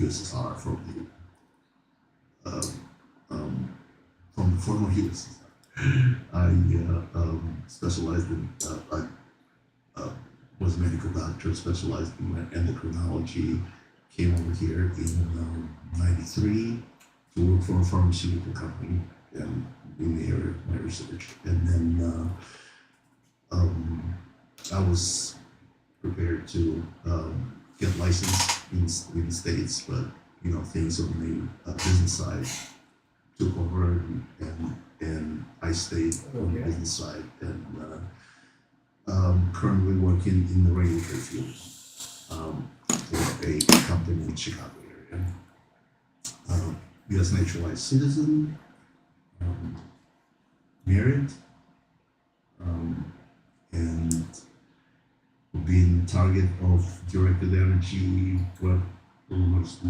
USSR, from the former USSR. I specialized in, was a medical doctor, specialized in endocrinology, came over here in '93 to work for a pharmaceutical company and in the area of my research. And then I was prepared to get licensed in the States, but things on the business side took over, and I stayed on the business side, and currently working in the regulatory field for a company in Chicago area. U.S. naturalized citizen, married, and being target of directed energy web almost.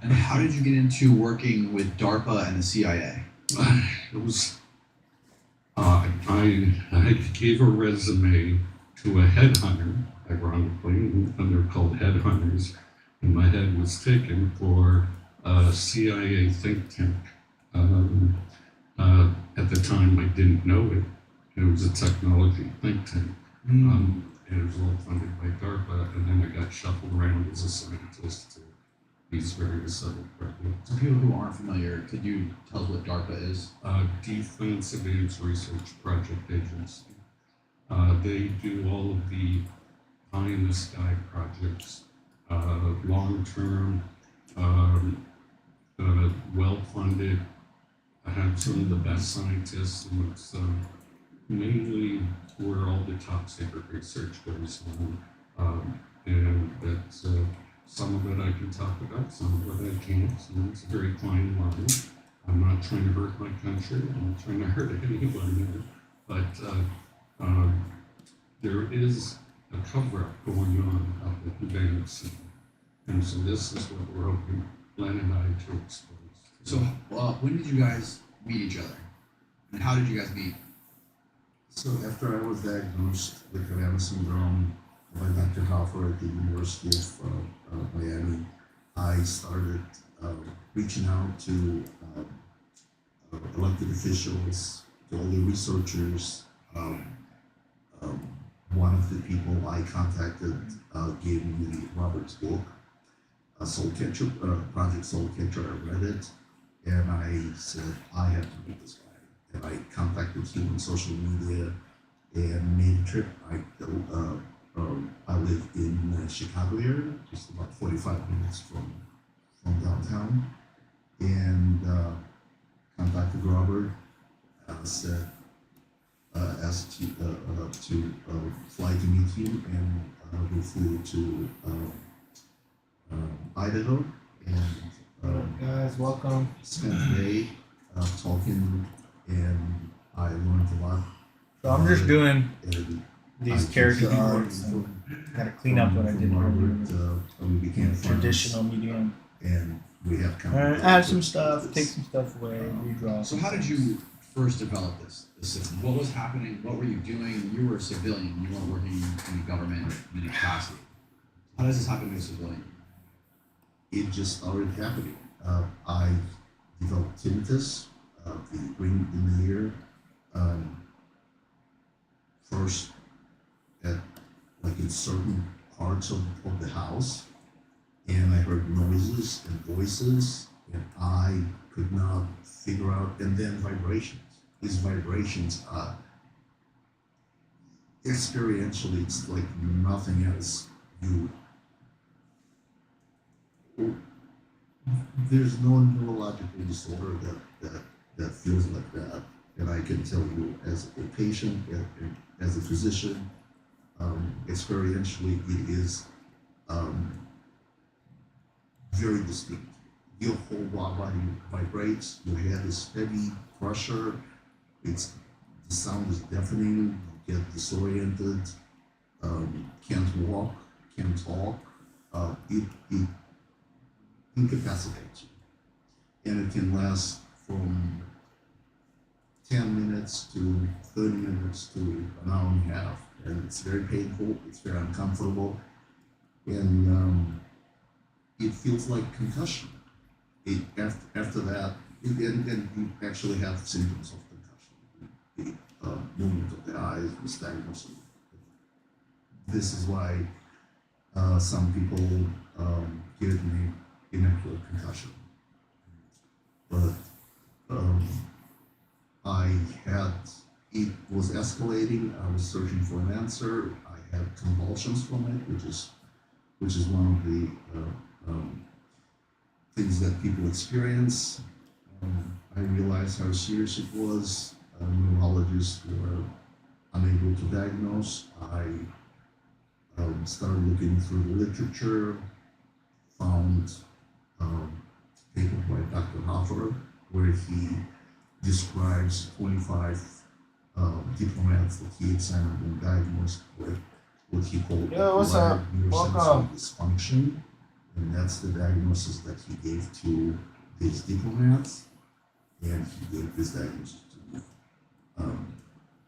And how did you get into working with DARPA and the CIA? It was I gave a resume to a headhunter, ironically, and they're called headhunters, and my head was taken for a CIA think tank. At the time, I didn't know it. It was a technology think tank. And it was all funded by DARPA, and then I got shuffled around as a scientist to these various other projects. For people who aren't familiar, could you tell us what DARPA is? Defense Advanced Research Project Agency. They do all of the pie-in-the-sky projects, long-term, well-funded. I have some of the best scientists, and it's mainly where all the top secret research goes on, and that's some of it I can talk about, some of it I can't. And it's a very fine line. I'm not trying to hurt my country. I'm not trying to hurt anyone, but there is a cover-up going on out at the banks, and so this is what we're hoping Glenn and I to expose. So, when did you guys meet each other, and how did you guys meet? So after I was diagnosed with Havana syndrome by Dr. Hoffer at the University of Miami, I started reaching out to elected officials, to all the researchers. One of the people I contacted gave me Robert's book, Soul Catcher, Project Soul Catcher. I read it, and I said, I have to meet this guy. And I contacted him on social media and made a trip. I live in Chicago area, just about 45 minutes from downtown, and contacted Robert. Said asked to fly to meet him, and we flew to Idaho, and guys, welcome. spent the day talking, and I learned a lot. So I'm just doing And these I character continued arts. from- And gotta clean up what I did Robert, earlier. we became friends, Traditional medium. and we have come. Add some stuff, take some stuff away, redraw. So, how did you first develop this system? What was happening? What were you doing? You were a civilian. You weren't working in the government in any capacity. How does this happen to a civilian? It just started happening. I developed tinnitus, the ring in the ear, first at like in certain parts of the house, and I heard noises and voices, and I could not figure out, and then vibrations. These vibrations are experientially, it's like nothing else. There's no neurological disorder that feels like that. And I can tell you, as a patient, as a physician, experientially, it is very distinct. Your whole body vibrates. Your head is steady pressure. The sound is deafening. You get disoriented. Can't walk. Can't talk. It incapacitates you, and it can last from 10 minutes to 30 minutes to an hour and a half, and it's very painful. It's very uncomfortable, and it feels like concussion. After that, and you actually have symptoms of concussion. The movement of the eyes, nystagmus. This is why some people give me immaculate concussion. But I had, it was escalating. I was searching for an answer. I had convulsions from it, which is one of the things that people experience. I realized how serious it was. Neurologists were unable to diagnose. I started looking through the literature, found a paper by Dr. Hofer, where he describes 25 diplomats that he examined and diagnosed with what he called Yo, what's up? neurosensory Welcome. dysfunction, and that's the diagnosis that he gave to these diplomats, and he gave this diagnosis to me.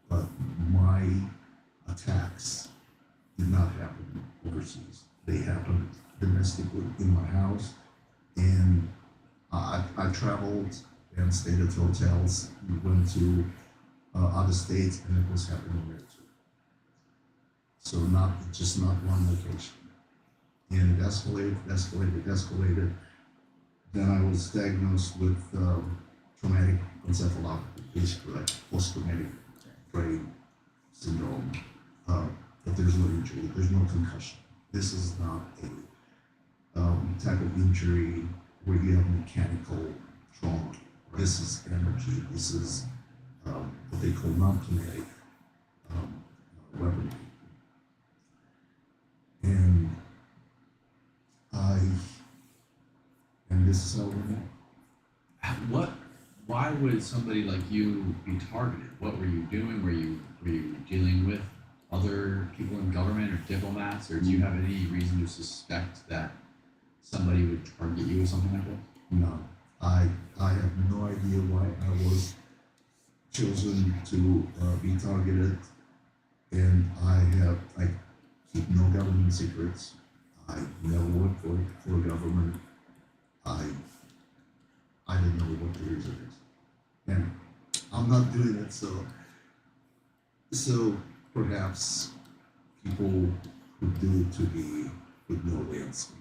But my attacks did not happen overseas. They happened domestically in my house, and I traveled and stayed at hotels. We went to other states, and it was happening there too. So not one location. And it escalated. Then I was diagnosed with traumatic encephalopathy, basically like post-traumatic brain syndrome. But there's no injury, there's no concussion. This is not a type of injury where you have mechanical trauma. This is energy. This is what they call non-kinetic weaponry. And this is how we know. Why would somebody like you be targeted? What were you doing? Were you dealing with other people in government or diplomats, or do you have any reason to suspect that somebody would target you or something like that? No, I have no idea why I was chosen to be targeted, and I keep no government secrets. I never worked for a government. I didn't know what the reason is, and I'm not doing it. So perhaps people who do it to me would know the answer.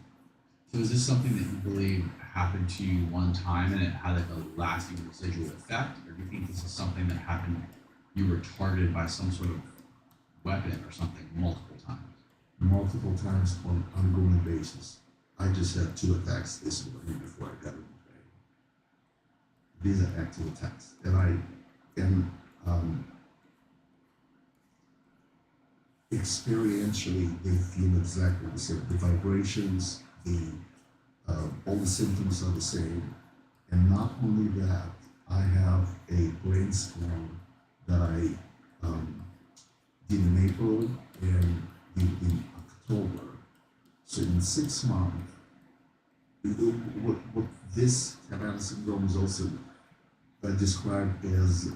So is this something that you believe happened to you one time and it had like a lasting residual effect, or do you think this is something that happened? You were targeted by some sort of weapon or something multiple times. Multiple times on an ongoing basis. I just had 2 attacks this morning before I got in the plane. These are active attacks, and experientially they feel exactly the same. The vibrations, all the symptoms are the same, and not only that, I have a brain scan that I did in April and did in October. So in 6 months, what this Havana syndrome is also described as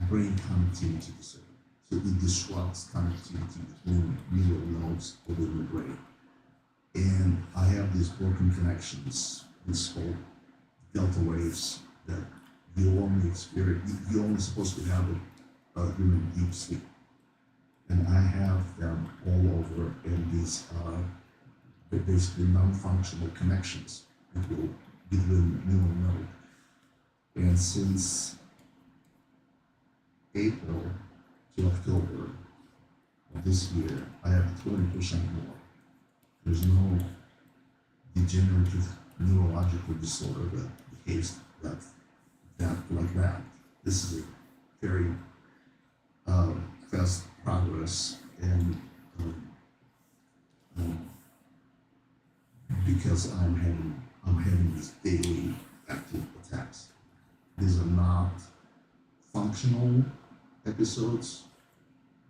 brain connectivity disorder. So it disrupts connectivity between neural nodes within the brain. And I have these broken connections. It's called delta waves that you only experience, you're only supposed to have it during deep sleep. And I have them all over, and these are basically non-functional connections between neural node. And since April to October of this year, I have 20% more. There's no degenerative neurological disorder that behaves like that. This is a very fast progress, and because I'm having these daily active attacks. These are not functional episodes.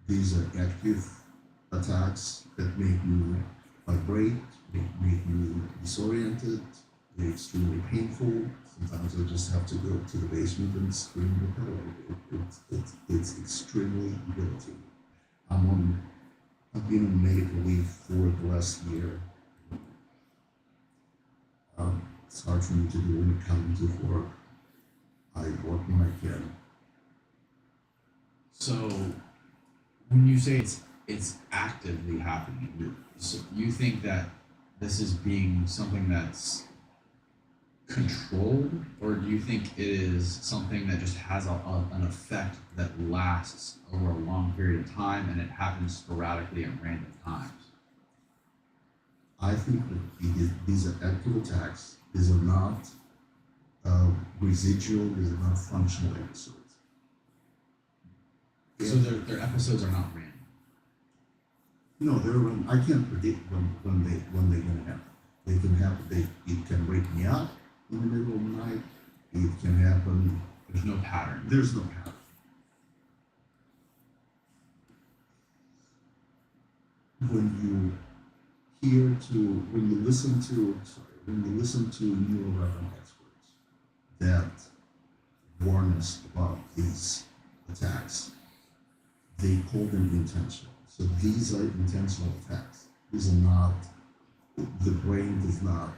These are active attacks that make me vibrate, make me disoriented. They're extremely painful. Sometimes I just have to go to the basement and scream the hell. It's extremely debilitating. I've been on medical leave for the last year. It's hard for me to do any cognitive work. I work when I can. So when you say it's actively happening, so you think that this is being something that's controlled, or do you think it is something that just has an effect that lasts over a long period of time and it happens sporadically at random times? I think that these are active attacks. These are not residual. These are not functional episodes. So their episodes are not random. No, I can't predict when they're gonna happen. They can happen. It can wake me up in the middle of the night. It can happen. There's no pattern. There's no pattern. When you listen to neuroweapon experts that warn us about these attacks, they call them intentional. So these are intentional attacks. These are not. The brain does not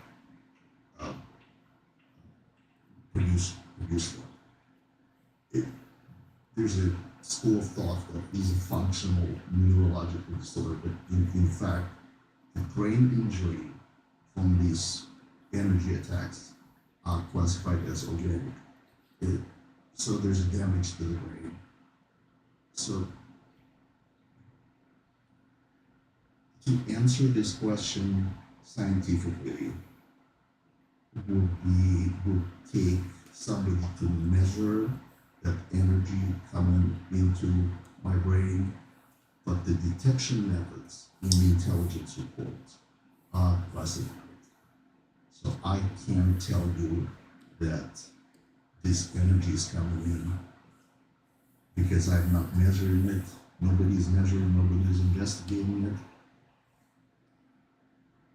produce them. There's a school of thought that these are functional neurological disorder, but in fact, the brain injury from these energy attacks are classified as organic. So there's a damage to the brain. So to answer this question scientifically would take somebody to measure that energy coming into my brain, but the detection methods in the intelligence reports are classified. So I can't tell you that this energy is coming in because I'm not measuring it. Nobody's measuring, nobody's investigating it.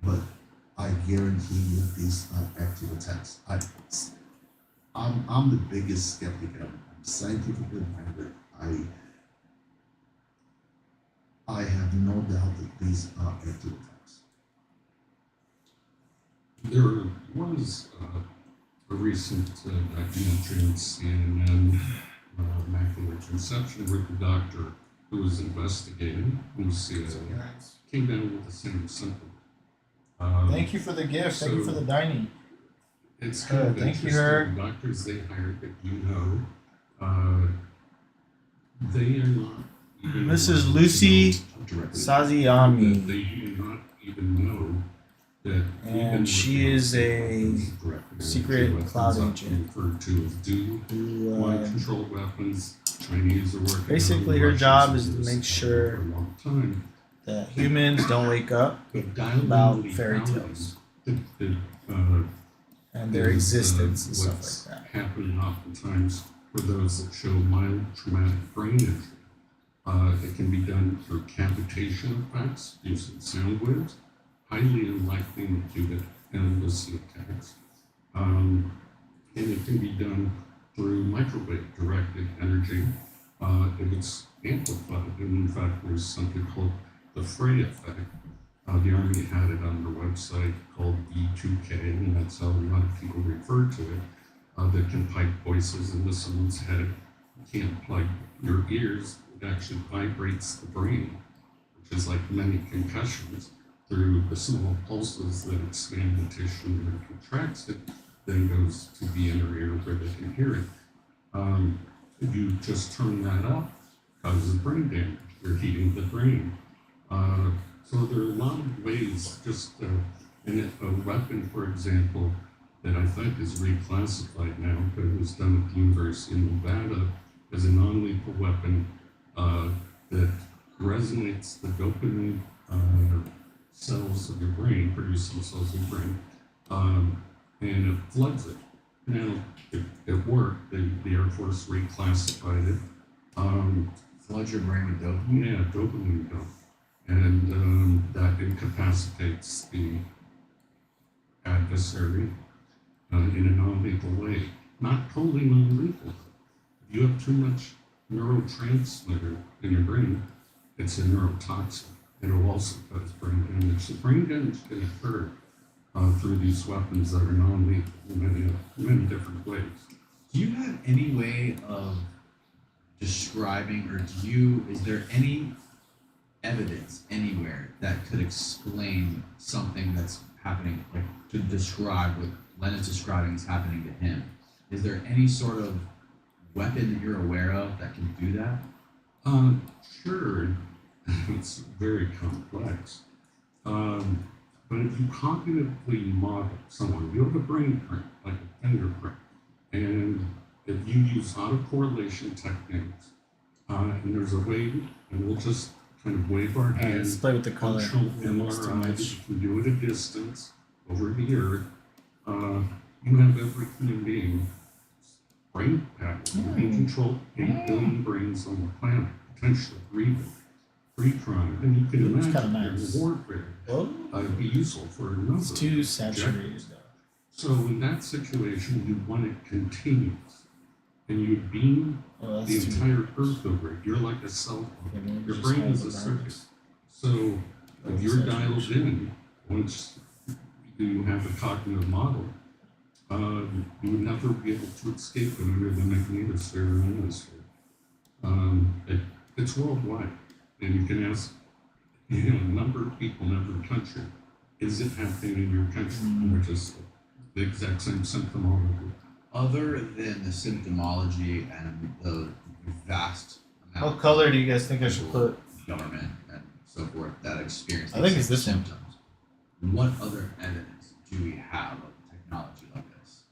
But I guarantee you these are active attacks. I'm the biggest skeptic. I'm scientifically minded. I have no doubt that these are active attacks. There was a recent documentary on CNN, Immaculate Conception, with the doctor who was investigating, who's came down with the same symptom. Thank you for the gift. Thank you for the dining. It's kind of thank you, interesting. her. Doctors they hired that they are not even This is allowed to Lucy know directly Saziami. that they do not even know that And she is a secret cloud agent referred to as do who mind controlled weapons. Chinese are working. basically on her Russians job do is to this make sure for a long time. that humans don't wake up But dialed in about the fairy reality tales that, and their is, existence and what's stuff like that. happening oftentimes for those that show mild traumatic brain injury. It can be done through cavitation effects using sound waves, highly unlikely due to endless attacks. And it can be done through microwave directed energy if it's amplified. And in fact, there's something called the Frey effect. The Army had it on their website called E2K, and that's how a lot of people refer to it, that can pipe voices into someone's head. You can't plug your ears, it actually vibrates the brain, which is like many concussions, through the small pulses that expand the tissue and contracts it, then goes to the inner ear where they can hear it. If you just turn that up, causes brain damage. You're heating the brain. So there are a lot of ways, in a weapon, for example, that I think is reclassified now, but it was done at the University of Nevada as a non-lethal weapon that resonates the dopamine cells of your brain, producing cells of your brain, and it floods it. Now, it worked. The Air Force reclassified it. Flood your brain with dopamine? Yeah, dopamine dump. And that incapacitates the adversary in a non-lethal way. Not totally non-lethal. If you have too much neurotransmitter in your brain, it's a neurotoxin. It'll also cause brain damage. So brain damage can occur through these weapons that are non-lethal in many different ways. Do you have any way of describing, or is there any evidence anywhere that could explain something that's happening, like to describe what Len is describing is happening to him? Is there any sort of weapon that you're aware of that can do that? Sure, it's very complex. But if you cognitively model someone, you have a brain print, like a fingerprint, and if you use autocorrelation techniques, and there's a way, and we'll just kind of wave our Let's hands, play with the color. functional It's too MRI, much. you can do it at distance, over the earth. You have every human being brain pattern. You can control 8 billion brains on the planet, potentially breathing, pre-crime, and you can It's imagine kinda nice. in warfare. Oh, It'd be useful for a number it's too of saturated objectives. though. So in that situation, you want it continuous, and you beam Oh, the that's too. entire Earth over it. You're like a cell Yeah, phone. maybe Your just brain hold is the a circuit. brightness. So if you're dialed Saturation. in, once you have a cognitive model, you would never be able to escape it under the magnetosphere or ionosphere. It's worldwide, and you can ask a number of people in every country, is it happening in your country? And they're just the exact same symptomology. Other than the symptomology and the vast amount What color do you guys think I should put? of government and so forth that experience I think these it's this one. symptoms, what other evidence do we have of technology like this?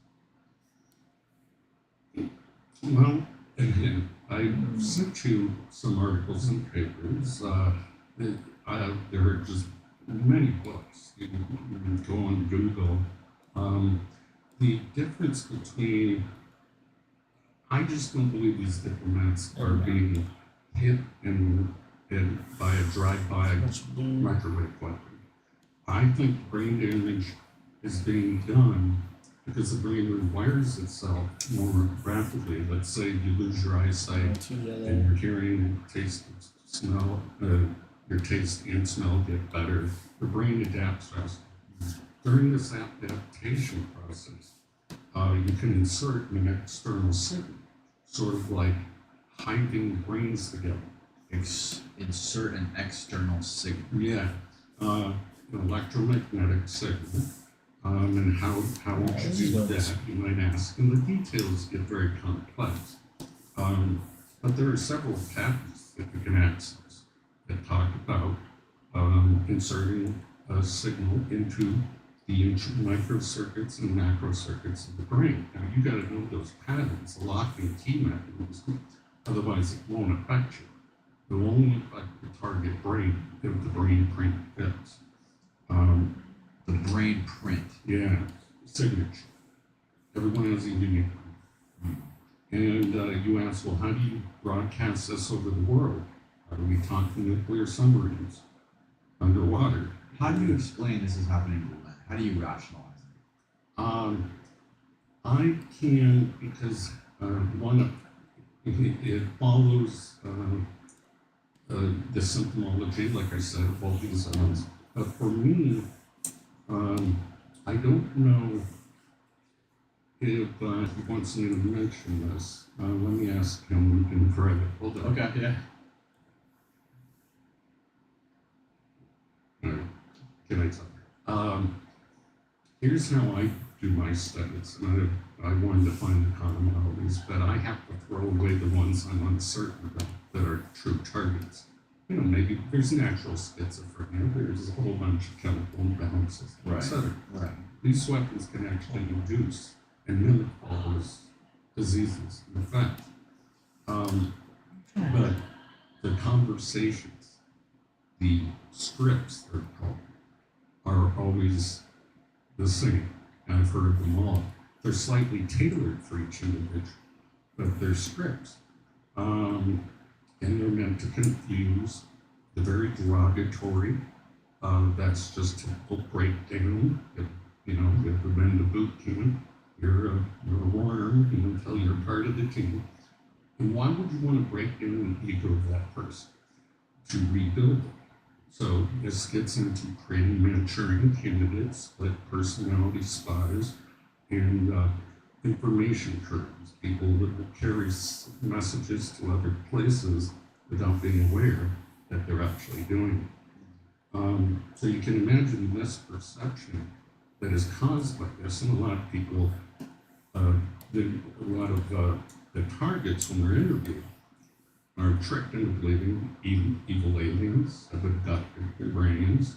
Well, again, I sent you some articles and papers. There are just many books. You can go on Google. The difference between, I just don't believe these diplomats are being hit and by a drive-by Much blue. microwave weapon. I think brain damage is being done because the brain rewires itself more rapidly. Let's say you lose your eyesight Too yellow. and your hearing, taste, smell, your taste and smell get better. The brain adapts faster. During this adaptation process, you can insert an external signal, sort of like hiding brains together. Insert an external signal. Yeah, an electromagnetic signal. And how would you do that, you might ask? And the details get very complex. But there are several patents that you can access that talk about inserting a signal into the microcircuits and macrocircuits of the brain. Now, you got to know those patterns, the lock and key mechanism, otherwise it won't affect you. It will only affect the target brain if the brain print fits. The brain print. Yeah, signature. Everyone has a unique one. And you ask, well, how do you broadcast this over the world? How do we talk to nuclear submarines underwater? How do you explain this is happening to Len? How do you rationalize it? I can, because it follows the symptomology, like I said, of all these elements. But for me, I don't know if he wants me to mention this. Let me ask him in private. Hold on. Okay, yeah. All right. Can I tell? Here's how I do my studies, and I wanted to find the commonalities, but I have to throw away the ones I'm uncertain about that are true targets. Maybe there's natural schizophrenia, there's a whole bunch of chemical imbalances, etc. Right. These weapons can actually induce and mimic all those diseases, in fact. But the conversations, the scripts, they're called, are always the same. I've heard them all. They're slightly tailored for each individual, but they're scripts. And they're meant to confuse the very derogatory. That's just typical breakdown. If you've been to boot camp, you're a worm, until you're part of the team. And why would you want to break down the ego of that person? To rebuild it. So this gets into creating Manchurian candidates, like personality spies, and information curtains, people that will carry messages to other places without being aware that they're actually doing it. So you can imagine misperception that is caused by this, and a lot of people, a lot of the targets when they're interviewed are tricked into believing evil aliens have abducted their brains,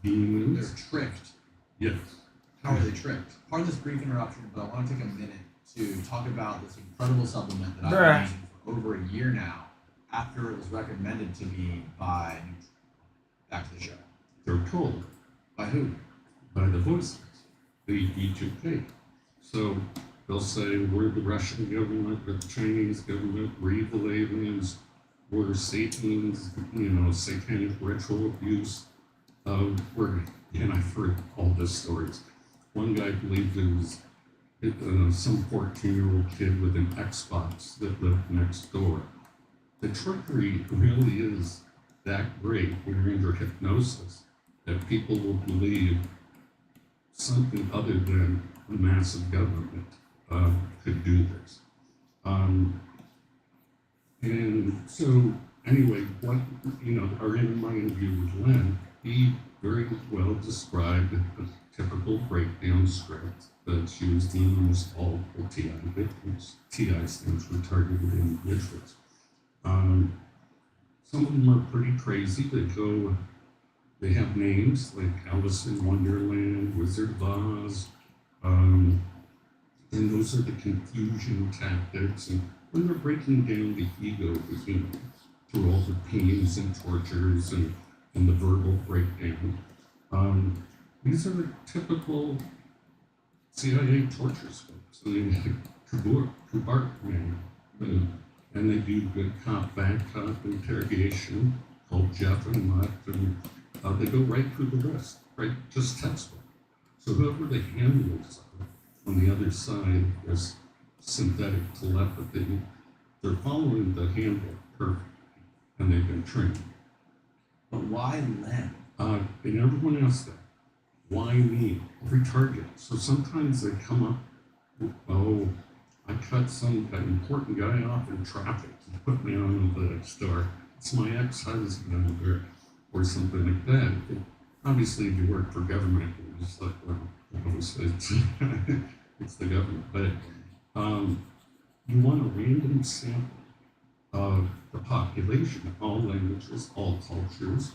demons. They're tricked. Yes. How are they tricked? Pardon this brief interruption, but I want to take a minute to talk about this incredible supplement that I've been using for over a year now, after it was recommended to me by Back to the Show. They're told By who? by the voices, the E2K. So they'll say, we're the Russian government, we're the Chinese government, we're evil aliens, we're Satan's, satanic ritual abuse. And I've heard all the stories. One guy believed it was some 14-year-old kid with an Xbox that lived next door. The trickery really is that great when you're under hypnosis that people will believe something other than a massive government could do this. And so, anyway, our interview with Len, he very well described a typical breakdown script that's used in almost all the TI victims. TI stands for targeted individuals. Some of them are pretty crazy. They have names like Alice in Wonderland, Wizard of Oz, and those are the confusion tactics. And when they're breaking down the ego of the human through all the pains and tortures and the verbal breakdown, these are the typical CIA torture scripts. I mean, Kubart man, and they do good cop, bad cop interrogation called Jeff and Mutt, and they go right through the rest, right? Just textbook. So whoever the handlers are on the other side is synthetic telepathy. They're following the handbook perfectly, and they've been trained. But why Len? And everyone asks that. Why me? Every target. So sometimes they come up, oh, I cut some important guy off in traffic. He put me on the star. It's my ex-husband or something like that. Obviously, if you work for government, you're just like, well, obviously it's the government. But you want a random sample of the population, all languages, all cultures,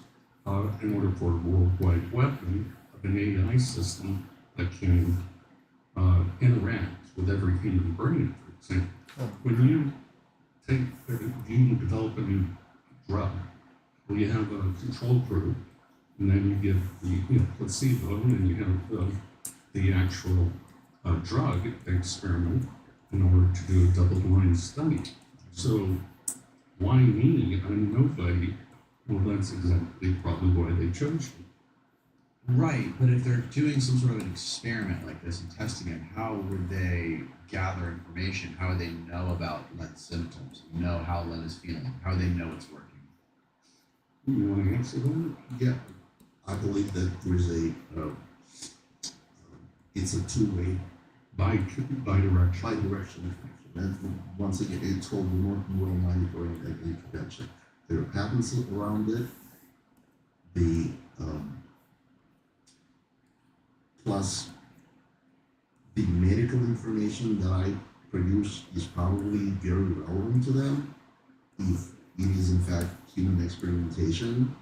in order for a worldwide weapon of an AI system that can interact with every human brain, for example. When you develop a new drug, well, you have a control group, and then you give the placebo, and then you have the actual drug experiment in order to do a double-blind study. So why me? I'm nobody. Well, that's exactly probably why they chose me. Right, but if they're doing some sort of an experiment like this and testing it, how would they gather information? How would they know about Len's symptoms? Know how Len is feeling? How would they know it's working? You want to answer that? Yeah, I believe that there's it's a two-way, Bi-directional. bi-directional information. And once again, it's called neural-minded oriented intervention. There are patents around it. Plus, the medical information that I produce is probably very relevant to them if it is in fact human experimentation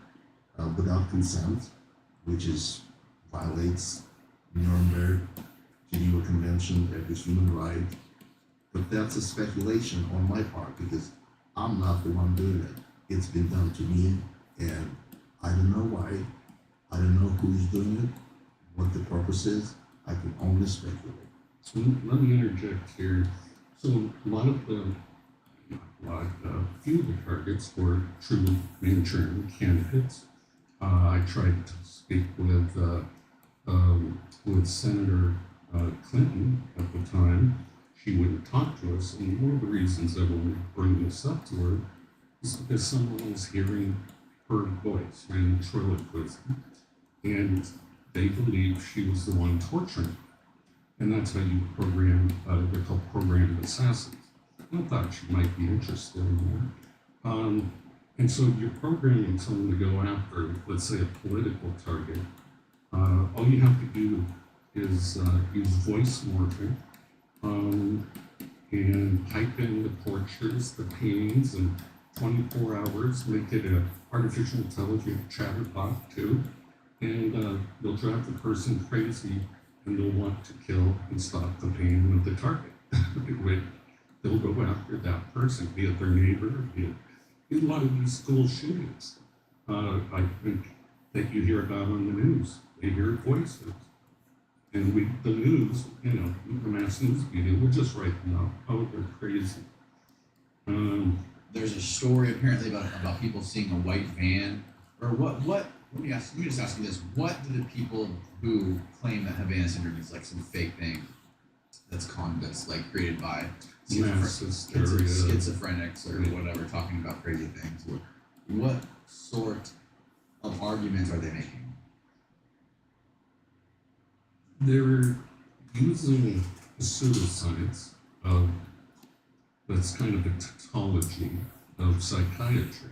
without consent, which violates Nuremberg, Geneva Convention, every human right. But that's a speculation on my part because I'm not the one doing it. It's been done to me, and I don't know why. I don't know who's doing it, what the purpose is. I can only speculate. So let me interject here. So few of the targets were true Manchurian candidates. I tried to speak with Senator Clinton at the time. She wouldn't talk to us, and one of the reasons I want to bring this up to her is because someone was hearing her voice, ventriloquism, and they believed she was the one torturing. And that's how you program, they're called programmed assassins. I thought she might be interested in that. And so you're programming someone to go after, let's say, a political target. All you have to do is use voice morphing and type in the tortures, the pains, and 24 hours, make it an artificial intelligent chatbot too. And they'll drive the person crazy and they'll want to kill and stop the pain of the target. They'll go after that person, be it their neighbor, be it in a lot of these school shootings. I think that you hear about on the news. They hear voices. And the news, the mass news media, will just write them out. Oh, they're crazy. There's a story apparently about people seeing a white van, or what? Let me just ask you this: what do the people who claim that Havana syndrome is like some fake thing that's like created by schizophrenics or whatever, talking about crazy things? What sort of arguments are they making? They're using a pseudoscience that's kind of a tautology of psychiatry.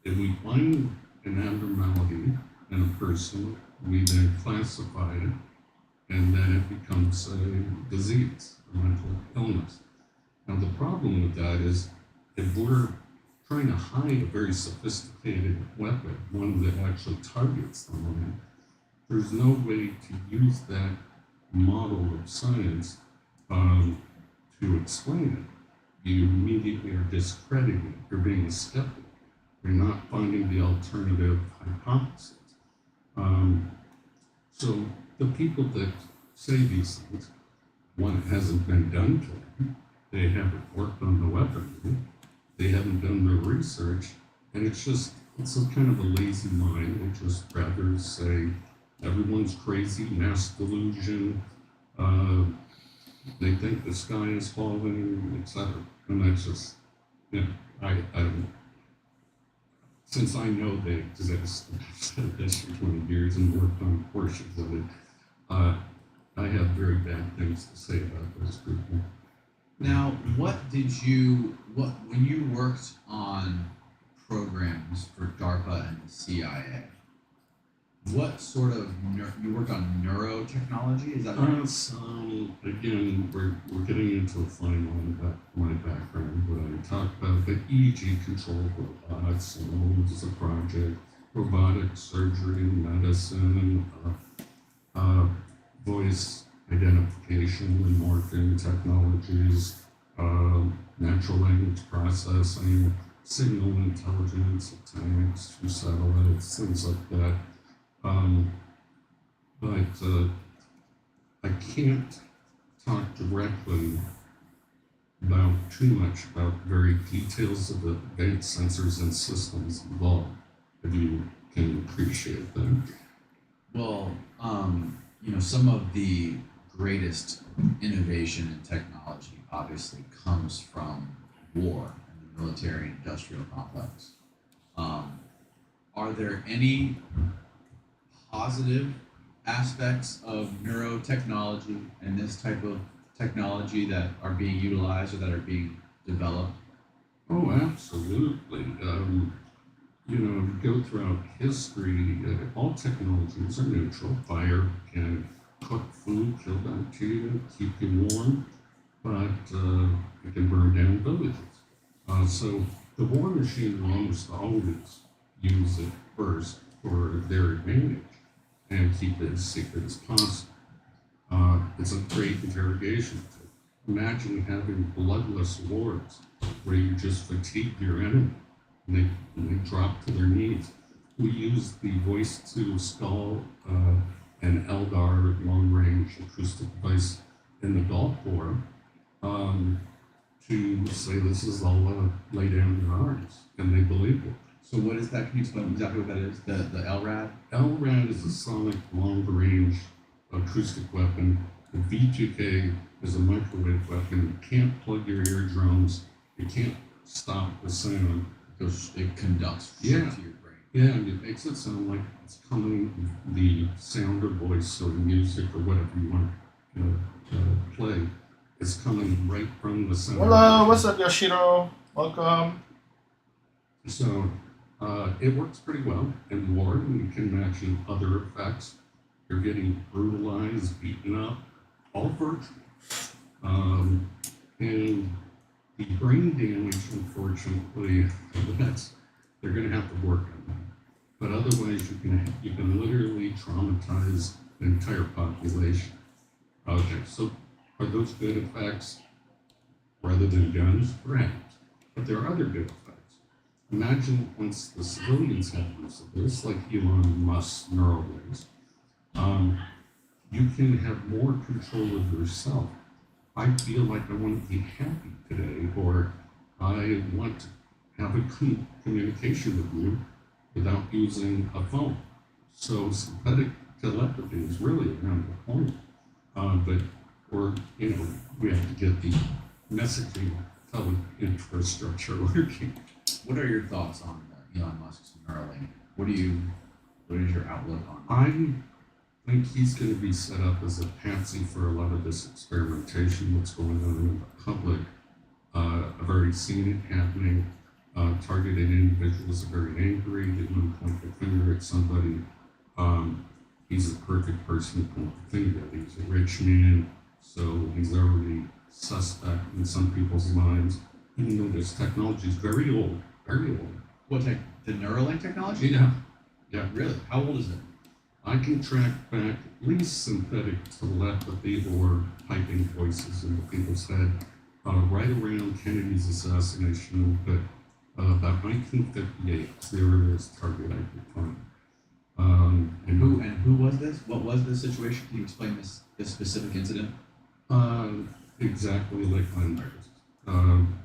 If we find an abnormality in a person, we then classify it, and then it becomes a disease, a mental illness. Now, the problem with that is if we're trying to hide a very sophisticated weapon, one that actually targets the mind, there's no way to use that model of science to explain it. You immediately are discrediting it. You're being a skeptic. You're not finding the alternative hypothesis. So the people that say these things, one, it hasn't been done to them. They haven't worked on the weaponry. They haven't done their research. And it's a kind of a lazy mind. They just rather say, everyone's crazy, mass delusion, they think the sky is falling, etc. And that's just, I don't, since I know they exist, I've said this for 20 years and worked on portions of it, I have very bad things to say about those people. Now, when you worked on programs for DARPA and the CIA, what sort of, you worked on neurotechnology, is that right? Again, we're getting into a fine line about my background, what I talked about, but EEG controlled robots, is a project, robotic surgery, medicine, voice identification and morphing technologies, natural language processing, signal intelligence, tanks, through satellites, things like that. But I can't talk directly about too much about very details of the advanced sensors and systems involved, if you can appreciate them. Well, some of the greatest innovation in technology obviously comes from war and the military-industrial complex. Are there any positive aspects of neurotechnology and this type of technology that are being utilized or that are being developed? Oh, absolutely. If you go throughout history, all technologies are neutral. Fire can cook food, kill bacteria, keep you warm, but it can burn down villages. So the war machine will almost always use it first for their advantage and keep it as secret as possible. It's a great interrogation tool. Imagine having bloodless wars where you just fatigue your enemy and they drop to their knees. We use the voice to skull and LDAR long-range acoustic device in the Gulf War to say this is all lay down your arms, and they believed it. So what is that? Can you explain exactly what that is? The LRAD? LRAD is a sonic long-range acoustic weapon. The V2K is a microwave weapon. It can't plug your eardrums. It can't stop the sound. It conducts Yeah. to your brain. Yeah, and it makes it sound like it's coming, the sound or voice or music or whatever you want to play is coming right from the center. Hello, what's up, Yoshiro? Welcome. So it works pretty well in war, and you can imagine other effects. You're getting brutalized, beaten up, all virtual. And the brain damage, unfortunately, that's they're going to have to work on that. But otherwise, you can literally traumatize the entire population. Okay, so are those good effects rather than guns? Perhaps. But there are other good effects. Imagine once the civilians have use of this, like Elon Musk's neural links, you can have more control of yourself. I feel like I want to be happy today, or I want to have a communication with you without using a phone. So synthetic telepathy is really around the corner. But we have to get the messaging infrastructure working. What are your thoughts on Elon Musk's Neuralink? What is your outlook on that? I think he's going to be set up as a patsy for a lot of this experimentation that's going on in the public. I've already seen it happening. Targeted individuals are very angry. They want to point the finger at somebody. He's the perfect person to point the finger at. He's a rich man, so he's already suspect in some people's minds, even though this technology is very old, very old. What the Neuralink technology? Yeah. Really? How old is it? I can track back at least synthetic telepathy or piping voices in people's head right around Kennedy's assassination, but about 1958, the earliest target I could find. And who was this? What was the situation? Can you explain this specific incident? Exactly like Landmarks.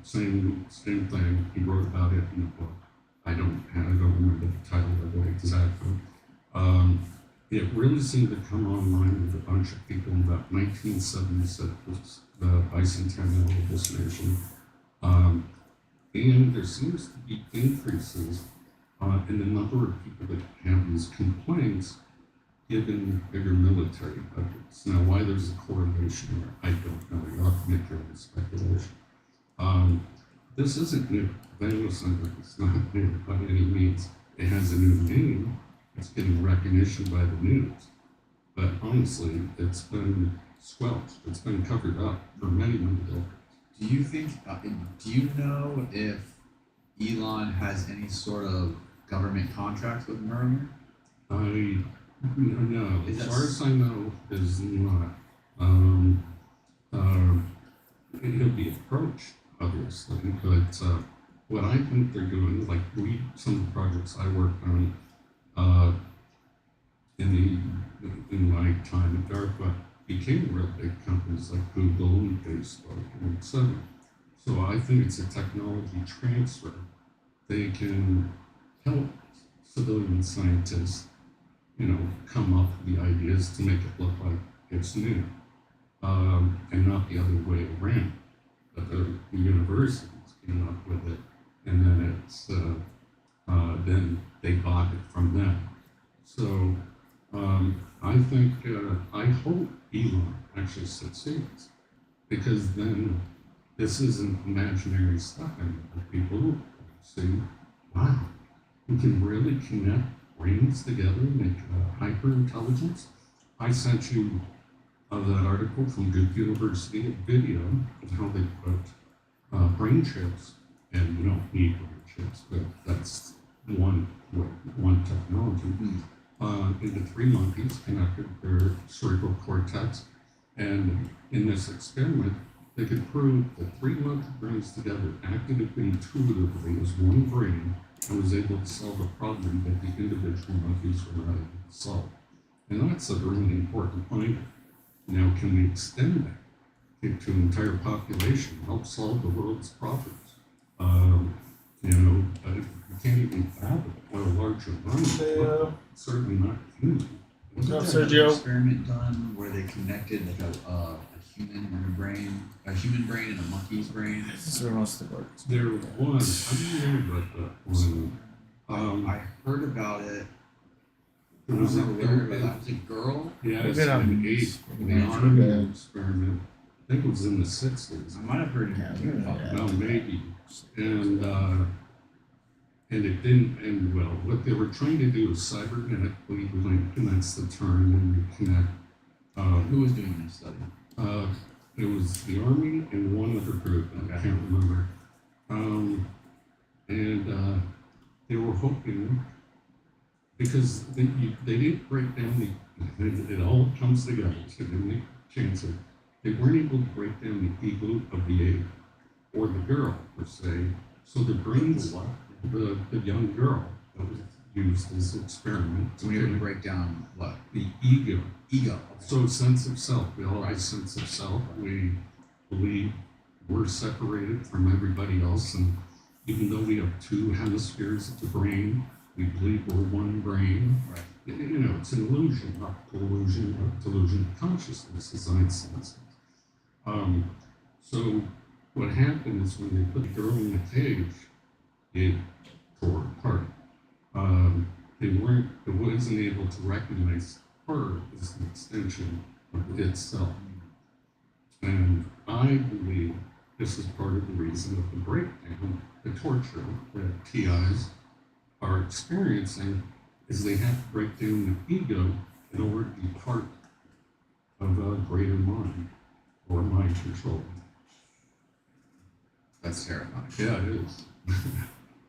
Same thing. He wrote about it in the book. I don't remember the title of it exactly. It really seemed to come online with a bunch of people in about 1976, the bicentennial of this nation. And there seems to be increases in the number of people that have these complaints given bigger military budgets. Now, why there's a correlation there, I don't know. You'll have to make your own speculation. This isn't new. Vanillocenter is not new by any means. It has a new name. It's getting recognition by the news. But honestly, it's been squelched. It's been covered up for many, many decades. Do you think? Do you know if Elon has any sort of government contracts with Neuralink? No. As far as I know, is not. He'll be approached, obviously, but what I think they're doing, like some of the projects I worked on in my time at DARPA, became real big companies like Google and Facebook and etc. So I think it's a technology transfer. They can help civilian scientists, come up with the ideas to make it look like it's new, and not the other way around. But the universities came up with it, and then then they bought it from them. So I think, I hope Elon actually succeeds, because then this isn't imaginary stuff anymore. People see, wow, we can really connect brains together and make hyper intelligence. I sent you that article from Duke University, a video of how they put brain chips, and you don't need brain chips, but that's one technology. Into 3 monkeys, connected their cerebral cortex, and in this experiment, they could prove that 3 monkey brains together acted intuitively as one brain and was able to solve a problem that the individual monkeys were not able to solve. And that's a really important point. Now, can we extend that to an entire population, help solve the world's problems? You can't even fathom what a larger mind, certainly not human. Wasn't What's there up, another Sergio? experiment done where they connected like a human brain and a monkey's brain? This is where most of the work is. There was, I don't know about that one. I heard about it. I It don't was remember where, but that was a girl. yeah, We're it's good an on eight, these. the Yeah, we're army good. experiment. I think it was in the 60s. I might have heard Yeah, you we're talk good. about No, maybe. And it didn't end well. What they were trying to do is cybernetically link, and that's the term when you connect. who was doing this study. Uh, it was the army and one other group, I Okay. can't remember. They were hoping because they didn't break down it all comes together, so they make chance of they weren't able to break down the ego of the ape or the girl per se. So the brains What? the young girl that was used as an experiment. So we were able to break down what? The ego. Ego. So sense of self. We all have a Right. sense of self. We believe we're separated from everybody else, and even though we have two hemispheres of the brain, we believe we're one brain. Right. You know, it's an illusion, optical illusion, a delusion of consciousness, as Einstein says. So what happened is when they put the girl in the cage, it tore apart. It wasn't able to recognize her as an extension of itself. And I believe this is part of the reason of the breakdown, the torture that TIs are experiencing, is they have to break down the ego in order to be part of a greater mind or mind control. That's terrifying. Yeah, it is.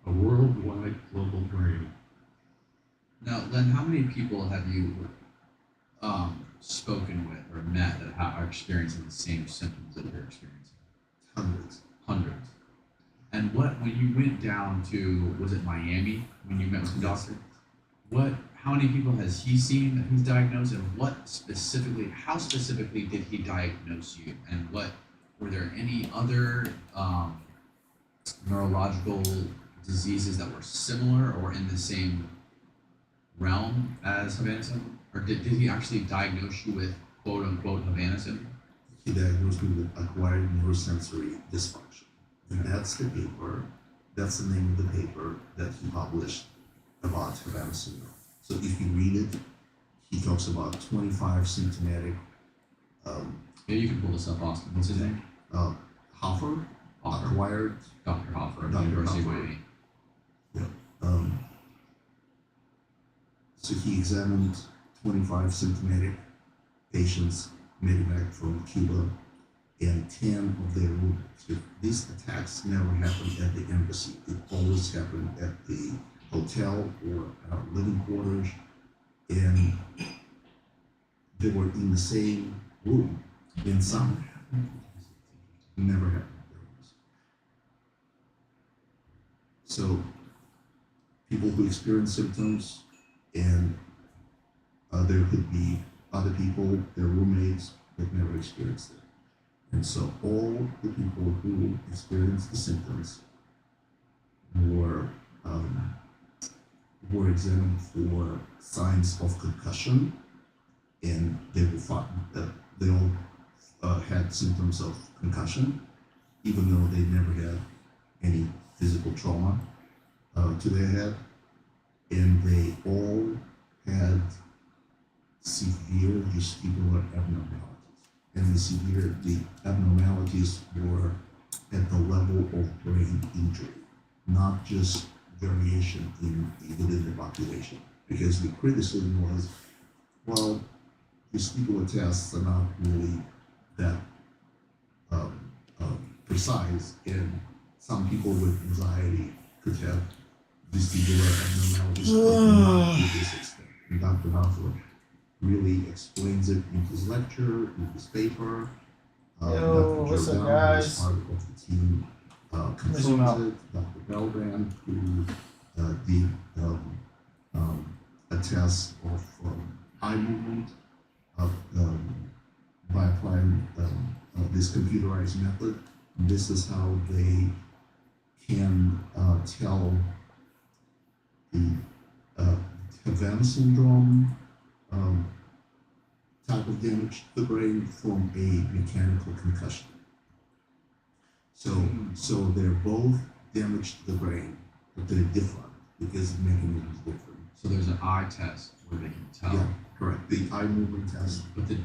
A worldwide global brain. Now, Len, how many people have you spoken with or met that are experiencing the same symptoms that you're experiencing? Hundreds. Hundreds. And when you went down to, was it Miami when you met with the doctor? How many people has he seen that he's diagnosed, and how specifically did he diagnose you? And were there any other neurological diseases that were similar or in the same realm as Havana syndrome? Or did he actually diagnose you with quote unquote Havana syndrome? He diagnosed me with acquired neurosensory dysfunction. And that's the name of the paper that he published about Havana syndrome. So if you read it, he talks about 25 symptomatic, Yeah, you can pull this up, Austin. What's his name? Hoffer, Hoffer. acquired, Dr. Hoffer of the Dr. University of Hoffer. Miami. So he examined 25 symptomatic patients made back from Cuba, and 10 of their roommates. These attacks never happened at the embassy. It always happened at the hotel or living quarters, and they were in the same room. And some never happened. So people who experience symptoms, and there could be other people, their roommates, that never experienced it. And so all the people who experienced the symptoms were examined for signs of concussion, and they were found that they all had symptoms of concussion, even though they never had any physical trauma to their head, and they all had severe vestibular abnormalities. And the abnormalities were at the level of brain injury, not just variation within the population. Because the criticism was, well, vestibular tests are not really that precise, and some people with anxiety could have vestibular abnormalities, but not to this extent. And Dr. Hoffer really explains it in his lecture, in his paper. Yo, Dr. what's up, Giordano, guys? who's part of the team, Zoom out. confirms it. Dr. Belgrand, who did a test of eye movement by applying this computerized method. This is how they can tell the Havana syndrome type of damage to the brain from a mechanical concussion. So they're both damage to the brain, but they're different. because the mechanism is different. So there's an eye test where they can tell. Yeah, correct. The eye movement test. But the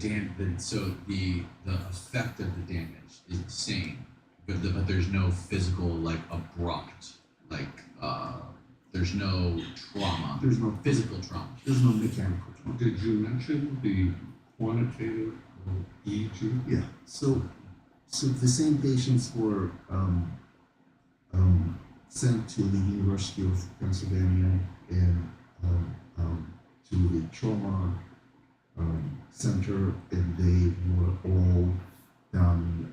effect of the damage is the same, but there's no physical like abrupt there's no trauma. There's no Physical trauma. There's no mechanical trauma. Did you mention the quantitative EEG? Yeah. So the same patients were sent to the University of Pennsylvania and to the trauma center, and they were all done.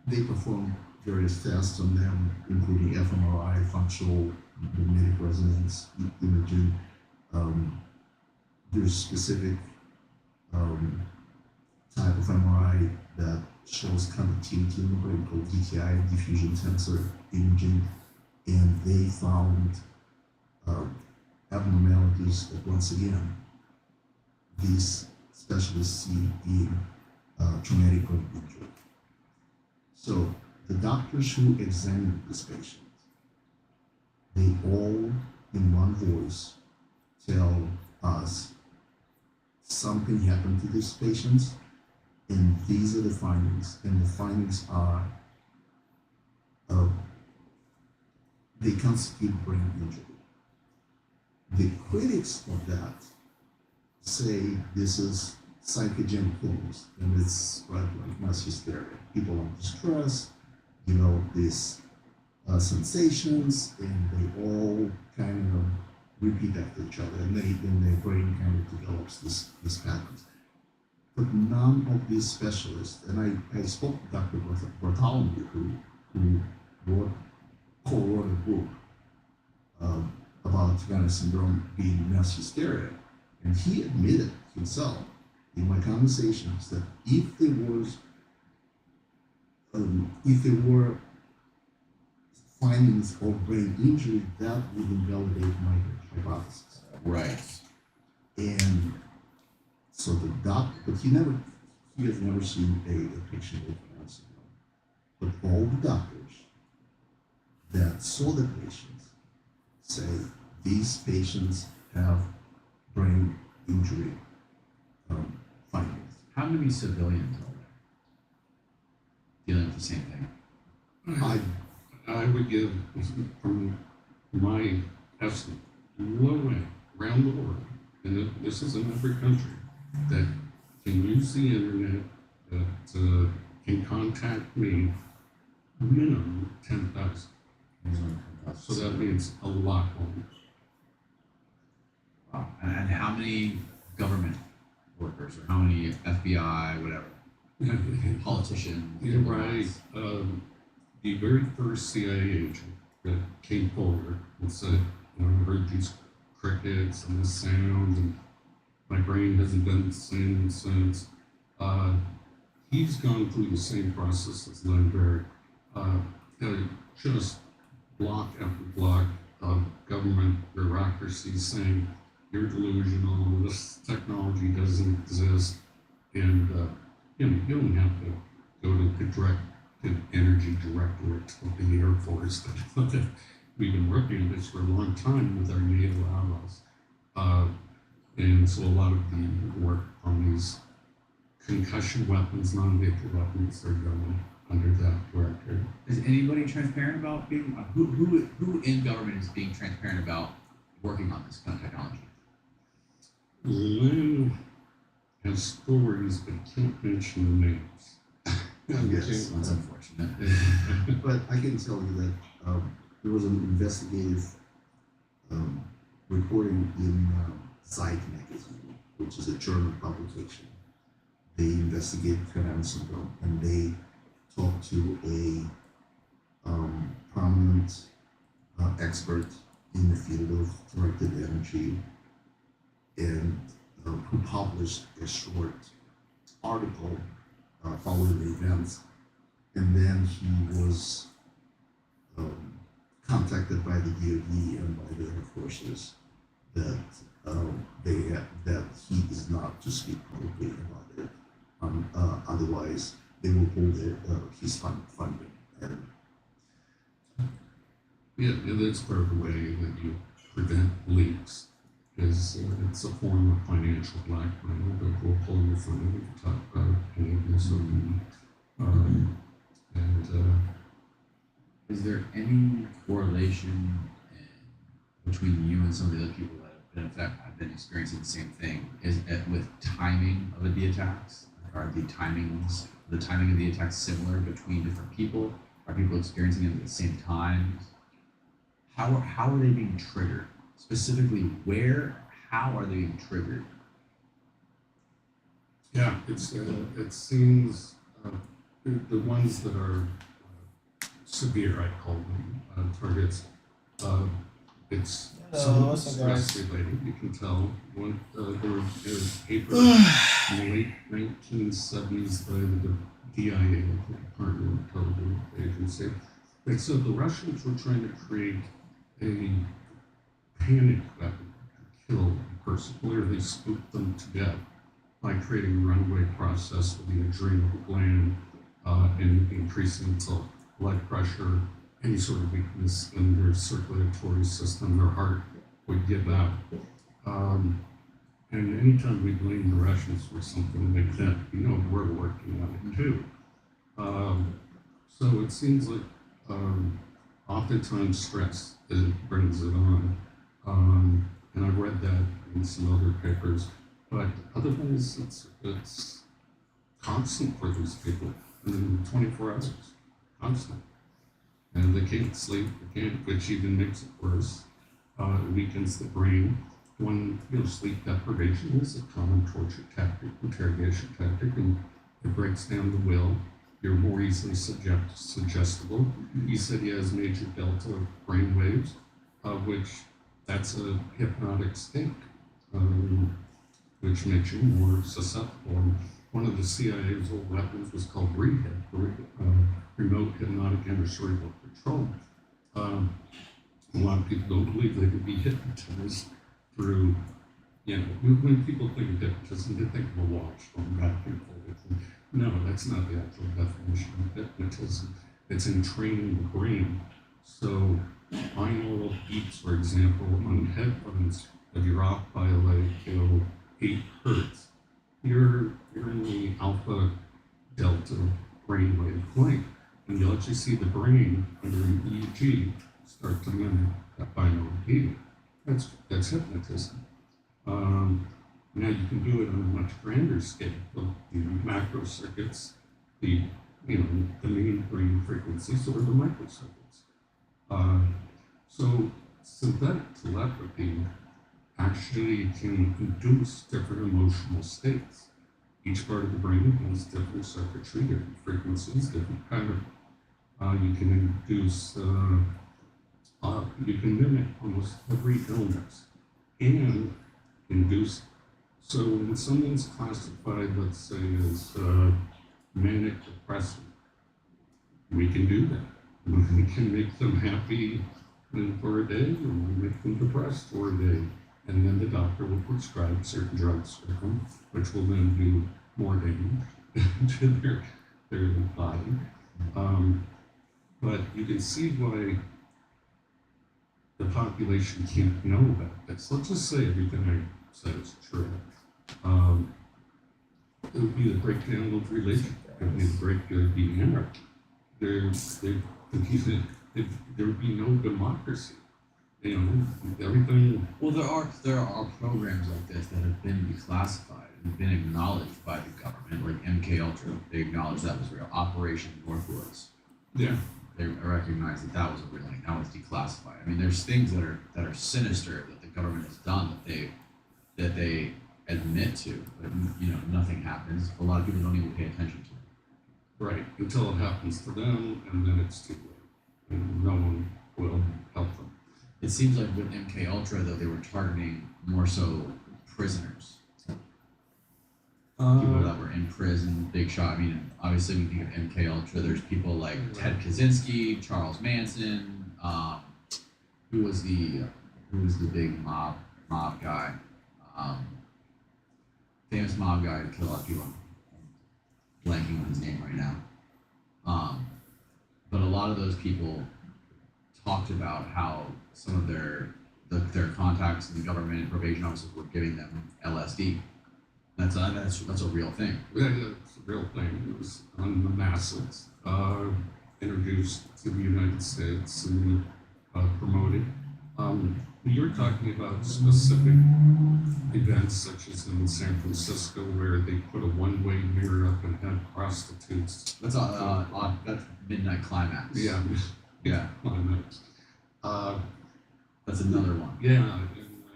They performed various tests on them, including fMRI, functional magnetic resonance imaging. There's specific type of MRI that shows conductivity in the brain called DTI, diffusion tensor imaging, and they found abnormalities that, once again, these specialists see in traumatic brain injury. So the doctors who examined this patient, they all, in one voice, tell us something happened to these patients, and these are the findings. And the findings are they constitute brain injury. The critics of that say this is psychogenic illness, and it's right, like mass hysteria. People under stress, these sensations, and they all kind of repeat after each other, and their brain kind of develops this patterns. But none of these specialists, and I spoke to Dr. Bartholomew, who co-wrote a book about Savannah syndrome being mass hysteria, and he admitted himself in my conversations that if there were findings of brain injury, that would invalidate my hypothesis. Right. And so the doctor, but he has never seen a patient with Savannah syndrome. But all the doctors that saw the patients say these patients have brain injury findings. How many civilians are there dealing with the same thing? I would give, from my estimate, low end, around the world, and this is in every country, that can use the internet, that can contact me, minimum 10,000. So that means a lot more. Wow. And how many government workers, or how many FBI, whatever, politicians? You're right. diplomats? The very first CIA agent that came forward and said, I heard these crickets and the sound, and my brain hasn't done the same since. He's gone through the same process as Lindbergh. Just block after block of government bureaucracy saying you're delusional, this technology doesn't exist, and you don't have to go to the energy directorate of the Air Force. We've been working on this for a long time with our NATO allies, and so a lot of the work on these concussion weapons, non-lethal weapons, are going under that director. Is anybody transparent about being who in government is being transparent about working on this kind of technology? Lynn has stories but can't mention the names. Yes. That's unfortunate. But I can tell you that there was an investigative reporting in Psych magazine, which is a German publication. They investigated Savannah syndrome, and they talked to a prominent expert in the field of directed energy, and who published a short article following the events. And then he was contacted by the DoD and by the Air Forces that that he is not to speak publicly about it. Otherwise, they will pull his funding. And that's part of the way that you prevent leaks. Is it's a form of financial blackmail that will pull you from it. We can talk about any of this openly. And Is there any correlation between you and some of the other people that have been have been experiencing the same thing? Is it with timing of the attacks? Are the timing of the attacks similar between different people? Are people experiencing it at the same time? How are they being triggered? Specifically, how are they being triggered? yeah, it seems the ones that are severe, I call them targets. It's some stress related. You can tell. There was a paper in the late 1970s by the DIA, the Department of Intelligence Agency. They said the Russians were trying to create a panic weapon to kill a person. Literally spook them to death by creating a runaway process with the adrenal gland and increasing blood pressure, any sort of weakness in their circulatory system, their heart would give out. And anytime we blame the Russians for something like that, we're working on it too. So it seems like oftentimes stress brings it on. And I've read that in some other papers, but otherwise it's constant for these people, and 24 hours, constant. And they can't sleep, which even makes it worse. It weakens the brain. Sleep deprivation is a common torture tactic, interrogation tactic, and it breaks down the will. You're more easily suggestible. He said he has major delta brain waves, which that's a hypnotic state, which makes you more susceptible. One of the CIA's old weapons was called remote hypnotic intracerebral control. A lot of people don't believe they could be hypnotized through, when people think of hypnotism, they think of a watch going back and forth. No, that's not the actual definition of hypnotism. It's in training the brain. So binaural beats, for example, on headphones, if you're off by 8 hertz, you're in the alpha delta brainwave plane, and you'll actually see the brain under an EEG start to mimic that binaural beat. That's hypnotism. Now you can do it on a much grander scale, the macro circuits, the main brain frequencies, or the microcircuits. So synthetic telepathy actually can induce different emotional states. Each part of the brain has different circuitry, different frequencies, different pattern. You can induce, you can mimic almost every illness and induce. So when someone's classified, let's say, as manic depressive, we can do that. We can make them happy for a day, or we make them depressed for a day. And then the doctor will prescribe certain drugs for them, which will then do more damage to their body. But you can see why the population can't know about this. Let's just say everything I said is true. It would be the breakdown of religion. It would be anarchy. There would be no democracy. Everything. Well, there are programs like this that have been declassified and been acknowledged by the government, like MK Ultra. They acknowledged that was real. Operation Northwoods. Yeah. They recognize that was a real thing. Now it's declassified. I mean, there's things that are sinister that the government has done that they admit to, but nothing happens. A lot of people don't even pay attention to it. Right, until it happens to them, and then it's too late, and no one will help them. It seems like with MK Ultra, though, they were targeting more so prisoners. People that were in prison, big shot. I mean, obviously, when you think of MK Ultra, there's people like Ted Kaczynski, Charles Manson. Who was the big mob guy? Famous mob guy that killed a lot of people. I'm blanking on his name right now. But a lot of those people talked about how some of their contacts in the government probation officers were giving them LSD. That's a real thing. Yeah, it's a real thing. It was on the masses, introduced to the United States and promoted. You're talking about specific events such as in San Francisco where they put a one-way mirror up and had prostitutes. That's that's Midnight Climax. Yeah, Yeah. climax. That's another one. Yeah,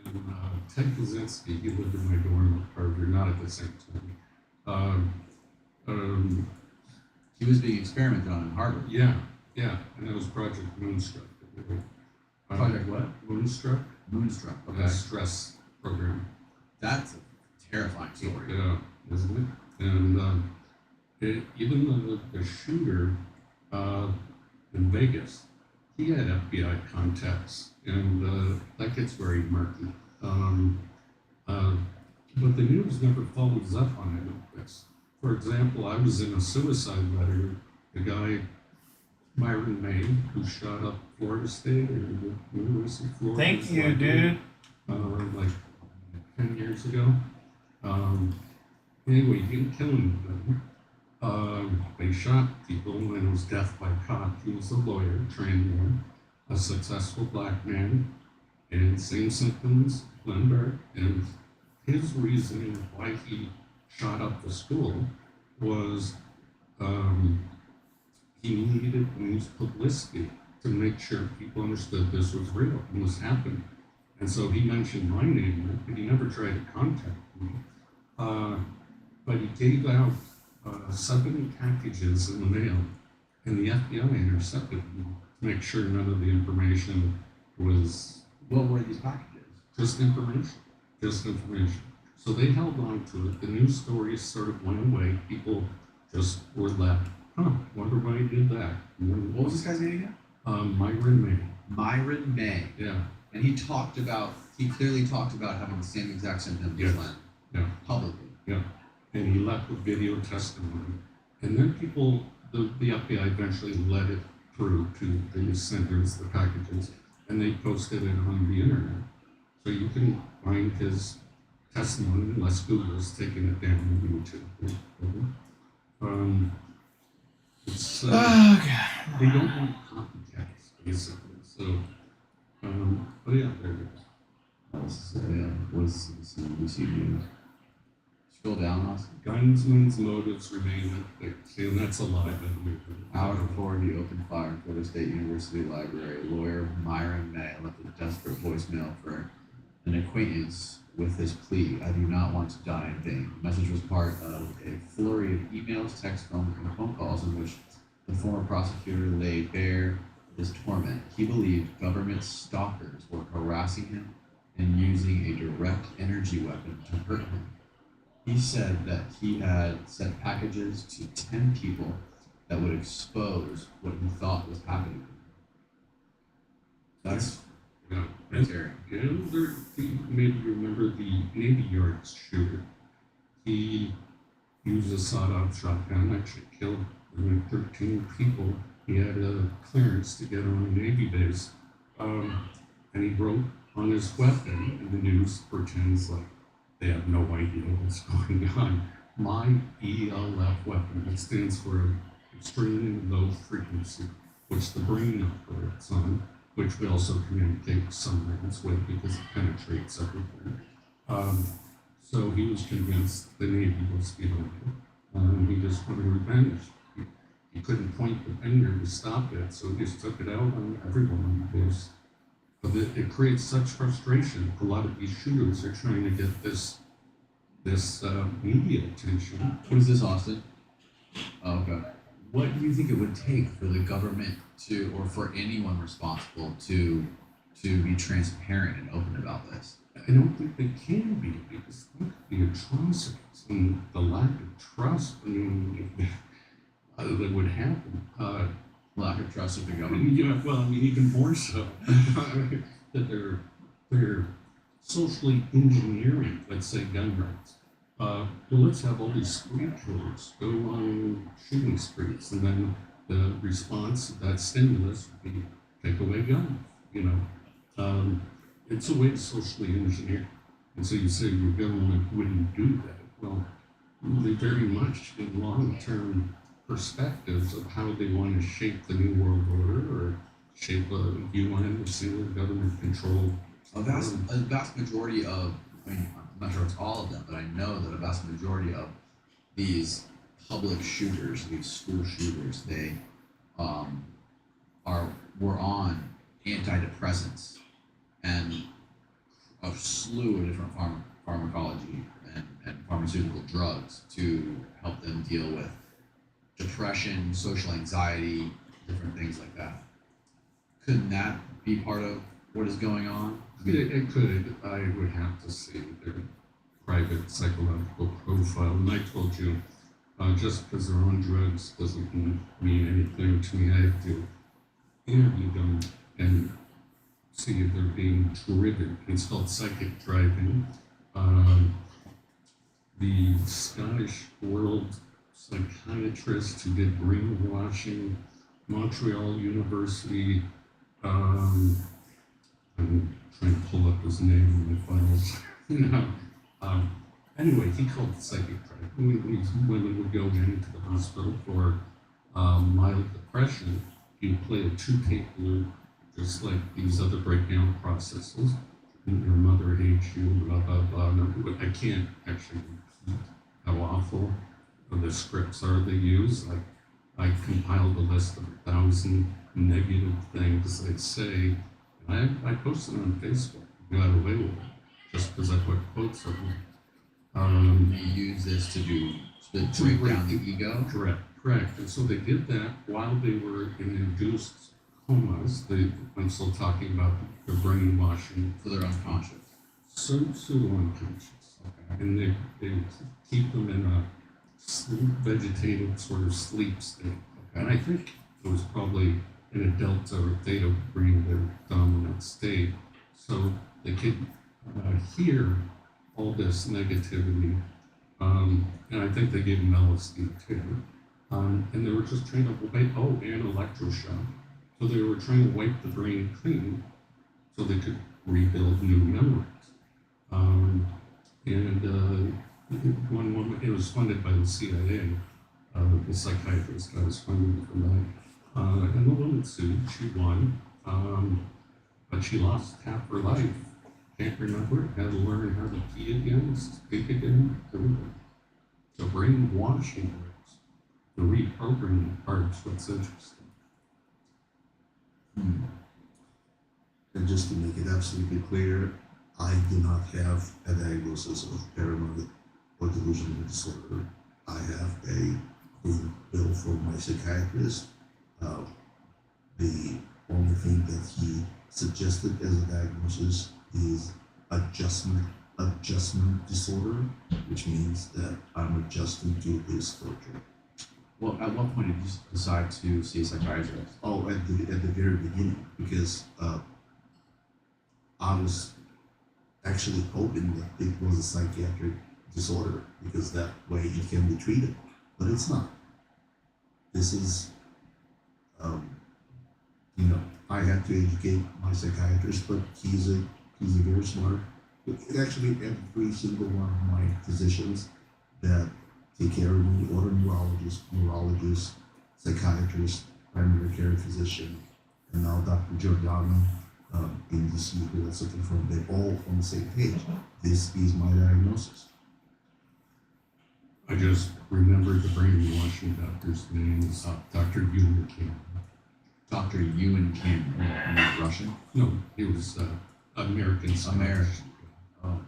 and Ted Kaczynski, he lived in my dorm at Harvard, not at the same time. He was being experimented on in Harvard. Yeah, and that was Project Moonstruck. Project what? Moonstruck, Moonstruck. a Okay. stress program. That's a terrifying story. Yeah, isn't it? And even the shooter in Vegas, he had FBI contacts, and that gets very murky. But the news never follows up on any of this. For example, I was in a suicide letter. The guy, Myron May, who shot up Florida State or the University of Florida. Thank you, dude. Like 10 years ago. Anyway, he didn't kill anybody. They shot people and it was death by cop. He was a lawyer, trained lawyer, a successful black man, and same symptoms, Lindbergh. And his reasoning why he shot up the school was he needed news publicity to make sure people understood this was real and was happening. And so he mentioned my name, but he never tried to contact me. But he gave out 70 packages in the mail, and the FBI intercepted them to make sure none of the information was What were these packages? just information. So they held on to it. The news stories sort of went away. People just were left, wonder why he did that. And then, What was this guy's name again? Myron May. Myron May. Yeah, And he clearly talked about having the same exact symptoms as Yes. Len. Yeah. Publicly. and he left with video testimony. And then the FBI eventually let it through to the senders, the packages, and they posted it on the internet. So you can find his testimony unless Google's taking it down on YouTube. It's Okay. they don't want copycats basically. So, but yeah, there it is. Was NBC News. Scroll down, Austin. Gunsman's motives remain unclear. And that's a lie. Hours before he opened fire in Florida State University Library, lawyer Myron May left a desperate voicemail for an acquaintance with his plea: "I do not want to die in vain." The message was part of a flurry of emails, text, and phone calls in which the former prosecutor laid bare his torment. He believed government stalkers were harassing him and using a direct energy weapon to hurt him. He said that he had sent packages to 10 people that would expose what he thought was happening. That's Yeah. scary. And maybe you remember the Navy Yards shooter. He used a sawed-off shotgun, actually killed 13 people. He had a clearance to get on a Navy base, and he wrote on his weapon, and the news pretends like they have no idea what's going on. My ELF weapon, it stands for extremely low frequency, which the brain operates on, which we also communicate with submarines with because it penetrates everything. So he was convinced the Navy was behind it. He just wanted revenge. He couldn't point the finger to stop it, so he just took it out on everyone. But it creates such frustration. A lot of these shooters are trying to get this media attention. What is this, Austin? Oh, okay. What do you think it would take for the government to, or for anyone responsible to be transparent and open about this? I don't think they can be because look at the atrocities and the lack of trust. I mean, that would happen. Lack of trust of the government. Yeah, well, I mean, even more so. That they're socially engineering, let's say, gun rights. Well, let's have all these spree killers go on shooting sprees, and then the response to that stimulus would be take away guns, you know. It's a way to socially engineer. And so you say your government wouldn't do that. Well, they very much in long-term perspectives of how they want to shape the New World Order or shape a UN, a single government control. A vast majority of, I mean, I'm not sure it's all of them, but I know that a vast majority of these public shooters, these school shooters, they were on antidepressants and a slew of different pharmacology and pharmaceutical drugs to help them deal with depression, social anxiety, different things like that. Couldn't that be part of what is going on? It could. I would have to see their private psychological profile. And I told you, just because they're on drugs doesn't mean anything to me. I have to interview them and see if they're being driven. It's called psychic driving. The Scottish world psychiatrist who did brainwashing, Montreal University, I'm trying to pull up his name in my files. Anyway, he called it psychic driving. These women would go into the hospital for mild depression. He'd play a 2-tape loop, just like these other breakdown processes. Your mother hates you, blah, blah, blah. No, I can't actually repeat how awful the scripts are they use. I compiled a list of 1,000 negative things they say. And I posted on Facebook. Got away with it just because I put quotes of them. You use this to break down the ego? Correct. And so they did that while they were in induced comas. I'm still talking about the brainwashing. So they're unconscious. Pseudo-unconscious. Okay. And they keep them in a vegetative sort of sleep state. Okay. And I think it was probably in a delta or theta brain, their dominant state. So they could hear all this negativity. And I think they gave them LSD too. And they were just trying to wipe, and electroshock. So they were trying to wipe the brain clean so they could rebuild new memories. One woman, it was funded by the CIA, the psychiatrist I was funded for that. And the woman sued, she won, but she lost half her life. Can't remember, had to learn how to pee again, speak again, everything. So brainwashing works. The reprogramming part's what's interesting. And just to make it absolutely clear, I do not have a diagnosis of paranoid or delusional disorder. I have a clean bill from my psychiatrist. The only thing that he suggested as a diagnosis is adjustment disorder, which means that I'm adjusting to his torture. Well, at what point did you decide to see a psychiatrist? Oh, at the very beginning, because I was actually hoping that it was a psychiatric disorder, because that way it can be treated, but it's not. This is, I had to educate my psychiatrist, but he's very smart. Actually, every single one of my physicians that take care of me, or neurologist, psychiatrist, primary care physician, and now Dr. Giordano in DC, who that's looking from, they're all on the same page. This is my diagnosis. I just remembered the brainwashing doctor's name is Dr. Ewan Campbell. Dr. Ewan Campbell, Russian? No, he was American. American. Oh.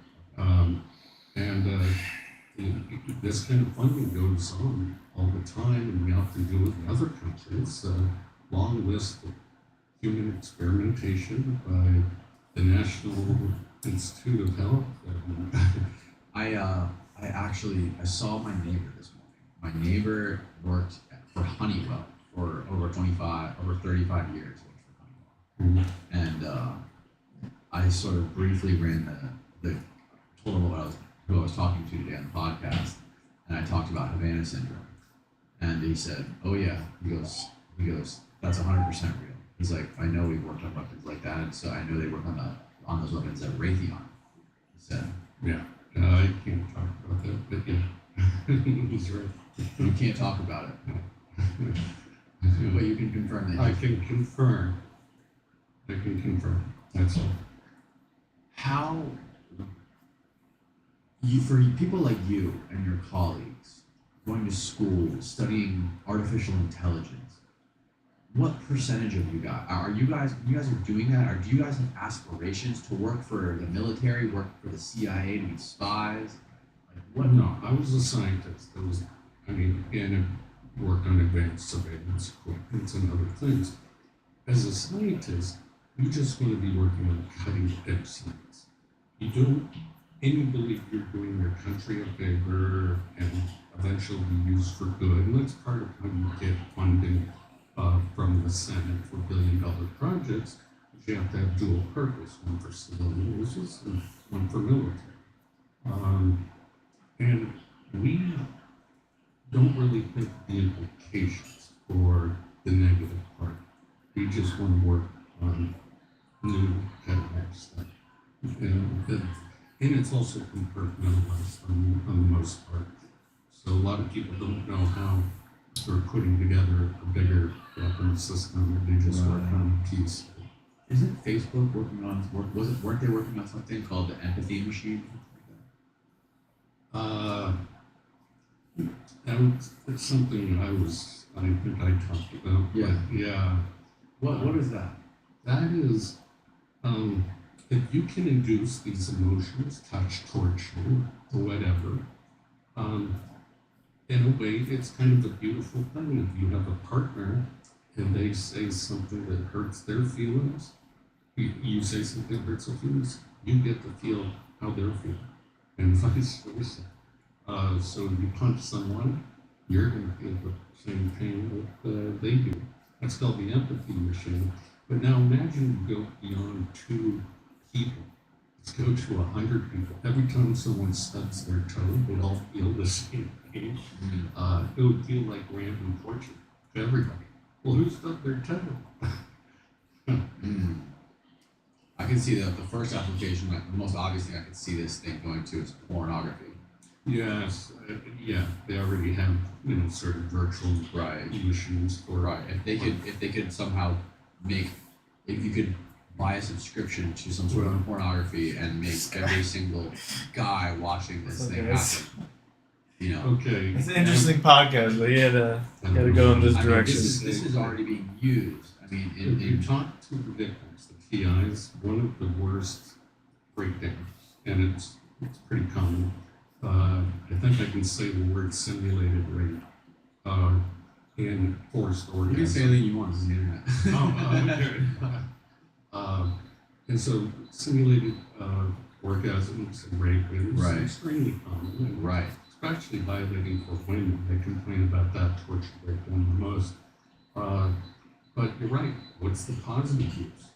This kind of funding goes on all the time, and we often do it in other countries. Long list of human experimentation by the National Institute of Health. I saw my neighbor this morning. My neighbor worked for Honeywell for over 35 years. Mm-hmm. And I sort of briefly ran told him who I was talking to today on the podcast, and I talked about Havana syndrome, and he said, "Oh yeah," he goes, "that's 100% real." He's like, I know we worked on weapons like that, and so I know they work on those weapons at Raytheon. He said, Yeah. I can't talk about that, but yeah, he's right. you can't talk about it, but you can confirm that. I can confirm. That's all. How you for people like you and your colleagues going to school studying artificial intelligence, what percentage of you guys are doing that, or do you guys have aspirations to work for the military, work for the CIA, to be spies? Like what? No, I was a scientist. Again, I worked on advanced surveillance equipment and other things. As a scientist, you just want to be working on cutting edge science. You don't, and you believe you're doing your country a favor and eventually be used for good. And that's part of how you get funding from the Senate for billion-dollar projects. But you have to have dual purpose, one for civilian uses and one for military. And we don't really think the implications for the negative part. We just want to work on new cutting-edge stuff. And it's also compartmentalized on the most part. So a lot of people don't know how they're putting together a bigger weapon system. They just work on a piece. Isn't Facebook working on weren't they working on something called the empathy machine? It's something I think I talked about. Yeah. But yeah. What is that? That is, if you can induce these emotions, touch, torture, or whatever, in a way, it's kind of a beautiful thing. If you have a partner and they say something that hurts their feelings, you say something that hurts their feelings, you get to feel how they're feeling, and vice versa. So you punch someone, you're going to feel the same pain that they do. That's called the empathy machine. But now imagine you go beyond 2 people. Let's go to 100 people. Every time someone stubs their toe, they all feel the same pain. It would feel like random torture to everybody. Well, who stubbed their toe? I can see that the first application, like the most obvious thing I could see this thing going to is pornography. Yes, yeah, they already have, sort of virtual machines for Right. If they could somehow if you could buy a subscription to some sort of pornography and make every single guy watching this thing happen. Okay. It's an interesting podcast, but you gotta go in this direction. This is already being used. I mean, If you talk to the victims, the PIs, one of the worst breakdowns, and it's pretty common. I think I can say the word simulated rape in forced orgasm. You can say anything you want. This is the internet. And so simulated orgasms and rape is extremely common. Right. Especially violating for women. They complain about that torture rate the most. But you're right. What's the positive use?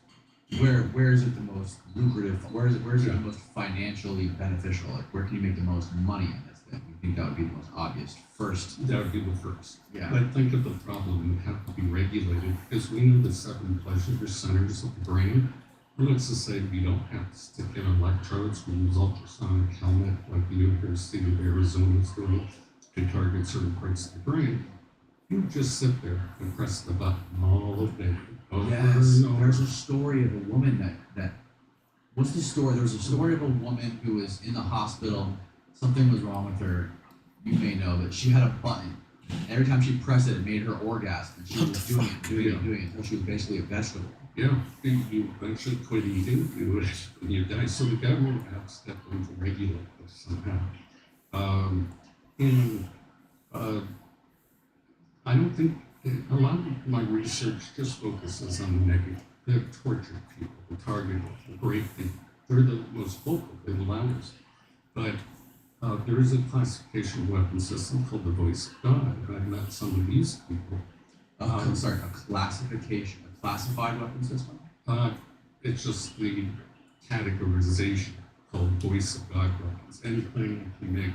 Where is it the most lucrative? Where is it the most financially beneficial? Like where can you make the most money in this thing? You think that would be the most obvious first? That would be the first. Yeah. But think of the problem. You have to be regulated because we know the 7 pleasure centers of the brain. And let's just say we don't have to stick in electrodes. We use ultrasonic helmet like the University of Arizona is doing to target certain parts of the brain. You just sit there and press the button all day. Yes. There's a story of a woman that what's the story? There was a story of a woman who was in the hospital. Something was wrong with her. You may know that she had a button. Every time she pressed it, it made her orgasm. And she was doing it until she was basically a vegetable. Yeah, you eventually quit eating, you die. So the government has to step in to regulate this somehow. I don't think a lot of my research just focuses on the negative. The tortured people, the targeted, the brave people. They're the most vocal, they're the loudest. But there is a classification weapon system called the Voice of God. And I've met some of these people. A classified weapon system? It's just the categorization called Voice of God weapons. Anything to make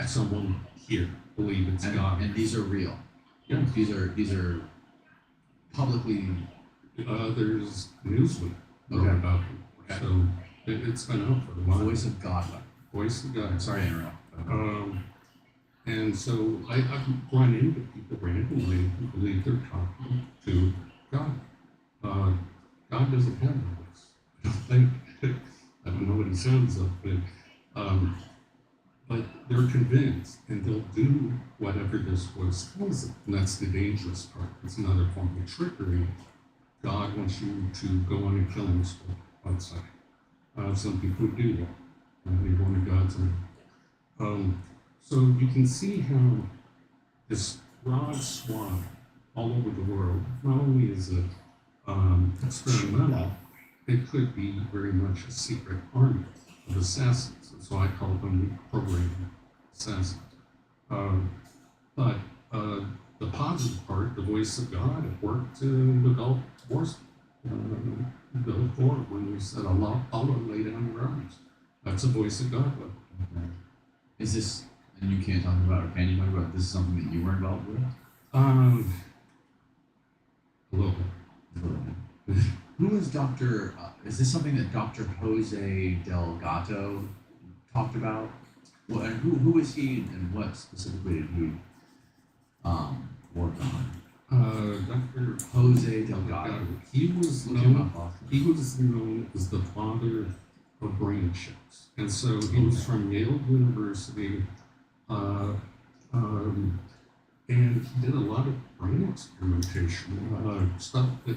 someone here believe it's God. And these are real. Yeah. These are publicly There's Newsweek wrote Okay. about it. Okay. So it's been out for a while. Voice of God. Voice of God. Sorry to interrupt. And so I've run into people randomly who believe they're talking to God. God doesn't have a voice. I don't think. I don't know what he sounds like, but they're convinced and they'll do whatever this voice tells them. And that's the dangerous part. It's another form of trickery. God wants you to go on a killing spree outside. Some people do that. They go into God's name. So you can see how this broad swath all over the world, not only is it experimental, it could be very much a secret army of assassins. And so I call them programmed assassins. But the positive part, the voice of God, it worked in the Gulf War, Gulf War when we said Allah lay down your arms. That's a voice of God. Okay. Is this, and you can't talk about, or can you talk about, this is something that you were involved with? A little bit. Who is Dr. Is this something that Dr. Jose Delgado talked about? Well, and who is he, and what specifically did he work on? Dr. Jose Delgado. He was Look him known, up off. he was known as the father of brain chips. And so he was from Yale University, and he did a lot of brain experimentation, stuff that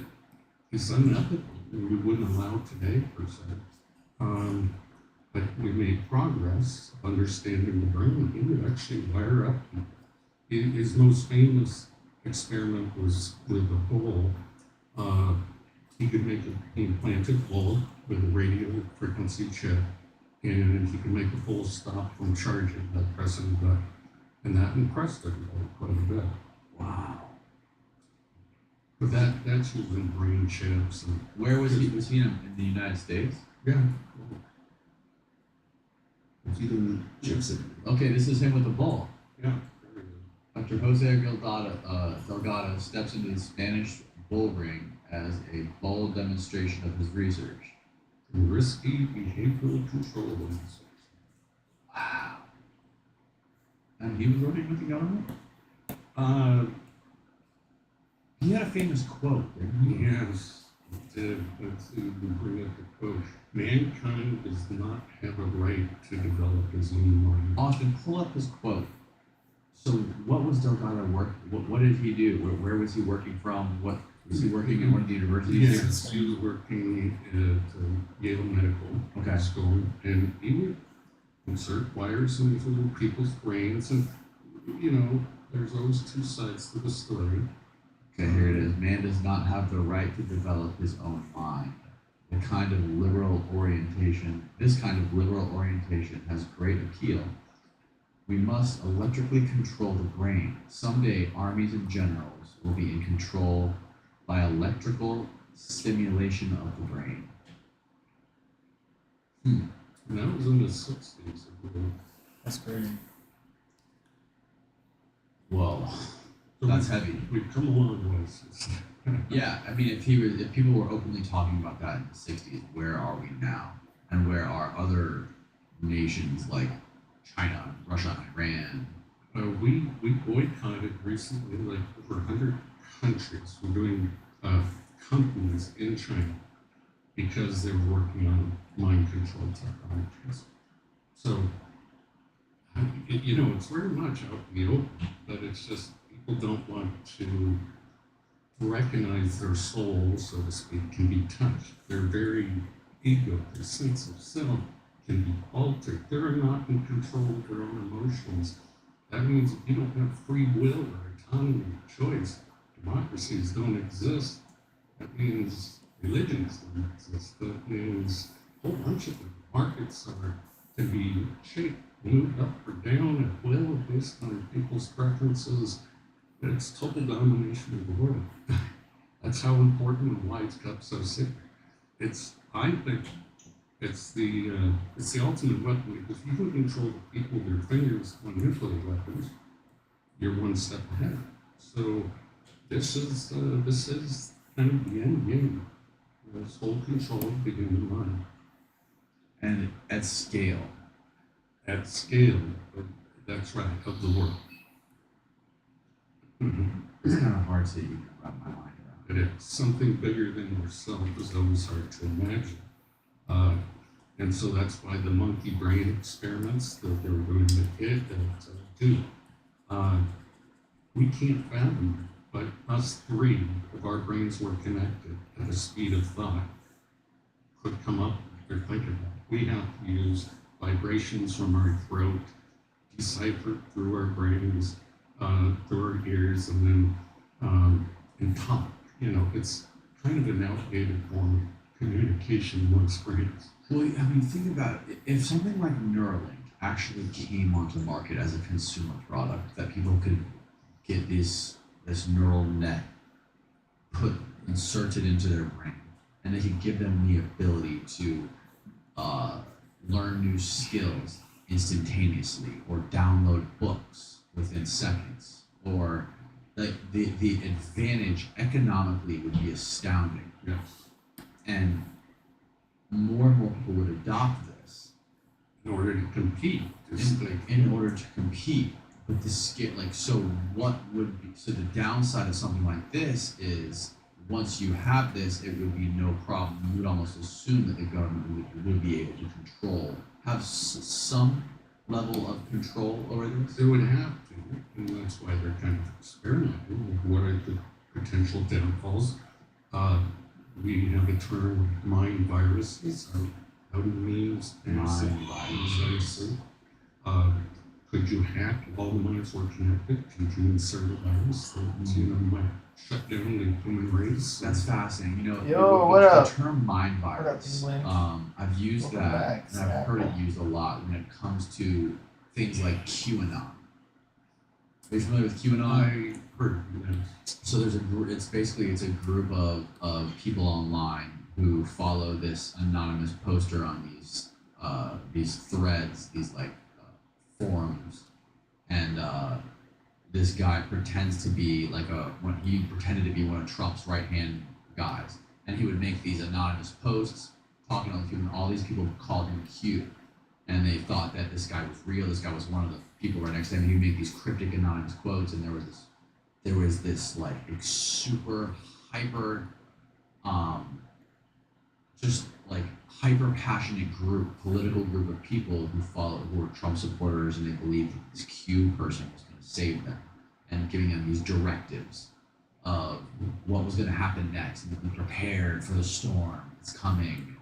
is unethical and we wouldn't allow today, per se. But we made progress understanding the brain. He would actually wire up. His most famous experiment was with a bull. He could make an implanted bull with a radio frequency chip, and he could make the bull stop from charging by pressing a button. And that impressed everybody quite a bit. Wow. But that's using brain chips and Where was he? Was he in the United States? yeah. If you don't chips it. Okay, this is him with the bull. Yeah. Dr. Jose Delgado steps into the Spanish bull ring as a bold demonstration of his research. Risky behavioral control. Wow. And he was working with the government? He had a famous quote. Yes, it did. Let's see, we bring up the quote. Mankind does not have a right to develop his own mind. Austin, pull up his quote. So, what was Delgado work? What did he do? Where was he working from? What was he working in one of the universities? Yes, he was working at Yale Medical School, and he would insert wires into people's brains, and you know, there's always two sides to the story. Okay, here it is. Man does not have the right to develop his own mind. This kind of liberal orientation has great appeal. We must electrically control the brain. Someday, armies and generals will be in control by electrical stimulation of the brain. And that was in the 60s, I believe. That's crazy. Whoa, So that's heavy. We've come a long way since. Yeah, I mean, if people were openly talking about that in the '60s, where are we now? And where are other nations like China, Russia, Iran? We boycotted recently like over 100 countries from doing companies in China because they were working on mind control technologies. So, it's very much out in the open, but it's just people don't want to recognize their soul, so to speak, can be touched. Their very ego, their sense of self can be altered. They're not in control of their own emotions. That means if you don't have free will or autonomy or choice, democracies don't exist. That means religions don't exist. That means a whole bunch of them. Markets can be shaped, moved up or down at will based on people's preferences. It's total domination of the world. That's how important and why it's got so sick. I think it's the ultimate weapon, because if you can control the people with your fingers on nuclear weapons, you're one step ahead. So this is kind of the end game. Was whole control of the human mind And at scale. at scale. That's right, of the world. It's kind of hard to even wrap my mind around. It is something bigger than yourself is always hard to imagine. And so that's why the monkey brain experiments that they were doing with it do. We can't fathom, but us three, if our brains were connected at the speed of thought, could come up or think of that. We have to use vibrations from our throat, decipher through our brains, through our ears, and then and talk. You know, it's kind of an outdated form of communication amongst brains. Well, I mean, think about it. If something like Neuralink actually came onto the market as a consumer product, that people could get this neural net inserted into their brain, and they could give them the ability to learn new skills instantaneously, or download books within seconds, or like the advantage economically would be astounding. Yes. And more and more people would adopt this In order to compete, in order to compete. But the scale, like, so what would be, so the downside of something like this is once you have this, it would be no problem. You would almost assume that the government would be able to have some level of control over this. they would have to, and that's why they're kind of experimenting with what are the potential downfalls. We have a term, mind viruses, how do memes Mind viruses. Could you hack if all the minds were connected? Could you insert a virus that might shut down the human race? That's fascinating. You know, Yo, what up? The term mind What up, virus. Penguin? I've used Welcome that, back, and I've heard it Snapple. used a lot when it comes to things like QAnon. Are you familiar with QAnon? I heard that. So there's it's a group of people online who follow this anonymous poster on these threads, these forums, and this guy pretends to be he pretended to be one of Trump's right hand guys, and he would make these anonymous posts talking on the human. All these people called him Q, and they thought that this guy was real. This guy was one of the people right next to him. And he would make these cryptic anonymous quotes, and there was this like super hyper, just like hyper passionate political group of people who were Trump supporters, and they believed that this Q person was going to save them, and giving them these directives of what was going to happen next, and to be prepared for the storm that's coming.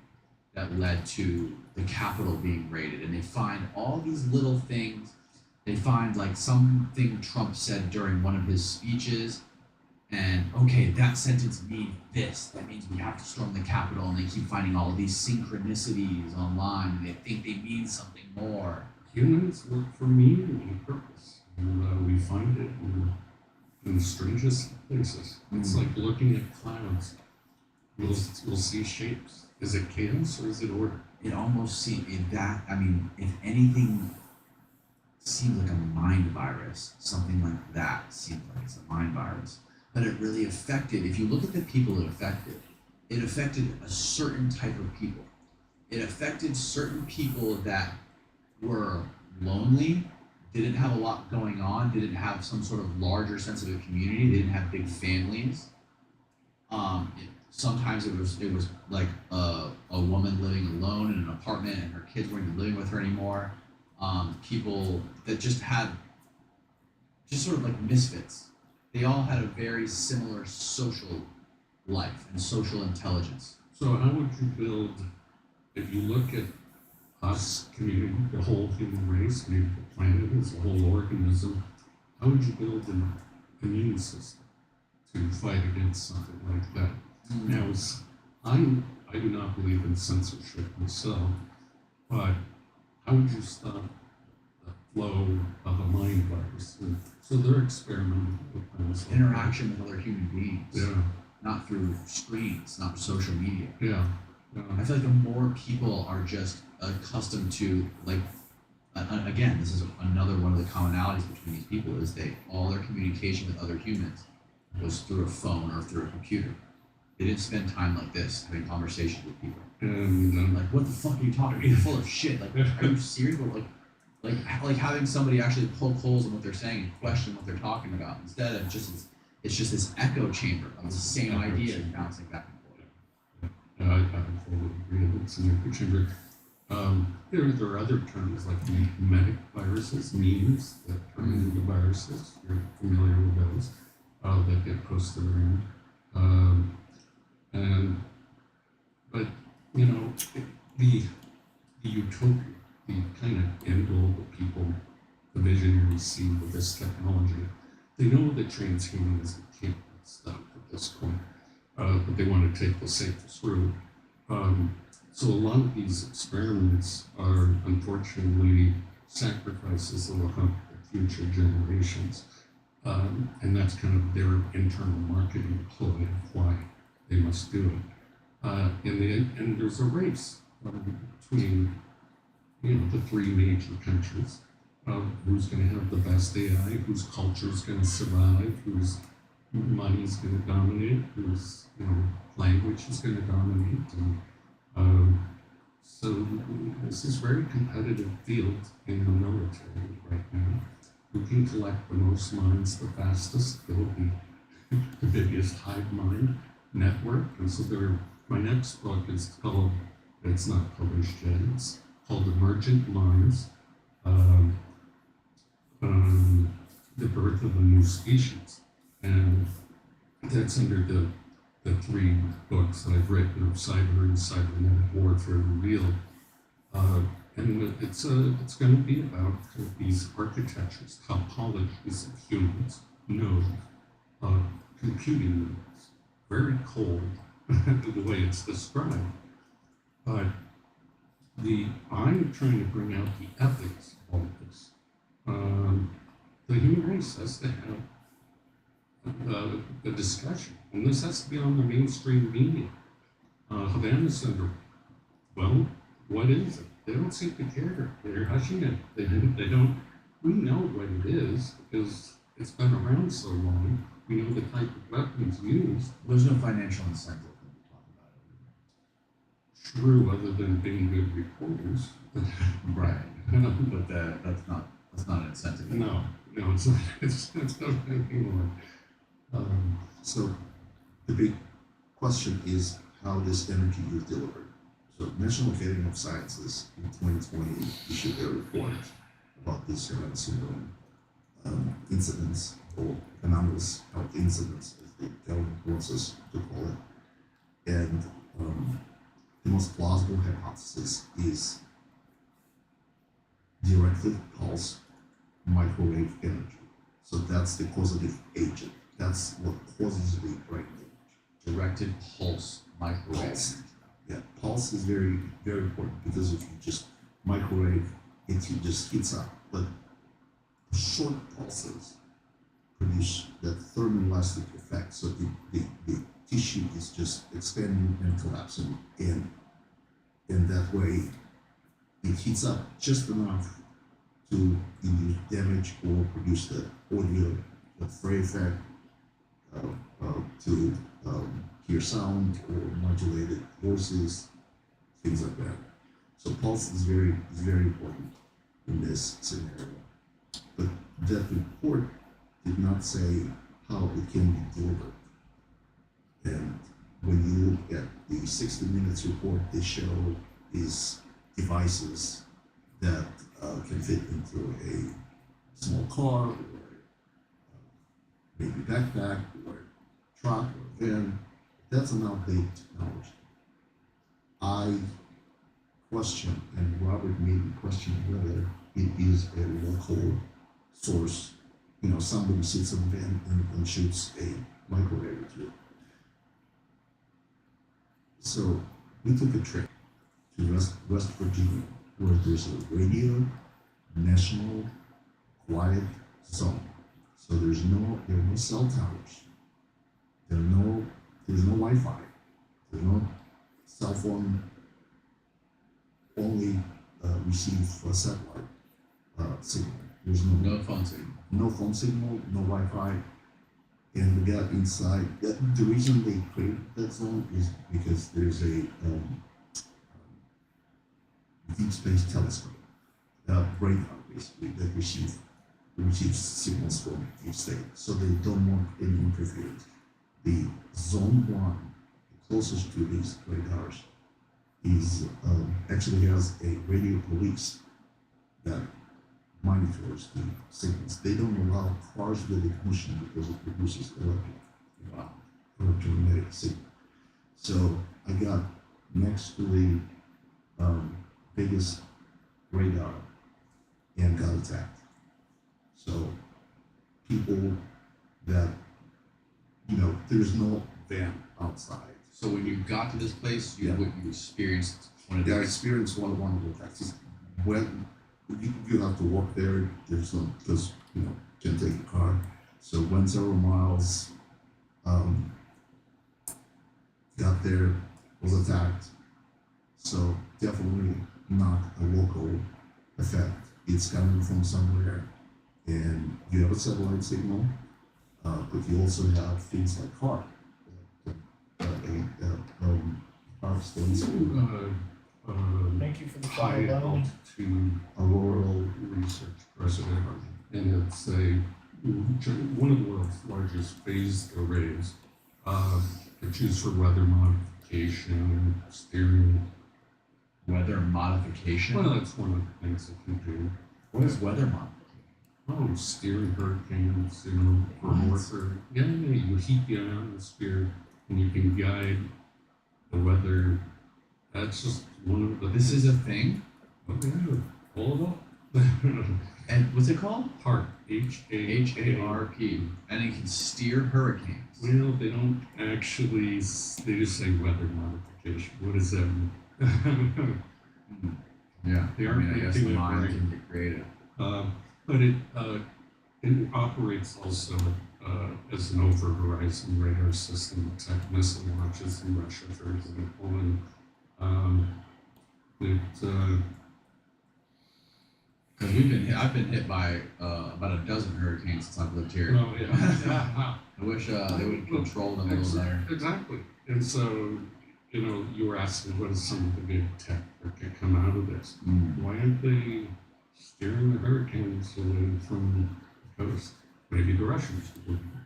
That led to the Capitol being raided, and they find all these little things. They find like something Trump said during one of his speeches, and okay, that sentence means this. That means we have to storm the Capitol, and they keep finding all these synchronicities online, and they think they mean something more. Humans work for meaning and purpose, and we find it in the strangest places. It's like looking at clouds. You'll see shapes. Is it chaos or is it order? It almost seems if anything seems like a mind virus, something like that seems like it's a mind virus. But it really affected, if you look at the people it affected a certain type of people. It affected certain people that were lonely, didn't have a lot going on, didn't have some sort of larger sense of a community, didn't have big families. Sometimes it was like a woman living alone in an apartment, and her kids weren't even living with her anymore. People that just sort of like misfits. They all had a very similar social life and social intelligence. So how would you build, if you look at us, community, the whole human race, maybe the planet as a whole organism, how would you build an immune system to fight against something like that? Now, I do not believe in censorship myself, but how would you stop the flow of a mind virus? And so they're experimenting with things like Interaction with other human beings, that. not through screens, not social media. Yeah. I feel like the more people are just accustomed to, like, again, this is another one of the commonalities between these people is all their communication with other humans goes through a phone or through a computer. They didn't spend time like this having conversations with people. And Like, what the fuck are you talking about? You're full of shit. Like, are you serious? But like having somebody actually poke holes in what they're saying and question what they're talking about instead of it's just this echo chamber of the same ideas bouncing back and forth. I fully agree that it's an echo chamber. There are other terms like memetic viruses, memes that turn into viruses. You're familiar with those that get posted around. But you know, the utopia, the kind of end goal that people, the visionaries see with this technology, they know that transhumanism can't be stopped at this point, but they want to take the safest route. So a lot of these experiments are unfortunately sacrifices that will help the future generations. And that's kind of their internal marketing ploy of why they must do it. And there's a race between, the three major countries of who's going to have the best AI, whose culture is going to survive, whose money is going to dominate, whose language is going to dominate. And so this is very competitive field in the military right now. Who can collect the most minds the fastest? It will be the biggest hive mind network. And so my next book is called, it's not published yet, it's called Emergent Minds, the Birth of a New Species. And that's under the three books that I've written of cyber and cybernetic warfare revealed. And it's going to be about these architectures, topologies of humans, nodes, computing nodes, very cold the way it's described. But I'm trying to bring out the ethics of all this. The human race has to have a discussion, and this has to be on the mainstream media. Havana Center, well, what is it? They don't seem to care. They're hushing it. They don't. We know what it is because it's been around so long. We know the type of weapons used. There's no financial incentive when we talk about it. True, other than being good reporters. Right. But that's not an incentive. No, it's not. It's not anymore. So the big question is how this energy is delivered. So National Academy of Sciences in 2020 issued a report about this syndrome incidents or anomalous health incidents, as the government wants us to call it. And the most plausible hypothesis is directed pulse microwave energy. So that's the causative agent. That's what causes the brain damage. Directed pulse microwave. Pulse. Yeah, pulse is very, very important because if you just microwave, it just heats up. But short pulses produce that thermoelastic effect. So the tissue is just expanding and collapsing, and that way it heats up just enough to induce damage or produce the audio, the fray effect, to hear sound or modulated voices, things like that. So pulse is very important in this scenario. But that report did not say how it can be delivered. And when you look at the 60 Minutes report, they show these devices that can fit into a small car, or maybe backpack, or truck, or van. That's an outdated technology. I question, and Robert maybe question whether it is a local source. Somebody sits in a van and shoots a microwave or two. So we took a trip to West Virginia, where there's a radio national quiet zone. So there are no cell towers. There's no Wi-Fi. There's no cell phone. Only receive satellite signal. There's No phone signal. no phone signal, no Wi-Fi, And we got inside. The reason they created that zone is because there's a deep space telescope, radar basically that receives signals from deep space. So they don't want any interference. The zone one, the closest to these radars, is actually has a radio police that monitors the signals. They don't allow cars with ignition because it produces electromagnetic signal. So I got next to the biggest radar and got attacked. So people that, there's no van outside. So when you got to this place, you experienced one of Yeah, I these. experienced one of the attacks. When you have to walk there, there's some, because, can't take the car. So went several miles, got there, was attacked. So definitely not a local effect. It's coming from somewhere, and you have a satellite signal, but you also have things like HARP, HARP stands for Thank you for the high follow button. altitude Auroral research president, and it's one of the world's largest phased arrays. It's used for weather modification, steering. Weather modification? Well, that's one of the things it can do. What is weather modification? Oh, steering hurricanes, for warfare. Yeah, you heat the atmosphere and you can guide the weather. That's just one of the. This is a thing? Okay, all of them. And what's it called? HARP, H-A-R-P. And it can steer hurricanes. Well, they don't actually, they just say weather modification. What does that mean? Yeah, They I aren't mean, I guess the making it mind right. can get creative. But it operates also as an over-horizon radar system, attack missile launches in Russia, for example, and Because I've been hit by about a dozen hurricanes since I've lived here. oh yeah, I wish they would control them a little better. Exactly. And so, you were asking what is some of the good tech that could come out of this. Why aren't they steering the hurricanes away from the coast? Maybe the Russians.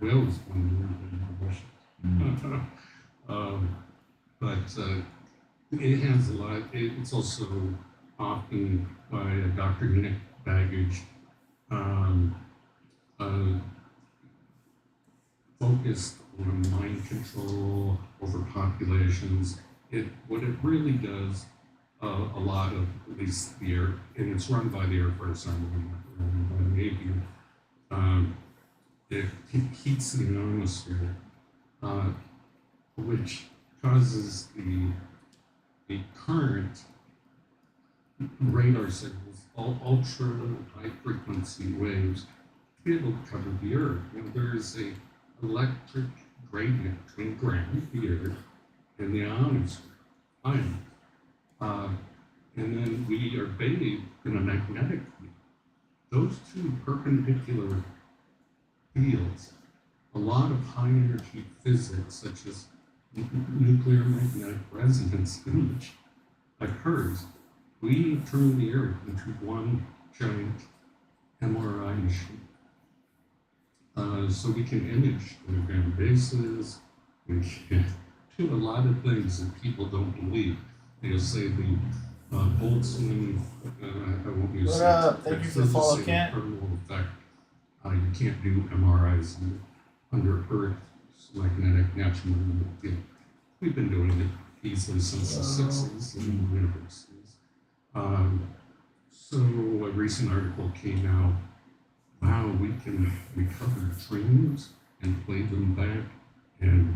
Wales wanted the Russians. But it has a lot. It's also often by Dr. Nick Baggage focused on mind control over populations. What it really does, a lot of at least the air, and it's run by the Air Force Army, by the Navy. It heats the atmosphere, which causes the current radar signals, ultra high frequency waves, to be able to cover the Earth. There is a electric gradient between ground, the Earth, and the ionosphere. And then we are bathed in a magnetic field. Those two perpendicular fields, a lot of high energy physics, such as nuclear magnetic resonance image, occurs. We turn the Earth into one giant MRI machine. So we can image underground bases, we can do a lot of things that people don't believe. They'll say the Boltzmann, I won't use What that. up? Thank you for the follow, Kent. Terminal effect. You can't do MRIs under Earth's magnetic natural magnetic field. We've been doing it easily since the 60s in universities. So a recent article came out, wow, we can recover dreams and play them back, and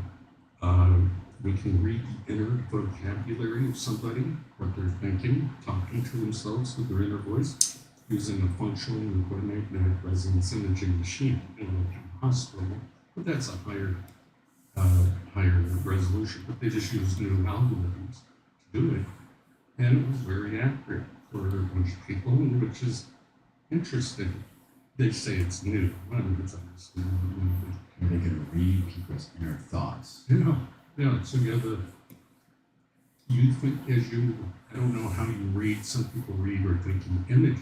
we can read the inner vocabulary of somebody, what they're thinking, talking to themselves with their inner voice, using a functional magnetic resonance imaging machine in a hospital. But that's a higher resolution. But they just used new algorithms to do it, and it was very accurate for a bunch of people, which is interesting. They say it's new. Well, it's obviously not new. They can read people's inner thoughts. Yeah. So you think I don't know how you read. Some people read or think in images.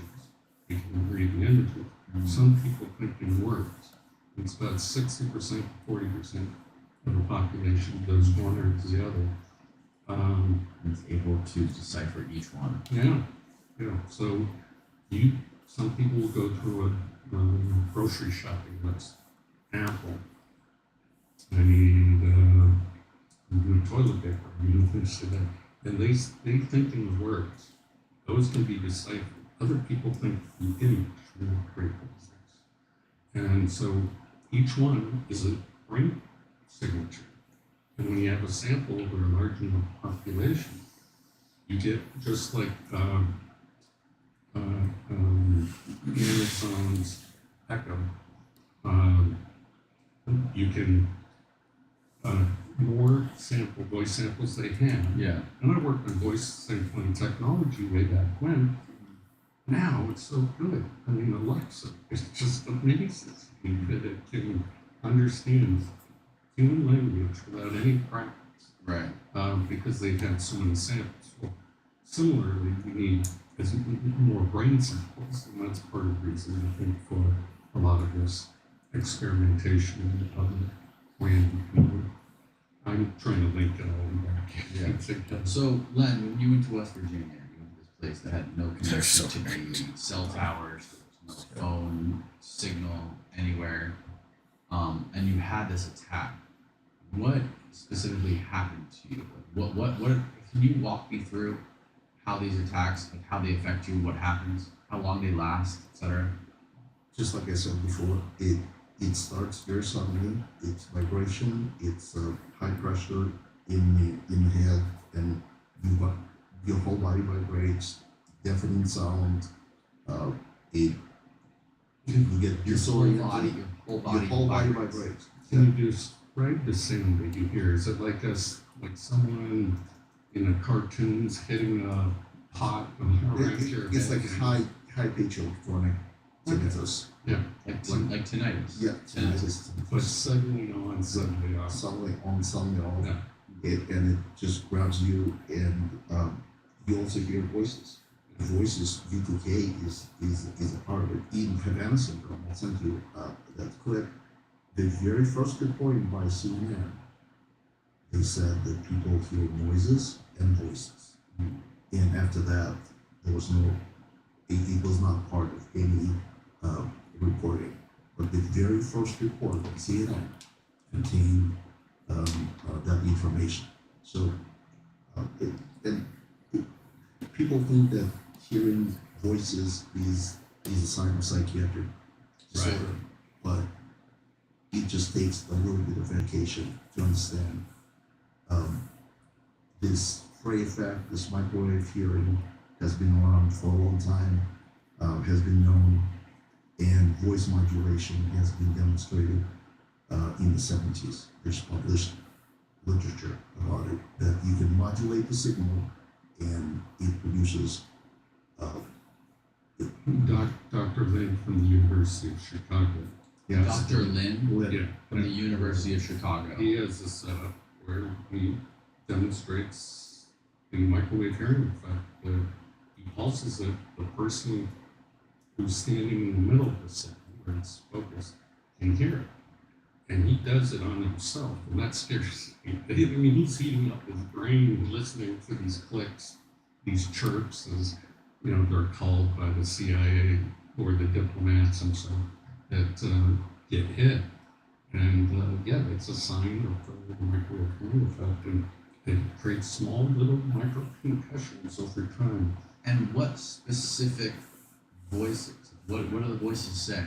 You can read the images. Some people think in words. It's about 60%, 40% of the population does one or the other. It's able to decipher each one. Yeah. So some people will go through a grocery shopping list. Apple. I need new toilet paper. Things like that. And they think in words. Those can be deciphered. Other people think in image. Create those things. And so each one is a brain signature. And when you have a sample over a large enough population, you get just like Amazon's Echo. You can more voice samples they have. Yeah. And I worked on voice sampling technology way back when. Now it's so good. I mean, Alexa, it's just amazes me that it can understand human language without any practice. Right. Because they've had so many samples. Well, similarly, we need more brain samples, and that's part of the reason I think for a lot of this experimentation in the public when I'm trying to link it all back. Yeah. So, Len, when you went to West Virginia, you went to this place that had no connection so to the cell towers, there was no phone signal anywhere, and you had this attack. What specifically happened to you? What? Can you walk me through how these attacks, like how they affect you, what happens, how long they last, etc.? Just like I said before, it starts very suddenly. It's vibration. It's high pressure in the head, and your whole body vibrates. Deafening sound. You get Your disoriented. whole body Vibrates. Can you describe the sound that you hear? Is it like someone in a cartoons hitting a pot around your It's head? like high pitch electronic tinnitus. like tinnitus. Yeah, Tinnitus. But suddenly on, suddenly off. Suddenly on, suddenly off. Yeah. And it just grabs you, and you also hear voices. Voices, V2K is a part of it. In Havana syndrome, I'll send you that clip. The very first reporting by CNN, they said that people hear noises and voices. And after that, there was it was not part of any reporting. But the very first report on CNN contained that information. So, people think that hearing voices is a sign of psychiatric disorder, but it just takes a little bit of education to understand this Frey effect, this microwave hearing has been around for a long time, has been known, and voice modulation has been demonstrated in the 70s. There's published literature about it, that you can modulate the signal and it produces Dr. Lin from the University of Chicago. Dr. Lin Yeah. from the University of Chicago. He has a setup where he demonstrates the microwave hearing effect. He pulses it, the person who's standing in the middle of the signal, where it's focused, can hear it. And he does it on himself, and that scares me. I mean, he's heating up his brain listening to these clicks, these chirps, as they're called by the CIA or the diplomats and so that get hit. And it's a sign of the microwave hearing effect, and it creates small little micro concussions over time. And what specific voices? What do the voices say?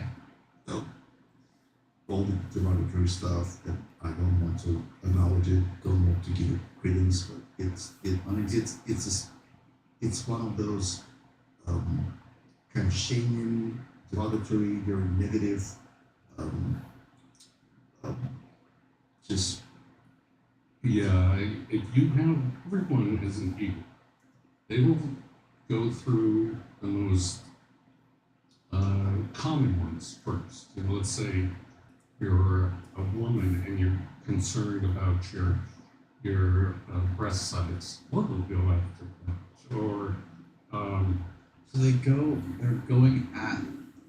all the derogatory stuff, and I don't want to acknowledge it, don't want to give it credence, but it's one of those kind of shaming, derogatory, very negative, just If you have, everyone has an ego. They will go through the most common ones first. Let's say you're a woman concerned about your breast size, what will go after that? Or So they're going at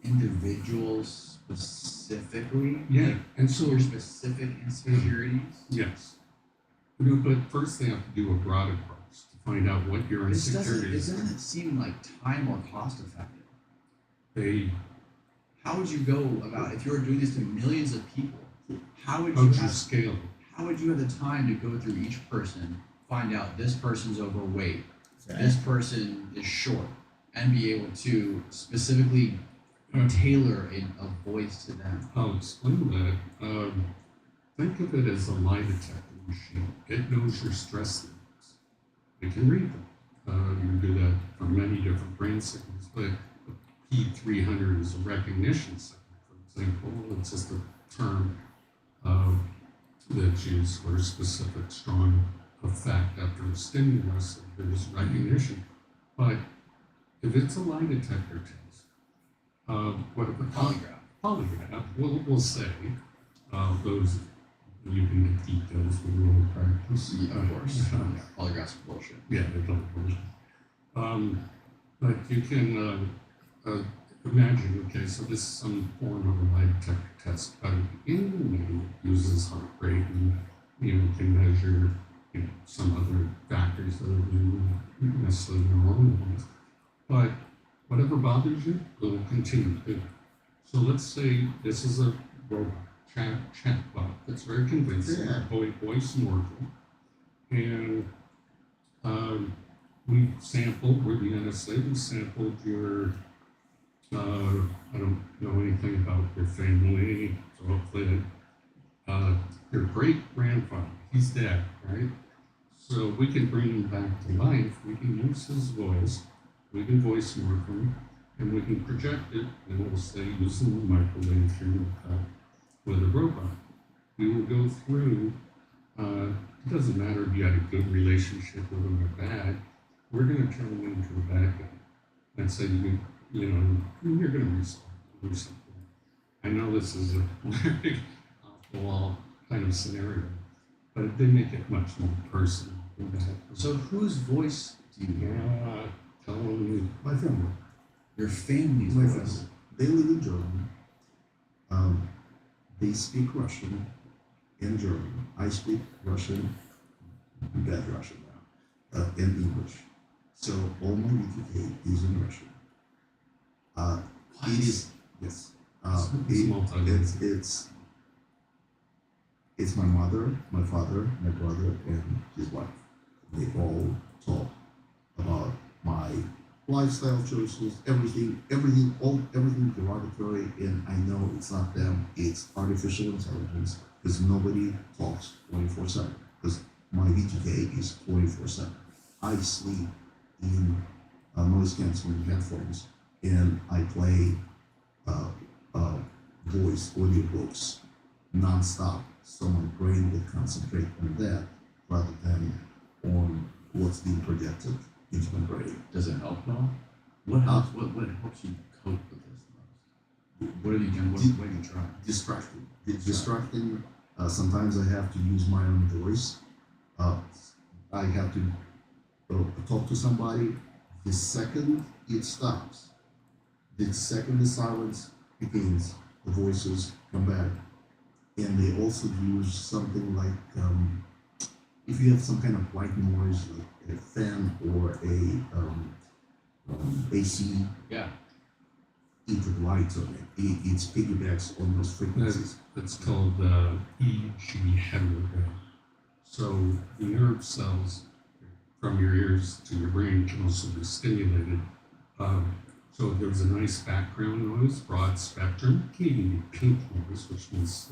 individuals specifically? yeah, Like, and so your specific insecurities? yes, but first they have to do a broad approach to find out what your It insecurities are. doesn't seem like time or cost effective. They How would you go about if you were doing this to millions of people? How would you how'd you have, scale? how would you have the time to go through each person, find out this person's overweight, Right. this person is short, and be able to specifically tailor a voice to them? I'll explain that. Think of it as a lie detector machine. It knows your stress levels. It can read them. You can do that for many different brain signals, but P300 is a recognition signal, for example. It's just a term that's used for a specific strong effect after a stimulus. There's recognition. But if it's a lie detector test, what if a polygraph? We'll say those you can defeat those with a little practice. Yeah, of course. Yeah, polygraph's bullshit. Yeah, they don't work. But you can imagine, okay, so this is some form of a lie detector test. But in the beginning, it uses heart rate and can measure some other factors that are necessarily normal ones. But whatever bothers you, will continue to. So let's say this is a robot chatbot that's very convincing, Yeah. voice morpho, and we sampled, we're the NSA, we sampled your, I don't know anything about your family, so hopefully, your great grandfather, he's dead, right? So we can bring him back to life, we can use his voice, we can voice morph him, and we can project it, and we'll say using the microwave through with a robot. We will go through, it doesn't matter if you had a good relationship with him or bad, we're going to turn him into a bad guy and say, you're going to do something. I know this is a very off-the-wall kind of scenario, but it did make it much more personal than that. So whose voice do you hear? Tell them My family. Your family's My voice. family. They live in Germany. They speak Russian and German. I speak Russian, bad Russian now, and English. So all my VTK is in Russian. It is, yes. It's my mother, my father, my brother, and his wife. They all talk about my lifestyle choices, everything derogatory, and I know it's not them, it's artificial intelligence, because nobody talks 24/7, because my VTK is 24/7. I sleep in noise canceling headphones, and I play voice audiobooks non-stop, so my brain will concentrate on that rather than on what's being projected into my brain. Does it help though? What helps? What helps you cope with this most? What have you done? What have you tried? Distracting. Distracting. Sometimes I have to use my own voice. I have to talk to somebody. The second it stops, the second the silence begins, the voices come back. And they also use something like, if you have some kind of white noise, like a fan or a AC, Yeah. it lights on it. It's piggybacks on those frequencies. It's called EG heterogram. So the nerve cells from your ears to your brain can also be stimulated. So if there's a nice background noise, broad spectrum, can even be pink noise, which means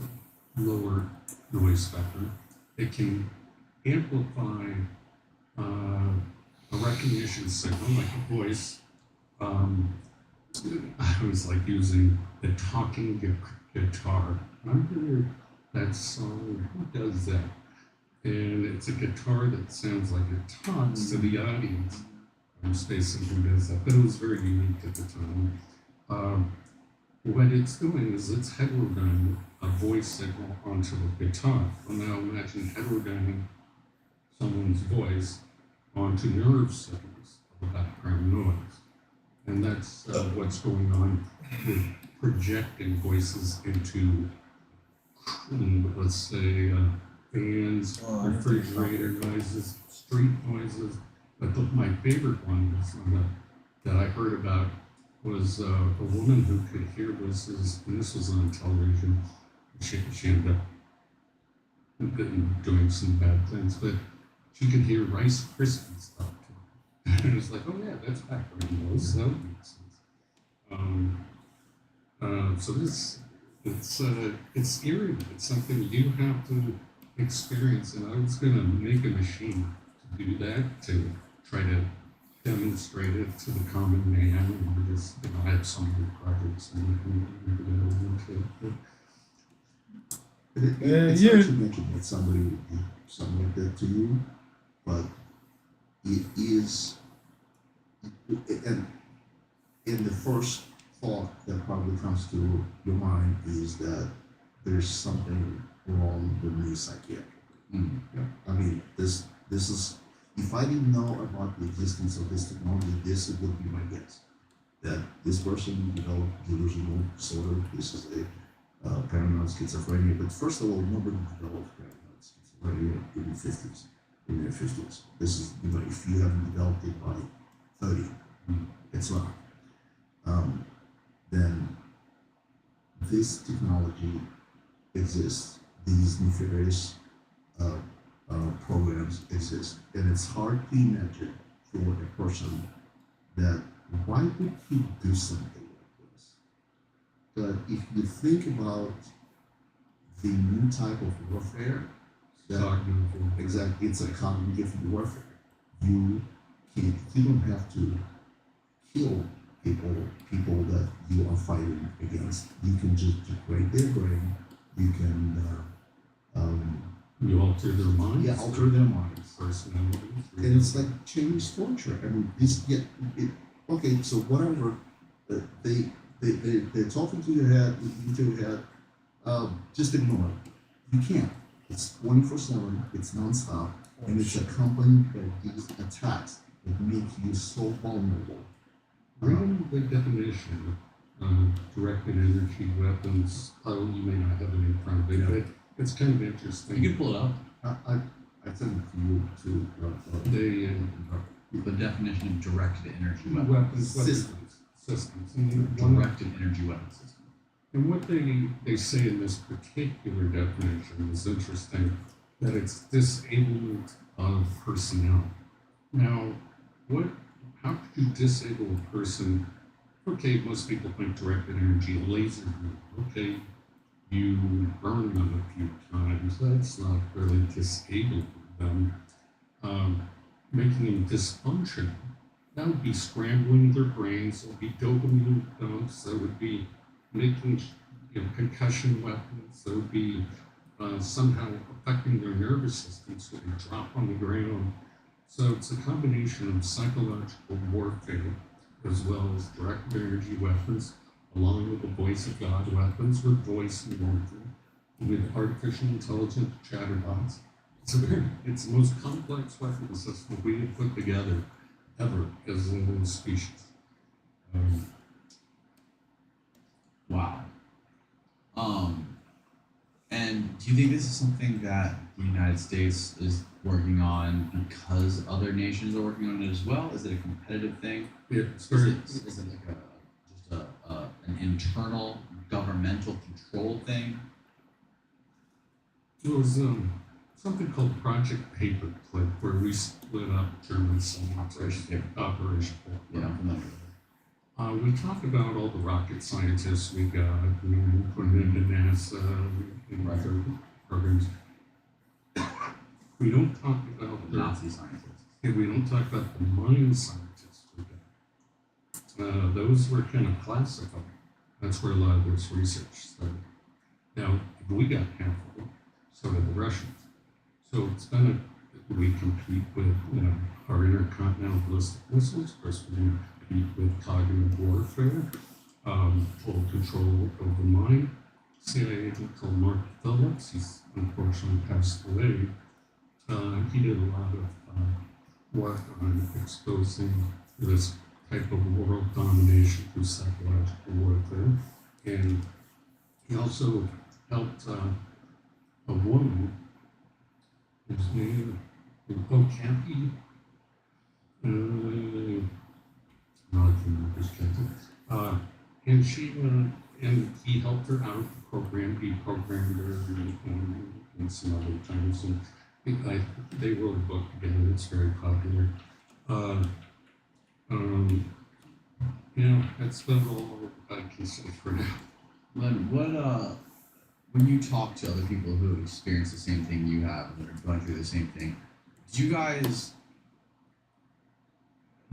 lower noise spectrum. It can amplify a recognition signal, like a voice. I was like using the talking guitar. Remember that song? Who does that? And it's a guitar that sounds like it talks to the audience. I'm spacing who does that, but it was very unique at the time. what it's doing is it's heterodyning a voice signal onto a guitar. Well, now imagine heterodyning someone's voice onto nerve signals of a background noise. And that's what's going on with projecting voices into, let's say, fans, refrigerator noises, street noises. But my favorite one was that I heard about was a woman who could hear voices, and this was on television. She ended up doing some bad things, but she could hear Rice Krispies stuff too. And it was like, oh yeah, that's background noise. That would make sense. So it's scary. It's something you have to experience, and I was going to make a machine to do that, to try to demonstrate it to the common man, and we just, I have so many projects and we can go into it. It's hard to mention that somebody would do something like that to you, but it is, and the first thought that probably comes to your mind is that there's something wrong with me psychiatrically. Mm. Yeah. I mean, this is, if I didn't know about the existence of this technology, this would be my guess. That this person developed delusional disorder. This is a paranoid schizophrenia. But first of all, nobody developed paranoid schizophrenia in the 50s, in their 50s. This is, if you haven't developed it by 30, it's not. Then this technology exists. These nefarious programs exist, and it's hard to imagine for a person that why would he do something like this? But if you think about the new type of warfare, exactly, it's a cognitive warfare. You don't have to kill people that you are fighting against. You can just degrade their brain. You can you alter their minds. Yeah, alter their minds. Personalities. And it's like Chinese torture. I mean, okay, so whatever, they're talking to your head, into your head, just ignore it. You can't. It's 24/7, it's nonstop, and it's accompanied by these attacks that make you so vulnerable. Reading the definition of directed energy weapons, you may not have it in front of you, but it's kind of interesting. You can pull it up. I sent it to you too. The The definition of directed energy weapon. weapons systems. And Directed energy weapon system. And what they say in this particular definition is interesting, that it's disablement of personnel. Now, how could you disable a person? Okay, most people think directed energy, laser beam. Okay, you burn them a few times. That's not really disabling them. Making them dysfunctional. That would be scrambling their brains. It would be dopamine dumps. That would be making concussion weapons. That would be somehow affecting their nervous system so they drop on the ground. So it's a combination of psychological warfare as well as direct energy weapons, along with the voice of God weapons with voice and warfare, with artificial intelligence chatterbots. It's the most complex weapon system we have put together ever as a species. Wow. And do you think this is something that the United States is working on because other nations are working on it as well? Is it a competitive thing? Yeah, Is it like an internal governmental control thing? It was something called Project Paperclip, where we split up German scientists. Operation Paperclip. Yeah, I'm familiar with it. We talked about all the rocket scientists we got, we put them into NASA, and other programs. We don't talk about The Nazi scientists. we don't talk about the mind scientists we got. Those were kind of classified. That's where a lot of this research started. Now, we got half of them, so did the Russians. So it's been we compete with our intercontinental ballistic missiles. Of course, we compete with cognitive warfare. full control of the mine. CIA agent called Mark Phillips, he's unfortunately passed away. He did a lot of work on exposing this type of world domination through psychological warfare. And he also helped a woman, whose name is Cappy. No, I can't remember his Cappy. And and he helped her out, he programmed her and some other times. And they wrote a book together that's very popular. That's about all I can say for now. When you talk to other people who have experienced the same thing you have and are going through the same thing, do you guys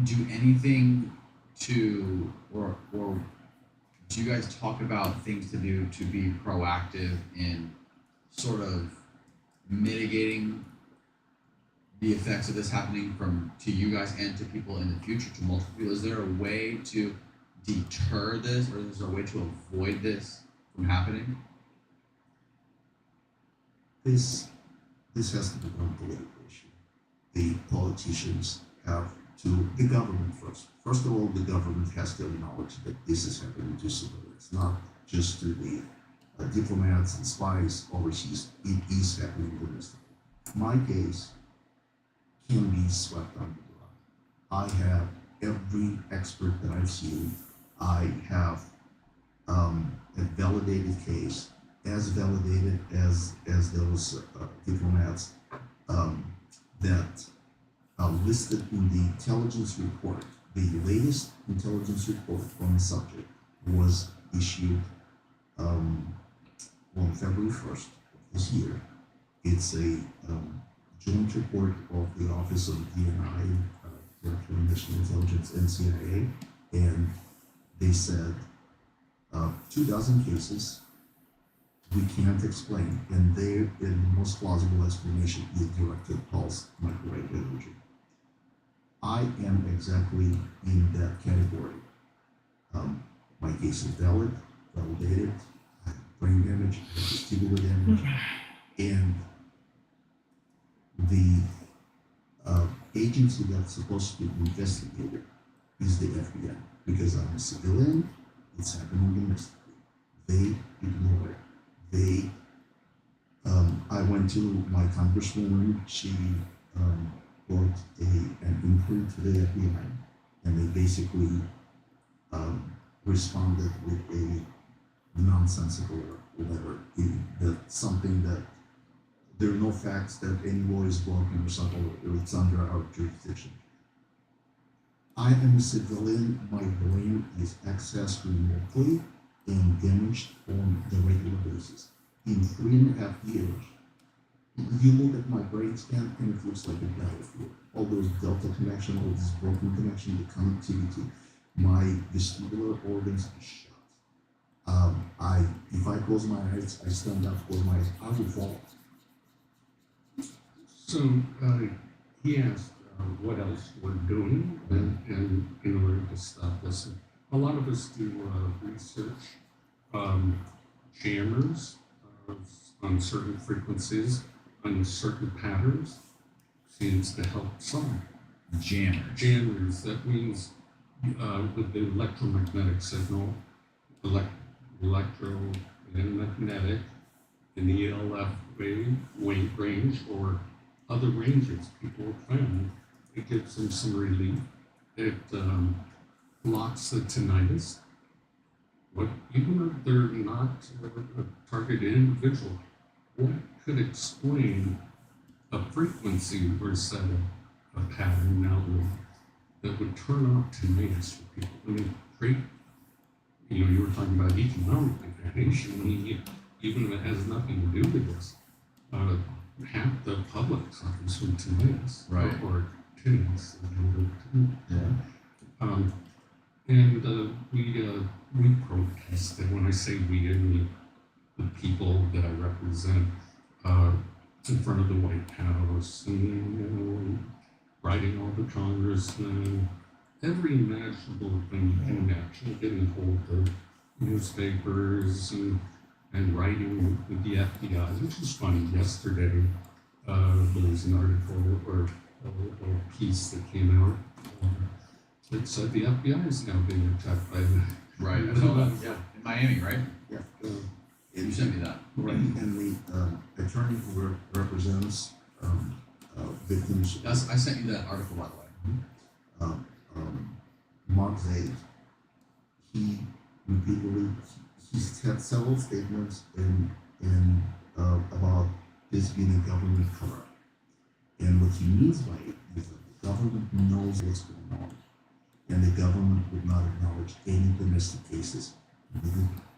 do anything to or do you guys talk about things to do to be proactive in sort of mitigating the effects of this happening to you guys and to people in the future, to multiple people? Is there a way to deter this, or is there a way to avoid this from happening? This has to become a political issue. The politicians have to, the government first. First of all, the government has to acknowledge that this is happening to civilians, not just to the diplomats and spies overseas. It is happening domestically. My case can be swept under the rug. I have every expert that I've seen. I have a validated case, as validated as those diplomats that listed in the intelligence report. The latest intelligence report on the subject was issued on February 1st of this year. It's a joint report of the Office of DNI, Director of National Intelligence, and CIA, and they said 24 cases we can't explain, and the most plausible explanation is directed pulse microwave energy. I am exactly in that category. My case is valid, validated, I have brain damage, I have vestibular damage, and the agency that's supposed to investigate it is the FBI, because I'm a civilian, it's happening domestically. They ignore it. I went to my congresswoman, she brought an inquiry to the FBI, and they basically responded with a nonsensical letter. That's something that there are no facts that any law is broken or something, it's under our jurisdiction. I am a civilian, my brain is accessed remotely and damaged on the regular basis. In 3.5 years, you look at my brain scan and it looks like a battlefield. All those delta connection, all this broken connection, the connectivity, my vestibular organs are shut. If I close my eyes, I stand up, close my eyes, I will fall. So he asked what else we're doing and in order to stop this. A lot of us do research, jammers on certain frequencies, on certain patterns, seems to help some. Jammers, that means with the electromagnetic signal, electromagnetic, in the ELF wave range, or other ranges people have found, it gives them some relief. It blocks the tinnitus. Even if they're not a targeted individual, what could explain a frequency or set a pattern now that would turn off tinnitus for people? I mean, great. You were talking about economic advantage. Even if it has nothing to do with this, half the public suffers from tinnitus, right? Or tinnitus. Yeah. And we protested. When I say we, I mean the people that I represent, in front of the White House, and writing all the congressmen, every imaginable thing you can imagine, getting hold of newspapers and writing with the FBI, which is funny. Yesterday, there was an article or a piece that came out that said the FBI is now being attacked by the Right. I saw that. Yeah. In Miami, right? Yeah. You sent me that. Right, and the attorney who represents victims. I sent you that article, by the way. Mark Zaid, he repeatedly he's had several statements about this being a government cover, and what he means by it is that the government knows what's going on, and the government would not acknowledge any domestic cases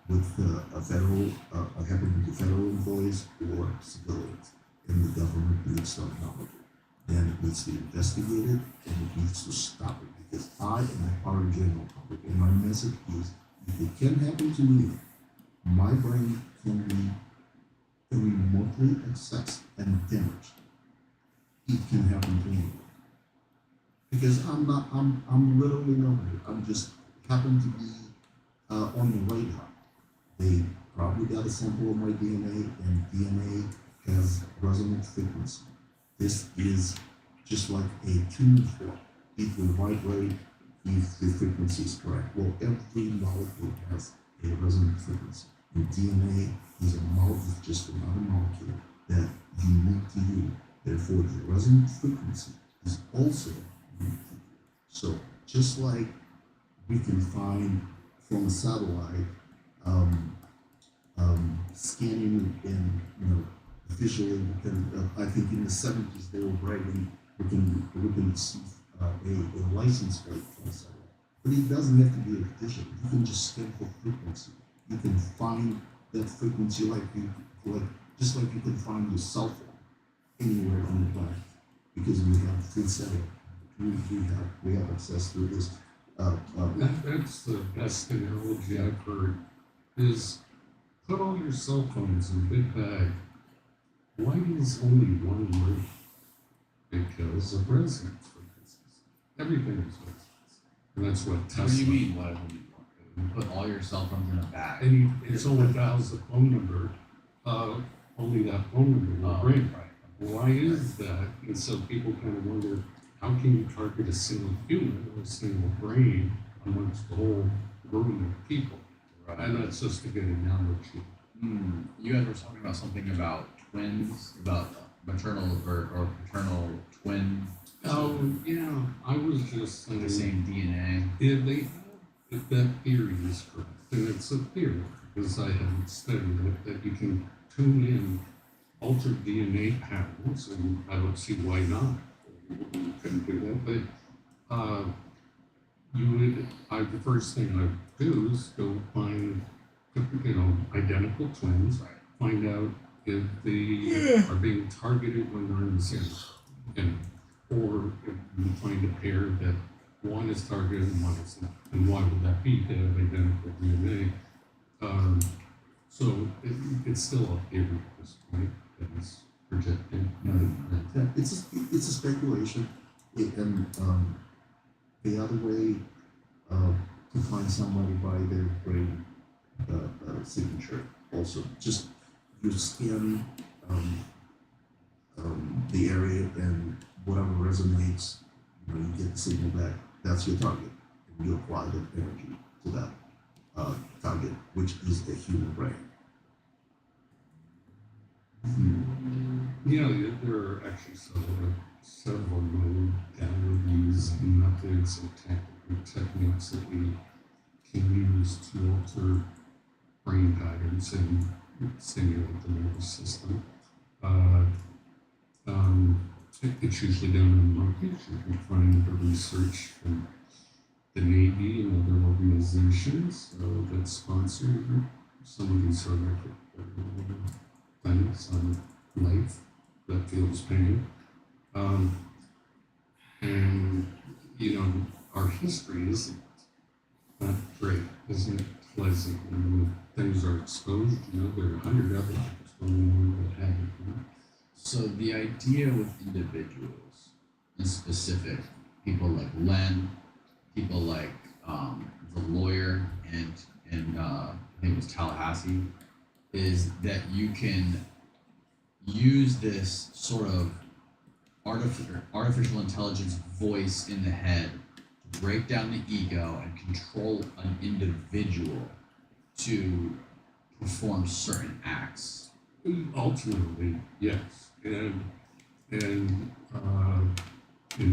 with happening to federal employees or civilians, and the government needs to acknowledge it. Then it needs to be investigated, and it needs to stop it. Because I am a part of general public, and my message is, if it can happen to me, my brain can be remotely accessed and damaged. It can happen to anyone. Because I'm literally nobody. I'm just happen to be on the radar. They probably got a sample of my DNA, and DNA has resonance frequency. This is just like a tuning fork. It will vibrate if the frequency is correct. Well, every molecule has a resonance frequency. And DNA is a molecule, just another molecule that unique to you. Therefore, the resonance frequency is also unique to you. So, just like we can find from a satellite, scanning and visually, I think in the 70s they were bragging we can see a license plate from a satellite. But it doesn't have to be official. You can just scan for frequency. You can find that frequency just like you can find your cell phone anywhere on the planet, because we have free satellite. We have access to this. That's the best analogy I've heard. Is put all your cell phones in a big bag. Why is only one room? Because of resonance frequencies. Everything is resonance. And that's what Tesla. What do you mean? What? You put all your cell phones in a bag. And it's only dials the phone number. Only that phone number will ring. Right. Why is that? And so people kind of wonder, how can you target a single human or a single brain amongst the whole room of people? Right. And that's just a good analogy. You guys were talking about something about twins, about maternal or paternal twin. Oh, yeah. I was just saying. The same DNA. Yeah, if that theory is correct, and it's a theory, because I haven't studied it, that you can tune in altered DNA patterns, and I don't see why not. You couldn't do that, but the first thing I do is go find, identical twins, Right. find out if they are being targeted when they're in the same, or if you find a pair that one is targeted and one is not. And why would that be? They have identical DNA. So it's still a theory at this point that is projecting. Yeah, it's a speculation, and the other way to find somebody by their brain signature. Also, just you scan the area, and whatever resonates, you get the signal back. That's your target, and you apply that energy to that target, which is the human brain. Yeah, there are actually several modalities, methods, and techniques that we can use to alter brain patterns and stimulate the nervous system. It's usually done in monkeys. You can find the research from the Navy and other organizations that sponsor some of these horrific things on life that feels pain. And, our history isn't that great, isn't it pleasant? When things are exposed, there are 100 other things going on that haven't. So the idea with individuals, in specific, people like Len, people like the lawyer and I think it was Tallahassee, is that you can use this sort of artificial intelligence voice in the head to break down the ego and control an individual to perform certain acts. Ultimately, yes. And in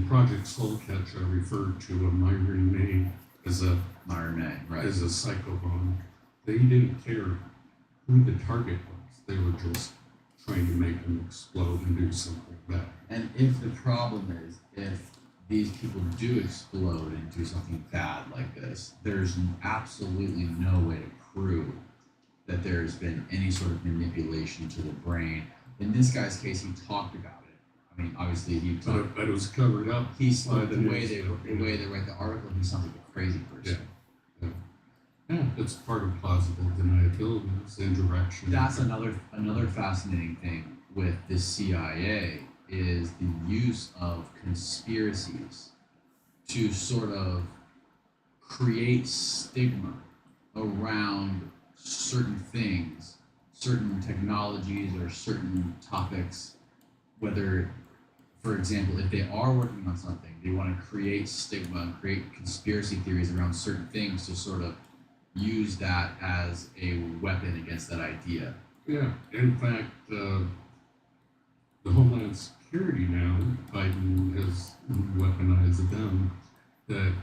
Project Soulcatch, I referred to a Myron May as a Right. as a psychobomb. They didn't care who the target was. They were just trying to make them explode and do something bad. And if the problem is, if these people do explode and do something bad like this, there's absolutely no way to prove that there's been any sort of manipulation to the brain. In this guy's case, he talked about it. I mean, obviously he talked. But it was covered up. He's by the way they write the article. He sounds like a crazy person. Yeah, it's part of plausible deniability. It's indirection. That's another fascinating thing with the CIA is the use of conspiracies to sort of create stigma around certain things, certain technologies or certain topics, whether, for example, if they are working on something, they want to create stigma and create conspiracy theories around certain things to sort of use that as a weapon against that idea. Yeah, in fact, the Homeland Security now, Biden has weaponized them that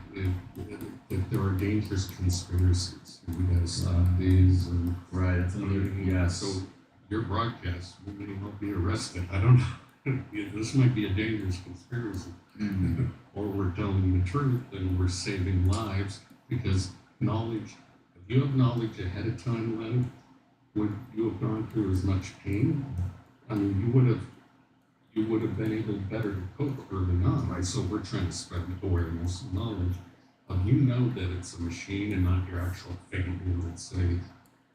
there are dangerous conspiracies. We gotta stop these. And Right, that's another, yes. So your broadcast, we may well be arrested. I don't know. This might be a dangerous conspiracy. Mhm. Or we're telling the truth and we're saving lives because knowledge. If you have knowledge ahead of time, Len, would you have gone through as much pain? I mean, you would have been able better to cope early on, right? So we're trying to spread awareness and knowledge. You know that it's a machine and not your actual family, let's say,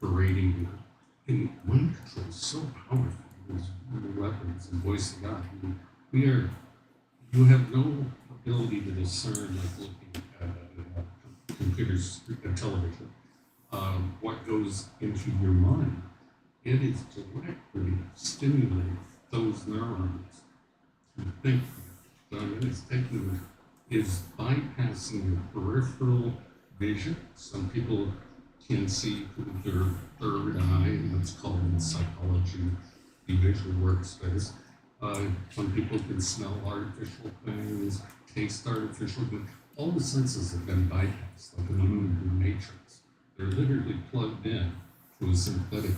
berating you. And mind control is so powerful. Those weapons and voice of God. You have no ability to discern, like looking at computers and television, what goes into your mind. It is directly stimulating those neurons to think. So it's bypassing your peripheral vision. Some people can see through their third eye, and it's called in psychology the visual workspace. Some people can smell artificial things, taste artificial things. All the senses have been bypassed, like in the movie Matrix. They're literally plugged in to a synthetic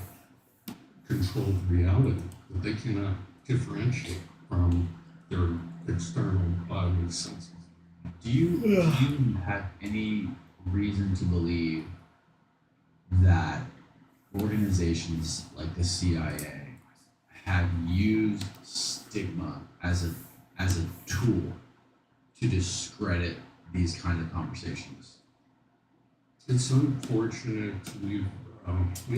controlled reality that they cannot differentiate from their external bodily senses. Do you have any reason to believe that organizations like the CIA have used stigma as a tool to discredit these kind of conversations? It's unfortunate. We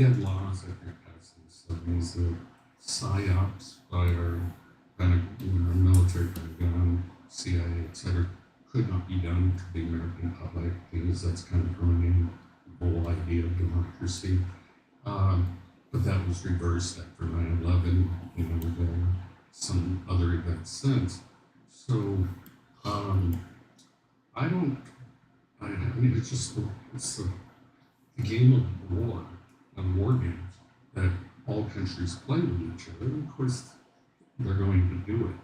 had laws that were passed in the 70s that psyops by our military, Pentagon, CIA, etc., could not be done to the American public because that's kind of ruining the whole idea of democracy. But that was reversed after 9/11 and some other events since. So I mean, it's the game of war, and war games that all countries play with each other. And of course, they're going to do it.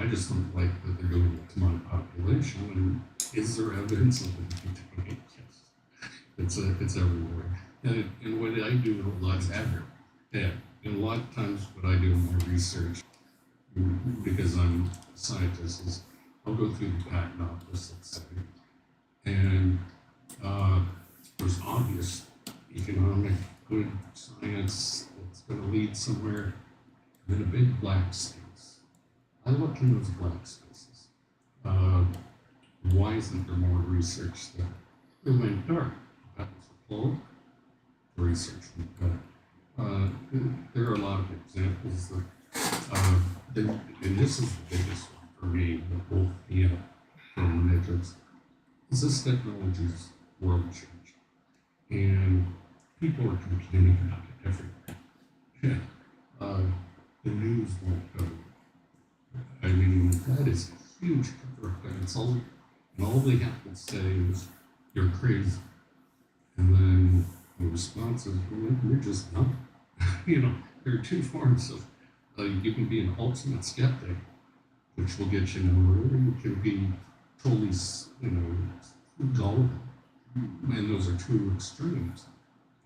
I just don't like that they're doing it to my population. And is there evidence of it doing it? Yes. It's everywhere. And what I do a lot of Everywhere. yeah, and a lot of times what I do in my research, because I'm a scientist, is I'll go through the patent office, let's say, and there's obvious economic good science that's going to lead somewhere, and then a big black space. I look in those black spaces. Why isn't there more research there? It went dark. That was the pull. The research went dark. There are a lot of examples and this is the biggest one for me, the whole from Matrix. is this technology's world changing, and people are complaining about it everywhere. uh, the news won't go. I mean, that is a huge cover up, and all they have to say is, "You're crazy," and then the response is, well, "You're just not." There are two forms of. You can be an ultimate skeptic, which will get you nowhere, or you can be totally, gullible. And those are two extremes.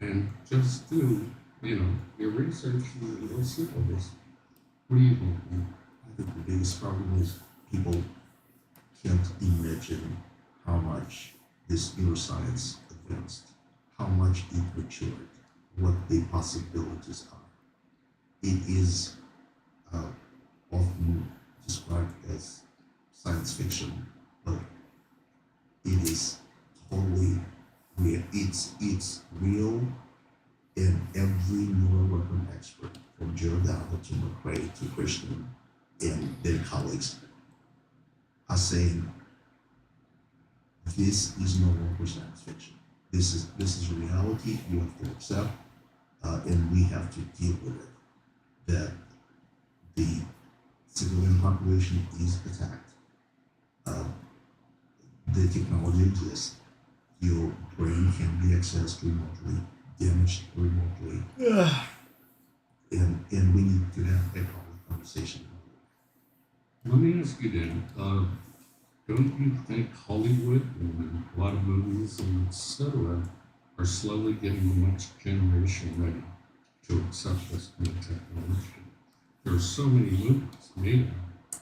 And just do, your research and you'll see all this. What do you think? I think the biggest problem is people can't imagine how much this neuroscience advanced, how much it matured, what the possibilities are. It is often described as science fiction, but it is totally real. It's real, and every neuroweapon expert, from Giordano to McRae to Krishnan and their colleagues, are saying this is no longer science fiction. This is a reality you have to accept, and we have to deal with it. That the civilian population is attacked. The technology exists. Your brain can be accessed remotely, damaged remotely, and we need to have a public conversation. Let me ask you then, don't you think Hollywood and a lot of movies and etc. are slowly getting the next generation ready to accept this kind of technology? There are so many movies made about it,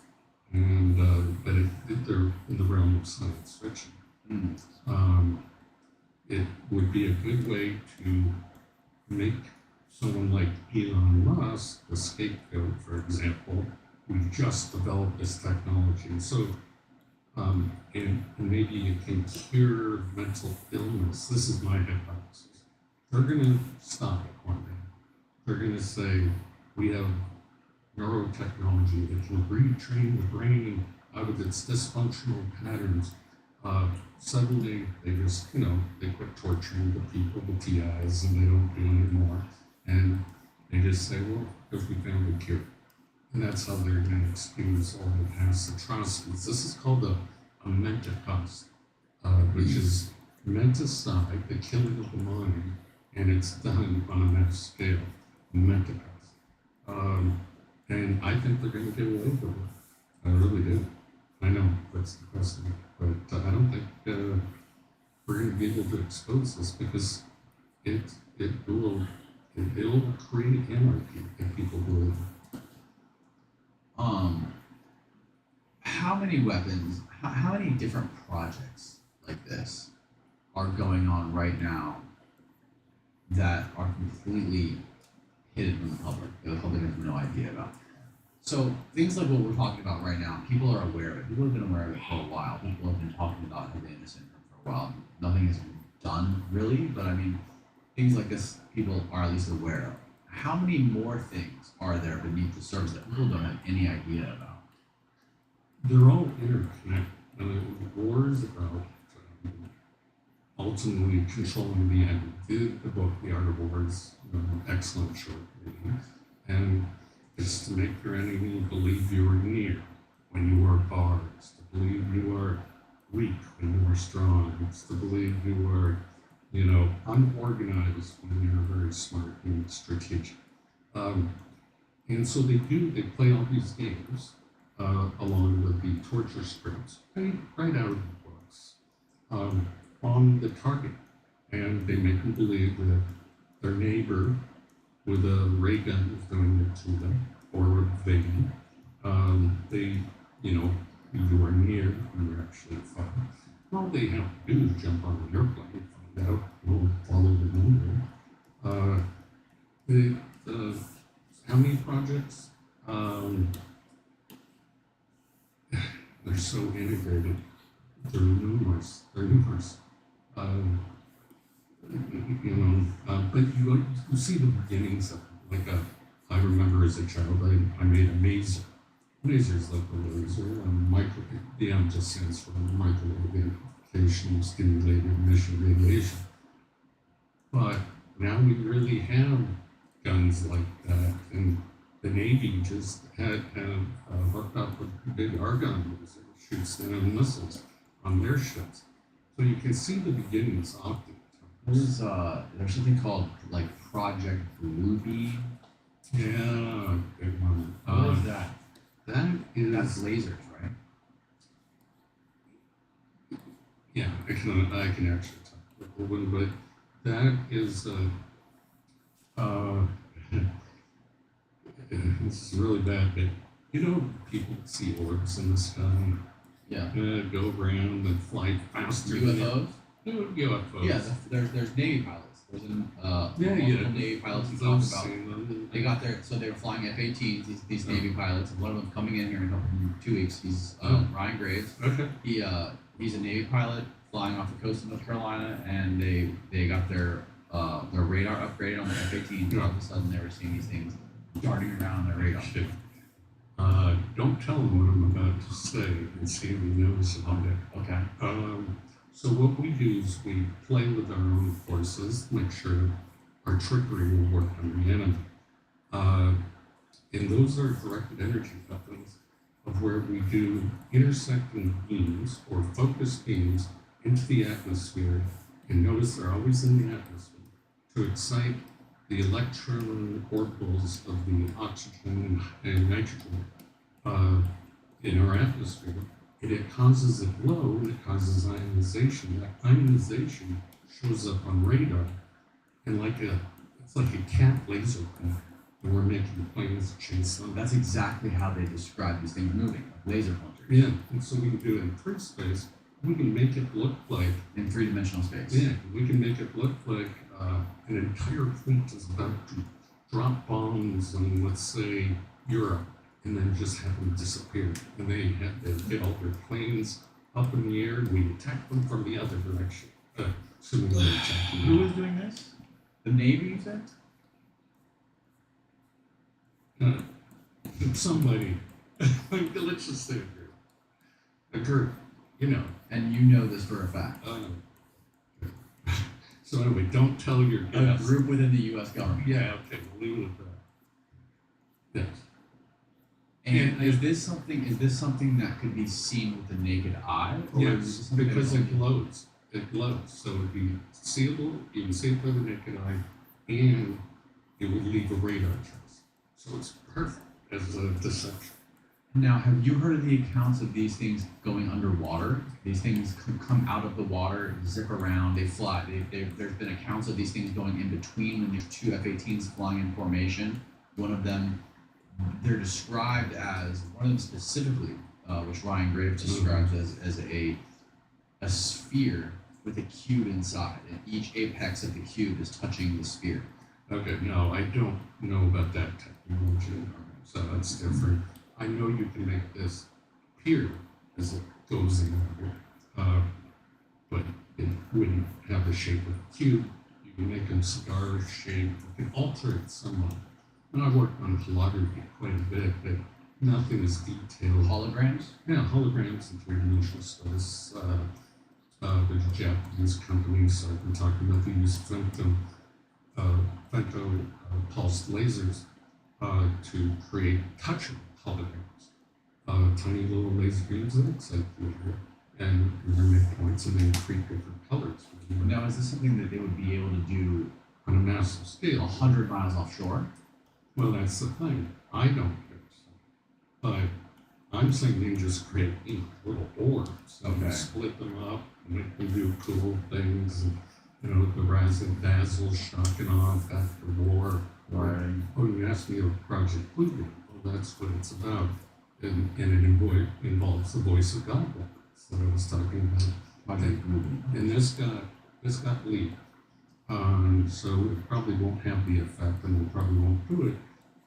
and but they're in the realm of science fiction. It would be a good way to make someone like Elon Musk the scapegoat, for example. We just developed this technology, so and maybe it can cure mental illness. This is my hypothesis. They're going to stop it one day. They're going to say we have neurotechnology that can retrain the brain out of its dysfunctional patterns. Suddenly they just, they quit torturing the people with TIs and they don't do it anymore. And they just say, well, because we found a cure. And that's how they're going to excuse all the past atrocities. This is called a menticast, which is menticide, the killing of the mind, and it's done on a mass scale, menticast. And I think they're going to get away with it. I really do. I know that's depressing, but I don't think we're going to be able to expose this because it will create anarchy if people believe it. How many weapons, how many different projects like this are going on right now that are completely hidden from the public, that the public has no idea about? So things like what we're talking about right now, people are aware of it. People have been aware of it for a while. People have been talking about Havana syndrome for a while. Nothing has been done really, but I mean, things like this people are at least aware of. How many more things are there beneath the surface that people don't have any idea about? They're all interconnected. Wars about ultimately controlling the enemy. The book, The Art of War, is excellent short reading. And it's to make your enemy believe you are near when you are far. It's to believe you are weak when you are strong. It's to believe you are, unorganized when you're very smart and strategic. And so they play all these games along with the torture scripts right out of the books on the target. And they make them believe that their neighbor with a ray gun is doing it to them, or a vein. You are near when you're actually far. All they have to do is jump on the airplane, find out, follow the number. How many projects? They're so integrated. They're numerous. But you see the beginnings of it. Like I remember as a child, I made a mazer. Mazer is like a laser, the M just stands for microwave. application stimulated emission radiation. But now we really have guns like that, and the Navy just had hooked up with a big argon laser that shoots down missiles on their ships. So you can see the beginnings of the There's something called like Project Bluebeam. yeah, big one. What is that? That is That's lasers, right? yeah. I can actually talk about the one, but that is this is really bad. But you know, people see orbs in the sky, Yeah. go around and fly faster. UFOs? UFOs. Yeah, there's Navy pilots. There's multiple Navy pilots who talk Those about. seen them. They got there, so they were flying F-18s. These Navy pilots, and one of them coming in here in 2 weeks. He's Ryan Graves. Okay. He's a Navy pilot flying off the coast of North Carolina, and they got their radar upgraded on the F-18. And all of a sudden, they were seeing these things darting around their radar. Shit. Don't tell him what I'm about to say and see if he knows about it. Okay. So what we do is we play with our own forces, make sure our trickery will work on the enemy. And those are directed energy weapons of where we do intersecting beams or focused beams into the atmosphere. And notice they're always in the atmosphere to excite the electron orbitals of the oxygen and nitrogen in our atmosphere. And it causes a glow, and it causes ionization. That ionization shows up on radar, and it's like a cat laser pointer, and we're making planes chase them. That's exactly how they describe these things moving, like laser pointers. Yeah, and so we can do it in free space. We can make it look like In three-dimensional space. yeah, we can make it look like an entire fleet is about to drop bombs on, let's say, Europe, and then just have them disappear. And they get all their planes up in the air, and we attack them from the other direction. Assuming they're attacking. Who was doing this? The Navy, you said? Somebody, let's just say a group, you know. And you know this for a fact. So anyway, don't tell your A guests. group within the U.S. government. Yeah, okay, we'll leave it at that. Yes. And Yeah, is this something that could be seen with the naked eye? Or is Yes, this something because that it glows. It glows. So it'd be seeable, you can see it by the naked eye, and it would leave a radar trace. So it's perfect as a deception. Now, have you heard of the accounts of these things going underwater? These things come out of the water, zip around, they fly. There's been accounts of these things going in between when there's two F-18s flying in formation. One of them, they're described as, one of them specifically, which Ryan Graves describes as a sphere with a cube inside, and each apex of the cube is touching the sphere. Okay, no, I don't know about that technology, so that's different. I know you can make this appear as it goes in there, but it wouldn't have the shape of a cube. You can make them cigar shaped. You can alter it somewhat. And I've worked on holography quite a bit, but nothing is detailed. Holograms? Yeah, holograms in three-dimensional space. There's a Japanese company, so I've been talking about they use femto pulsed lasers to create touchable holograms. Tiny little laser beams that excite the air, and they make points and they create different colors. Now, is this something that they would be able to do On a massive scale. 100 miles offshore? Well, that's the thing. I don't think so. But I'm saying they just create little orbs and Okay. split them up and make them do cool things. And, the razzle dazzle shocking off after war. Right. Oh, you asked me about Project Bluebeam. Well, that's what it's about. And it involves the voice of God that I was talking about. Project Bluebeam. And this got leaked. So it probably won't have the effect and we probably won't do it.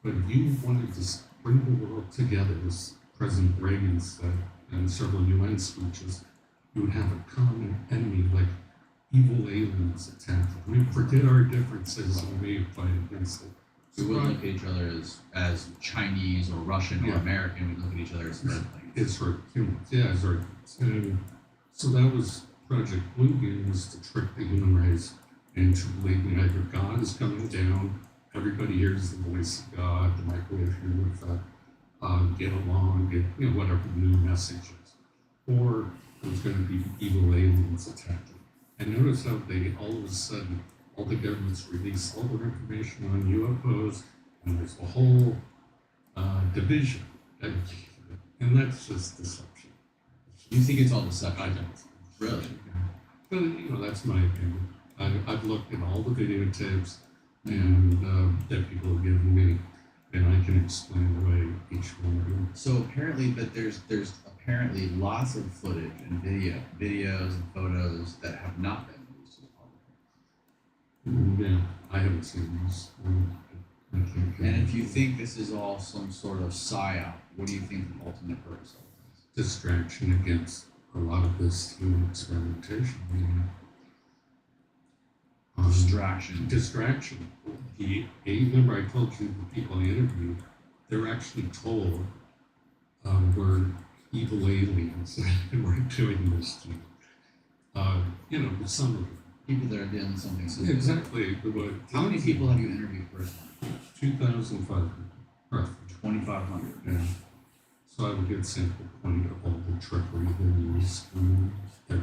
But if you wanted to bring the world together, as President Reagan said in several UN speeches, you would have a common enemy like evil aliens attack. We forget our differences and we fight against it. We wouldn't look at each other as Chinese or Russian or Yeah. American. We look at each other as friendly. It's for humans. Yeah, it's right. And so that was Project Bluebeam was to trick the human race into believing either God is coming down, everybody hears the voice of God, the microwave human effect, get along, get whatever the new message is, or there's going to be evil aliens attacking. And notice how they all of a sudden, all the governments release all their information on UFOs, and there's a whole division dedicated to it. And that's just deception. You think it's all I deception? don't. Really? But that's my opinion. I've looked at all the videotapes and that people have given me, and I can explain away each one of them. So apparently, but there's apparently lots of footage and videos and photos that have not been released to the public. Yeah, I haven't seen these. I can't And if you think this is all some sort of psyop, what do you think the ultimate purpose of it is? distraction against a lot of this human experimentation. Distraction. Distraction. Remember I told you the people I interviewed, they're actually told we're evil aliens and we're doing this to some of them. People that are doing something similar. Exactly. How many people have you interviewed personally? 2,500, roughly. 2,500. Yeah. So I would get sample point of all the trickery they use.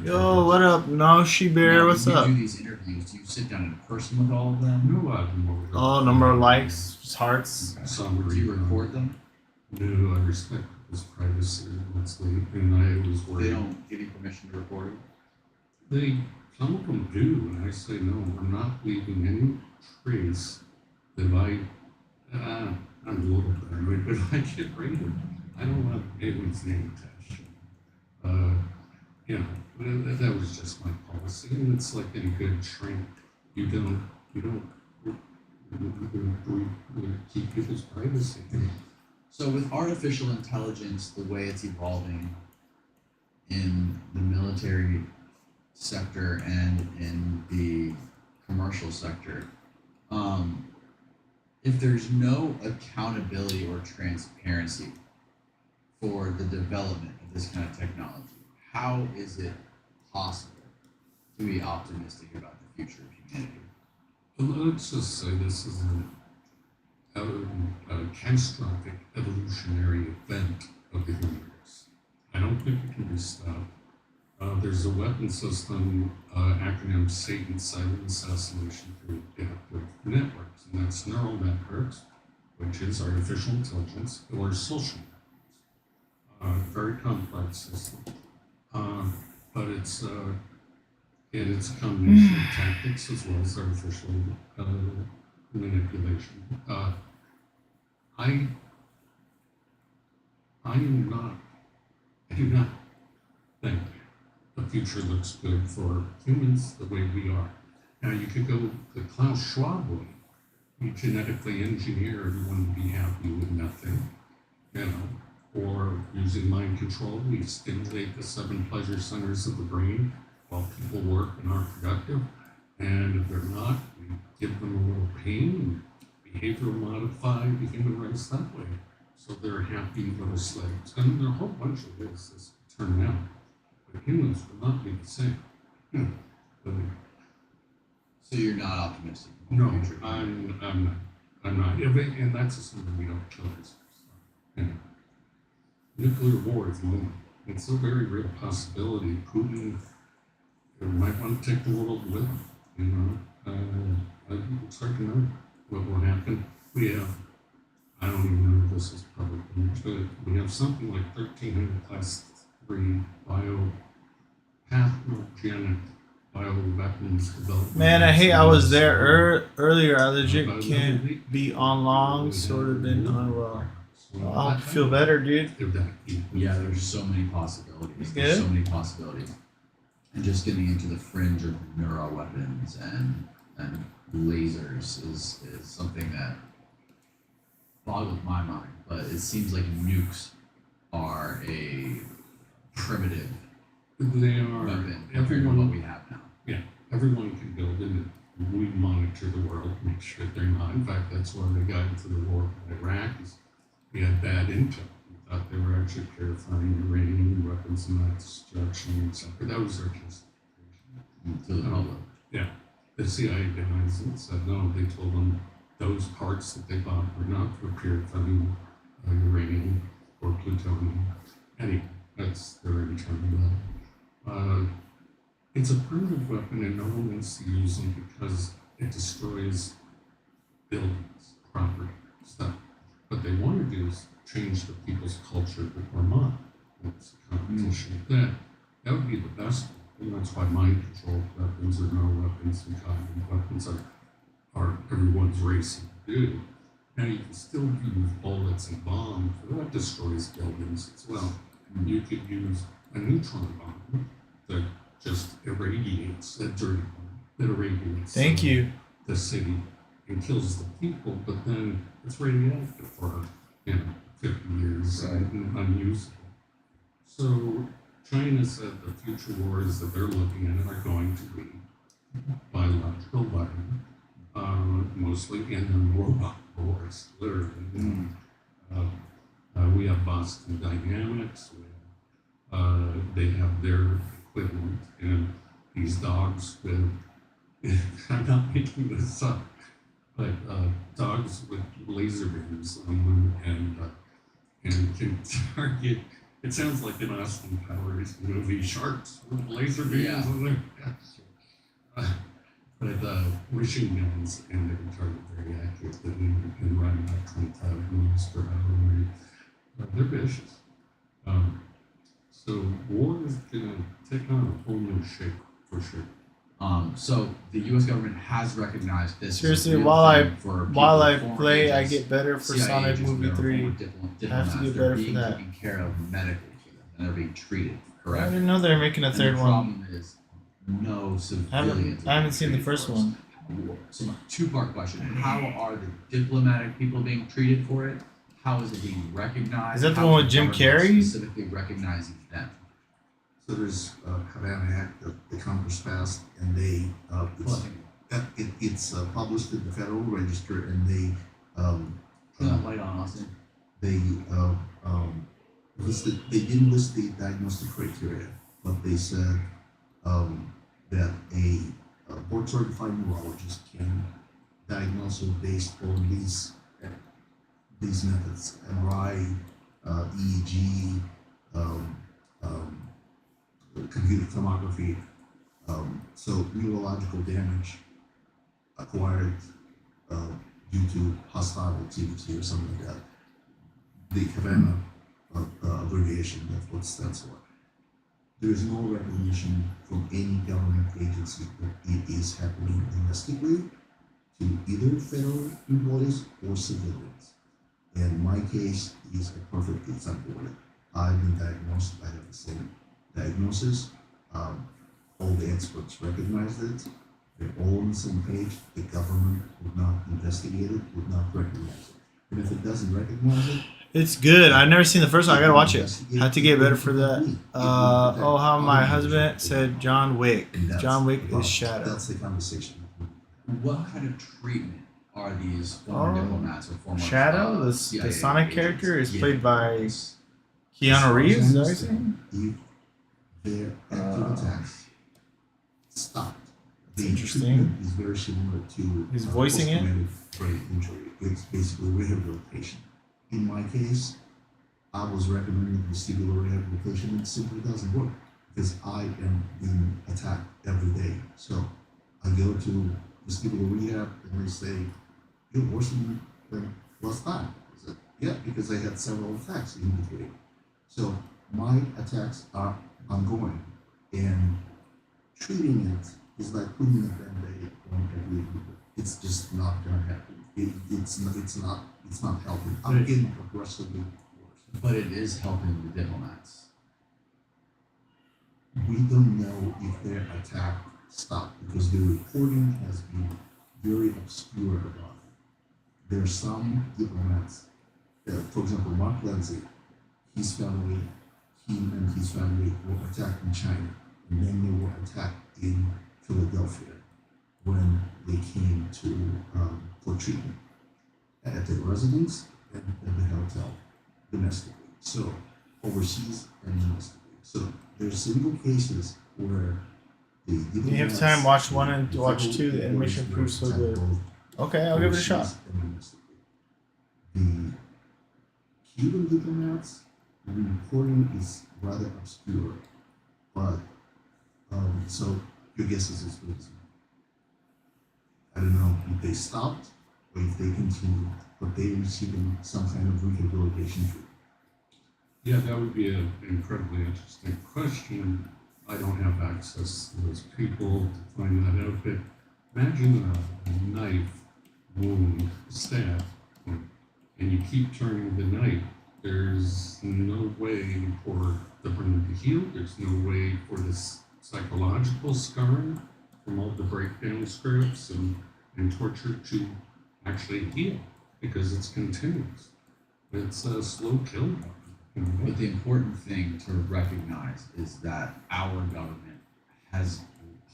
Yo, what up, No She Bear? Now, What's when up? you do these interviews, do you sit down in person with all of them? No, I don't know. Oh, number of likes, just hearts. Some Do you record them? No, I respect his privacy, honestly, and I was worried. They don't give you permission to record it? Some of them do, and I say no, I'm not leaving any trace that I'm a little paranoid, but if I can't bring it, I don't want anyone's name attached to it. That was just my policy, and it's like any good shrink. You don't we keep people's privacy. So with artificial intelligence, the way it's evolving in the military sector and in the commercial sector, if there's no accountability or transparency for the development of this kind of technology, how is it possible to be optimistic about the future of humanity? Let's just say this is a catastrophic evolutionary event of the human race. I don't think it can be stopped. There's a weapon system, acronym Satan, silent assassination through adaptive networks, and that's neural networks, which is artificial intelligence, or social networks. Very complex system, but it's a combination of tactics as well as artificial manipulation. I do not think the future looks good for humans the way we are. Now you could go the Klaus Schwab way. You genetically engineer everyone to be happy with nothing, or using mind control, we stimulate the 7 pleasure centers of the brain while people work and are productive. And if they're not, we give them a little pain and behavioral modify the human race that way. So they're happy little slaves. And there are a whole bunch of ways this could turn out. But humans will not be the same. So you're not optimistic about No, the future? I'm not. And that's assuming we don't kill ourselves. Nuclear war is looming. It's a very real possibility. Putin might want to take the world with him. It's hard to know what will happen. I don't even know if this is public, but we have something like 1,300 class 3 pathogenic bioweapons development. Man, I hate I was there earlier. I legit can't be on long, sort of been unwell. I'll feel better, dude. Yeah, there's so many possibilities. Good. There's so many possibilities. And just getting into the fringe of neuro weapons and lasers is something that boggles my mind. But it seems like nukes are a primitive They are. weapon compared to what we have now. Everyone can build it. We monitor the world, make sure they're not. In fact, that's why they got into the war in Iraq. We had bad intel. We thought they were actually purifying uranium, weapons of mass destruction, etc. That was their to the public. The CIA guys said no. They told them those parts that they bought were not prepared from uranium or plutonium. Anyway, that's their internal. It's a primitive weapon, and no one wants to use them because it destroys buildings, property, stuff. What they want to do is change the people's culture with Vermont. It's a competition with that. That would be the best one. And that's why mind control weapons or no weapons and cognitive weapons are everyone's racing to do. Now you can still use bullets and bombs, but that destroys buildings as well. You could use a neutron bomb that just irradiates a dirty bomb that irradiates Thank you. the city and kills the people, but then it's radioactive for 50 years and unusable. So China said the future wars that they're looking at are going to be biological weapons, mostly, and then robot wars, literally. We have Boston Dynamics. They have their equivalent, and these dogs with, I'm not making this up, but dogs with laser beams on them and can target. It sounds like an Austin Powers movie, sharks with laser beams on them. But machine guns, and they can target very accurately and run about 25 miles per hour. They're vicious. So war is gonna take on a whole new shape for sure. So the U.S. government has recognized this. Seriously, as a real while I thing for while I people, play, foreign I agents, get better for CIA Sonic agents, Movie whatever, 3. former I have to diplomats, get they're better for being that. taken care of medically for them, and they're being treated, I correct? didn't know they were making a And third the one. problem is no civilians. I haven't seen the first one. So my two-part question: how are the diplomatic people being treated for it? How is it being recognized? Is that the How one is with Jim government Carrey? specifically recognizing them? So there's Havana Act that the Congress passed, and they it's published in the Federal Register, and they Turn that light on, Austin. they listed. They didn't list the diagnostic criteria, but they said that a board-certified neurologist can diagnose it based on these methods: MRI, EEG, computed tomography. So neurological damage acquired due to hostile activity or something like that. The Havana abbreviation, that's what it stands for. There is no recognition from any government agency that it is happening domestically to either federal employees or civilians. And my case is a perfect example of it. I've been diagnosed, I have the same diagnosis. All the experts recognized it. They're all on the same page. The government would not investigate it, would not recognize it. And if it doesn't recognize it, It's good. I've never seen the first one. I gotta watch it. Have to get better for that. How my husband said John Wick. John Wick is Shadow. That's the conversation. What kind of treatment are these former diplomats or former Shadow, the CIA Sonic agents character, is getting? played by Keanu Reeves. Is that what you're saying? If their active attacks stopped, the interesting. treatment is very similar to He's voicing it? post-traumatic brain injury. It's basically rehabilitation. In my case, I was recommending vestibular rehabilitation, and it simply doesn't work because I am being attacked every day. So I go to vestibular rehab and they say, "You're worse than last time." I said, "Yeah, because I had several attacks in between." So my attacks are ongoing, and treating it is like putting a band-aid on every wound. It's just not gonna happen. It's not helping. I'm getting progressively worse. But it is helping the diplomats. We don't know if their attack stopped because the reporting has been very obscure about it. There are some diplomats, for example, Mark Lindsay, his family, him and his family were attacked in China, and then they were attacked in Philadelphia when they came to for treatment at the residence and at the hotel domestically. So overseas and domestically. So there's single cases where You have time, watch 1 and watch 2. The animation proves so good. Okay, I'll give it a shot. The Cuban diplomats, the reporting is rather obscure, but so your guess is as good as mine. I don't know if they stopped or if they continued, but they receiving some kind of rehabilitation treatment. Yeah, that would be an incredibly interesting question. I don't have access to those people to find that out, but imagine a knife wound, stab, and you keep turning the knife. There's no way for the burn to heal. There's no way for this psychological scarring from all the breakdown scripts and torture to actually heal because it's continuous. It's a slow kill. But the important thing to recognize is that our government has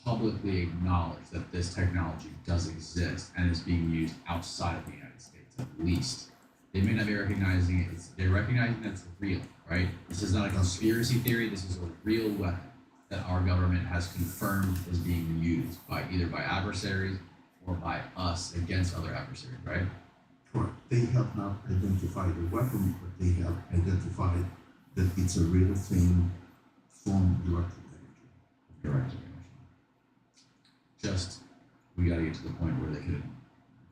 publicly acknowledged that this technology does exist and is being used outside of the United States, at least. They may not be recognizing it. They're recognizing that it's real, right? This is not a conspiracy theory. This is a real weapon that our government has confirmed is being used either by adversaries or by us against other adversaries, right? Correct. They have not identified the weapon, but they have identified that it's a real thing from directed energy. Correct. Just, we gotta get to the point where they can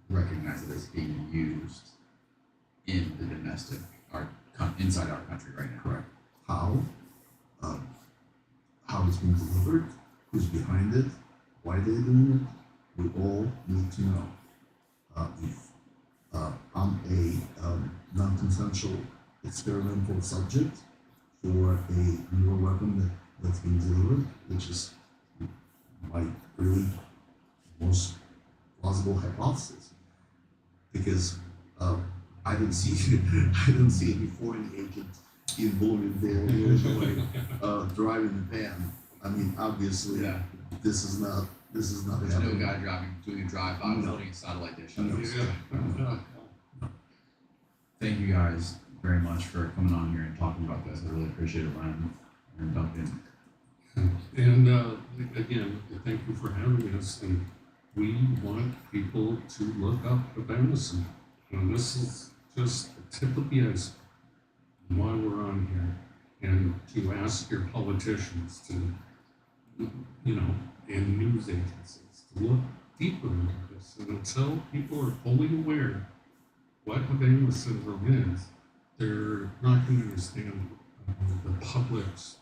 recognize that it's being used in the domestic, inside our country right now. Correct. How it's being delivered, who's behind it, why they're doing it, we all need to know. If I'm a non-consensual experimental subject for a neural weapon that's being delivered, which is my really most plausible hypothesis, because I didn't see any foreign agent in Bloomingdale, Illinois, driving the van. I mean, obviously, Yeah. this is not There's happening. no guy doing a drive-by No. holding a satellite dish. No. Thank you guys very much for coming on here and talking about this. I really appreciate it, Ryan and Duncan. And again, thank you for having us. And we want people to look up Evanescent. And this is just the tip of the iceberg while we're on here. And to ask your politicians to, and news agencies to look deeper into this. And until people are fully aware what Evanescent syndrome is, they're not going to understand the public's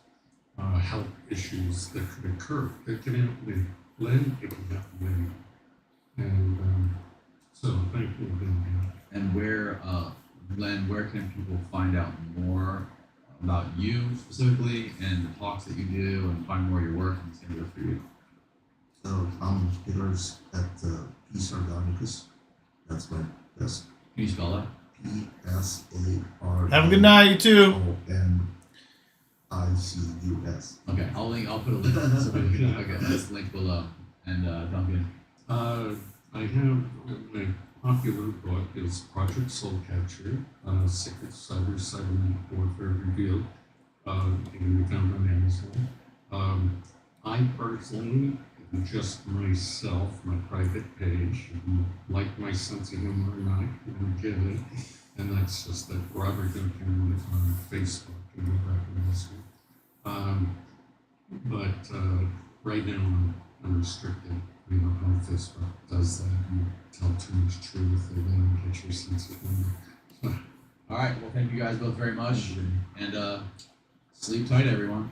health issues that could occur. That can happen in Glen, it can happen in. And so thank you again. And where, Glenn, where can people find out more about you specifically and the talks that you do and find more of your work and same goes for you? I'm Peter's at P. Sardonicus. That's my best. Can you spell that? PSAR. Have a good night, you too. ONICUS. Okay, I'll put a link so we can, okay, that's linked below. And Duncan. I have my popular book is Project Soulcatcher, Secret Cyber Cybernetic Warfare Revealed. It can be found on Amazon. I personally, just myself, my private page, like my sense of humor or not, you get it. And that's just that Robert Duncan on Facebook, and you'll recognize me. But right now I'm restricted. How Facebook does that. You tell too much truth and then get your sense of humor. All right, well, thank you guys both very much. And sleep tight, everyone.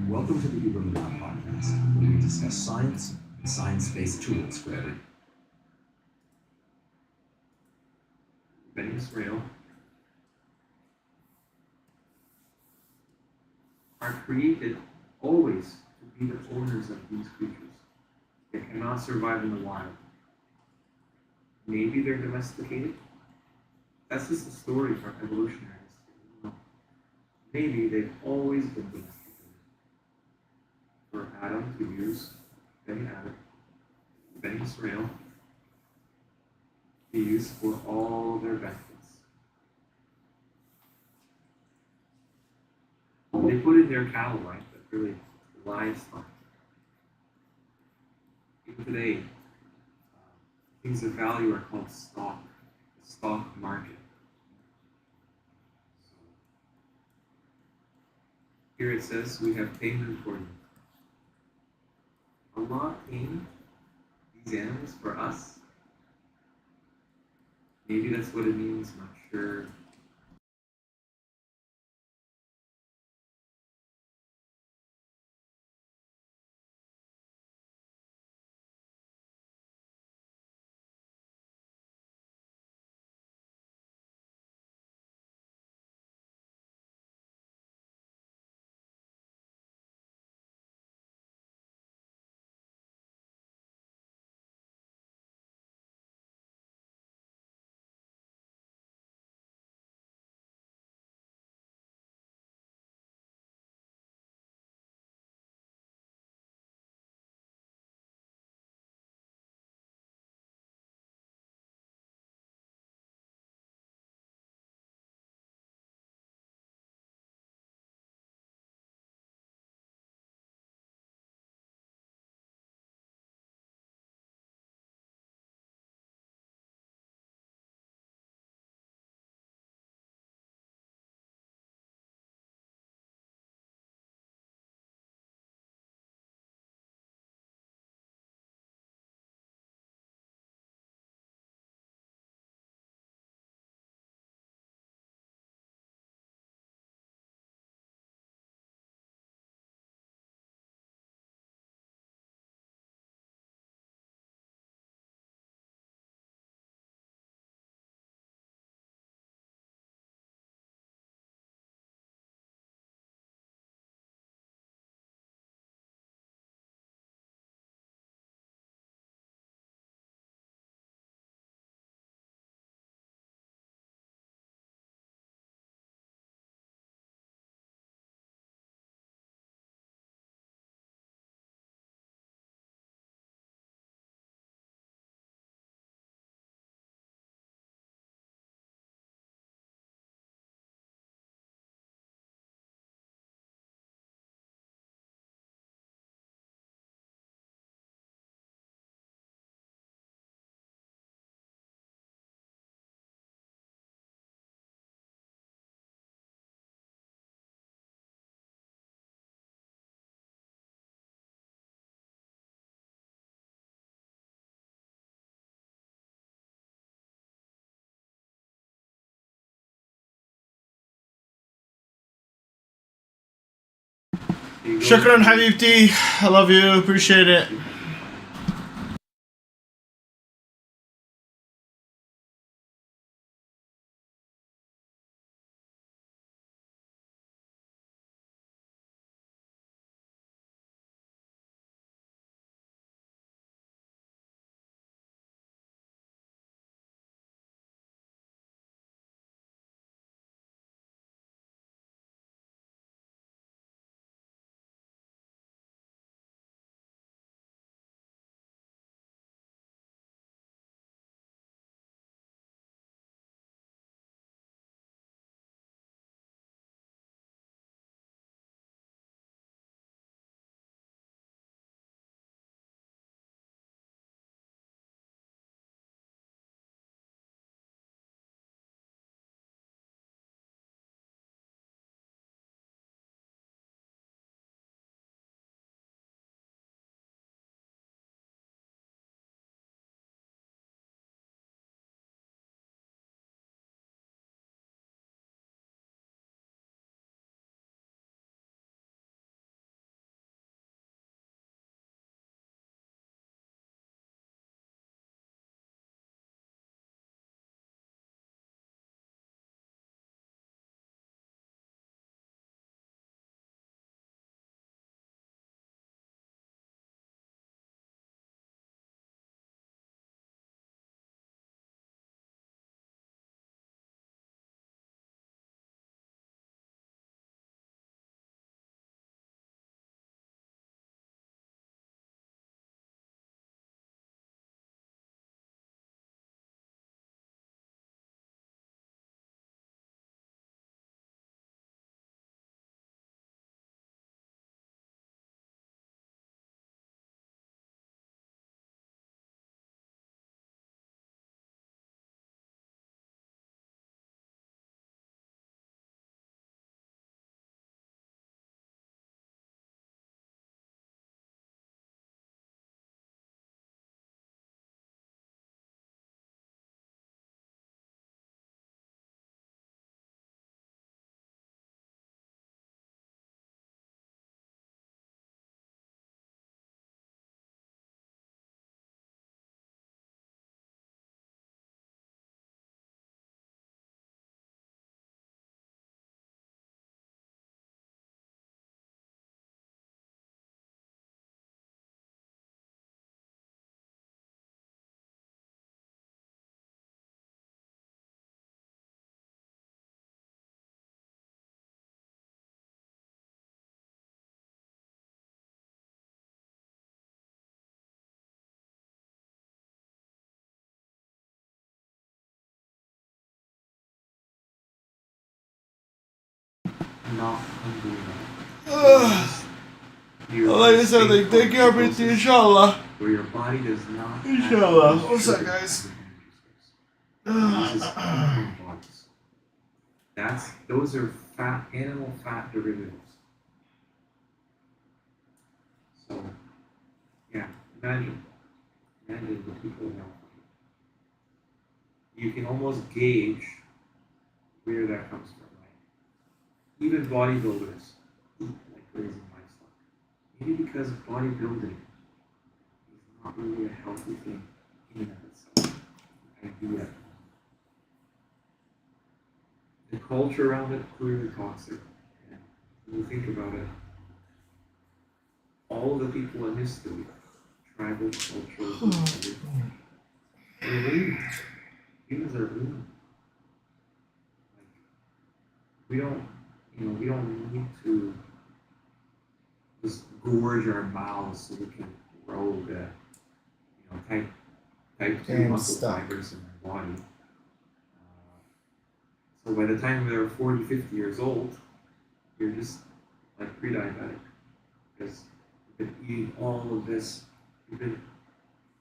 Welcome to the Uberman Podcast, where we discuss science and science-based tools for everyone. Benny Israel are created always to be the owners of these creatures. They cannot survive in the wild. Maybe they're domesticated. That's just a story from evolutionary history. Maybe they've always been domesticated. For Adam to use Benny Israel to use for all their benefits. they put in their cattle, right? But really, the livestock. Even today, things of value are called stock, the stock market. So here it says we have payment for you. Allah tamed these animals for us. Maybe that's what it means, not sure. There you go. Shukran Habibti. I love you. Appreciate it. not hungry enough. I like this. I think take care of it, inshallah. Where your body does not. Inshallah. have What's that, sugar guys? as an energy source. This is ketone bodies. Those are fat, animal fat derivatives. So, yeah, imagine the people around you. You can almost gauge where that comes from, right? Even bodybuilders eat like crazy livestock. Maybe because bodybuilding is not really a healthy thing in and of itself. The idea. The culture around it clearly toxic. And when you think about it, all the people in history, tribal culture, everything, they're lean. Humans are lean. Like, we don't need to just gorge our mouths so we can grow the, type 2 Damn, muscle stuck. fibers in our body. So by the time they're 40, 50 years old, you're just like pre-diabetic because you've been eating all of this. You've been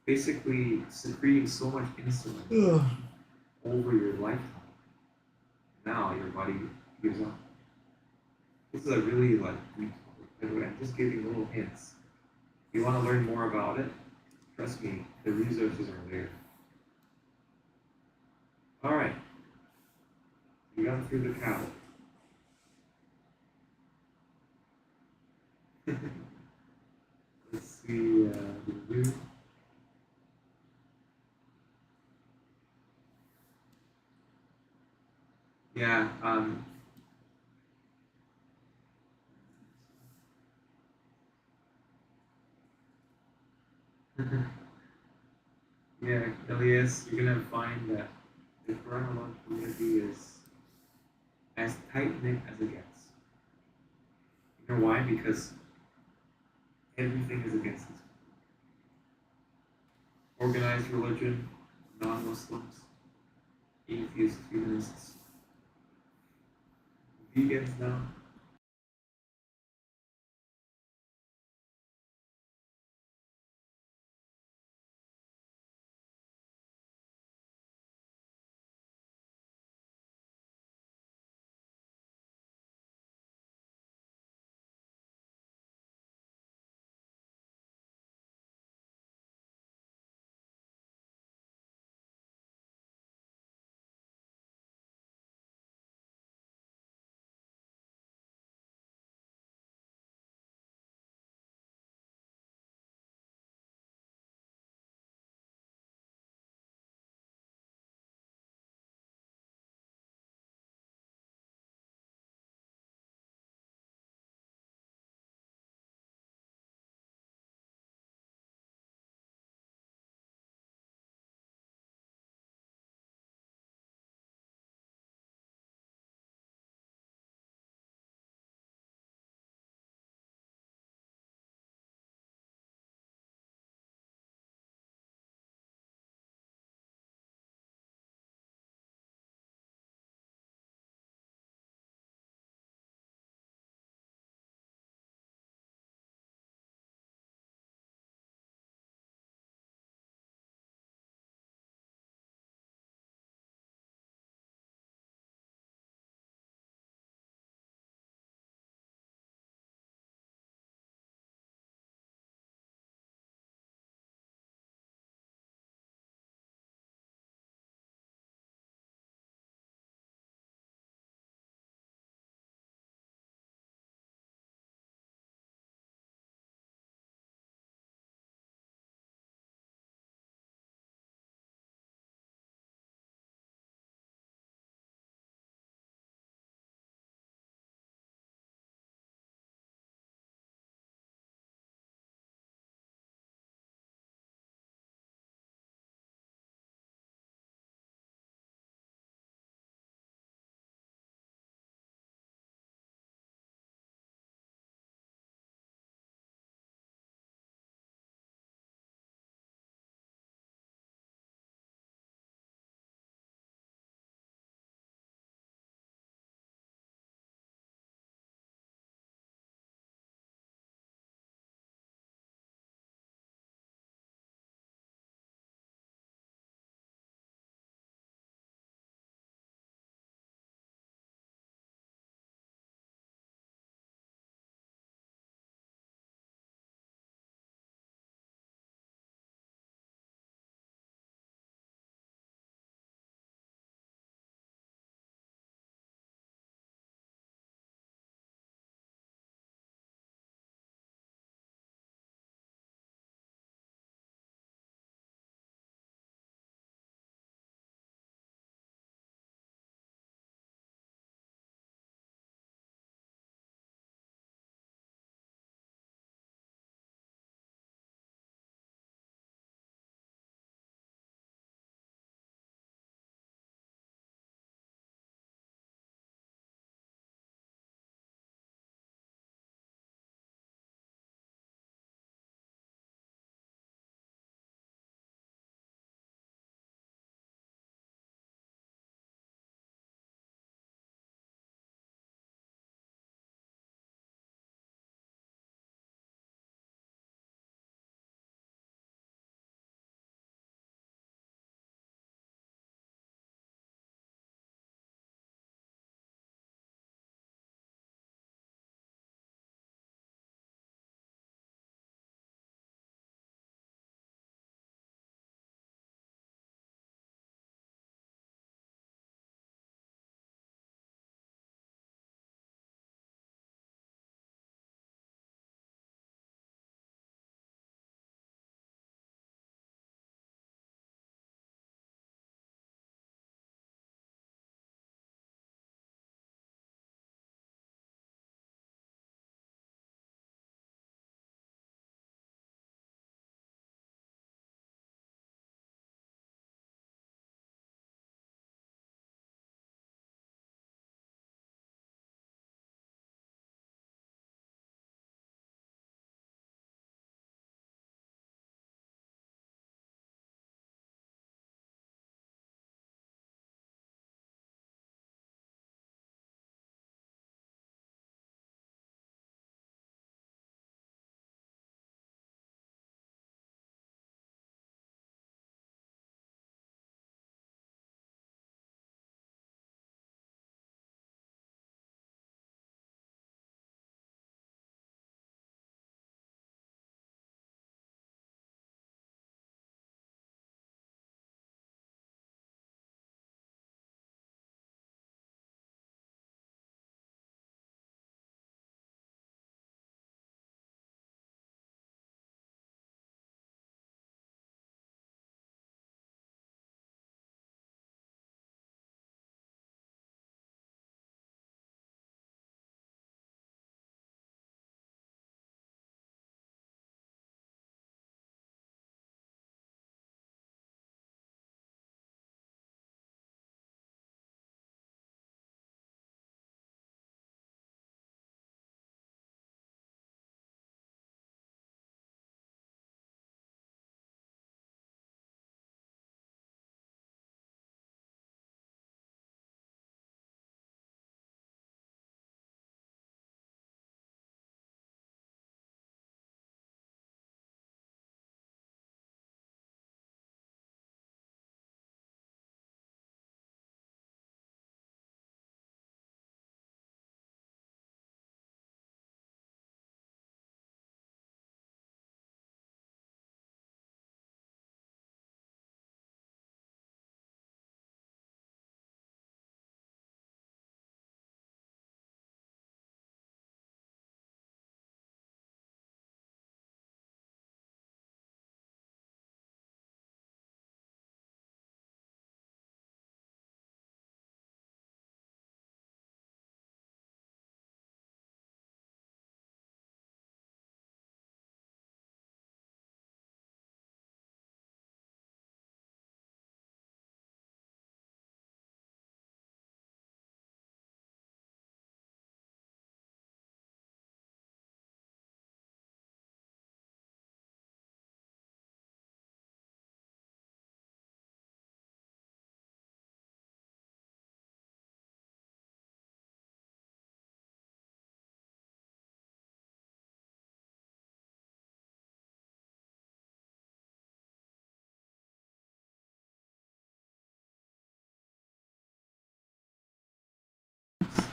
basically secreting so much insulin over your lifetime. Now your body gives up. This is a really like deep topic. By the way, I'm just giving little hints. If you want to learn more about it, trust me, the resources are there. All right, we got through the cow. Let's see the review. Yeah, yeah, Elias, you're gonna find that the Quran community is as tight-knit as it gets. You know why? Because everything is against this. Organized religion, non-Muslims, atheists, humanists, vegans now.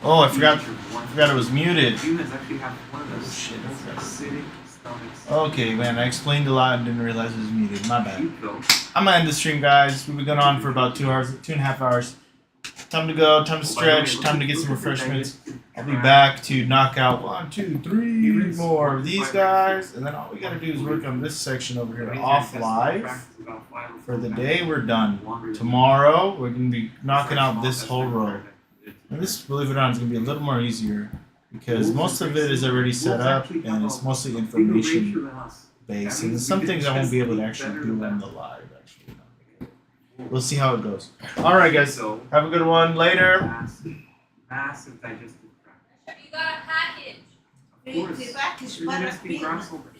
Oh, I forgot. One. Forgot it was muted. Humans actually have one of those Shit, I forgot. acidic stomachs. Okay, man, I explained a lot and didn't realize it was muted. My bad. Sheep, though, I'm gonna end the stream, guys. We've been going on for about 2.5 hours. Time to go. Time to stretch. Time to get some refreshments. I'll be back to knock out 1, 2, 3 more of these guys, and then all we gotta do is work on this section over here off live. For the day, we're done. Tomorrow, we're gonna be knocking out this whole row. And this, believe it or not, is gonna be a little more easier because most of it is already set up and it's mostly information based. And some things I won't be able to actually do on the live. Actually, we'll see how it goes. All right, guys. Have a good one. Later. Massive digestive tract. You got a package. Of course. The package You're para gonna be grasshopper.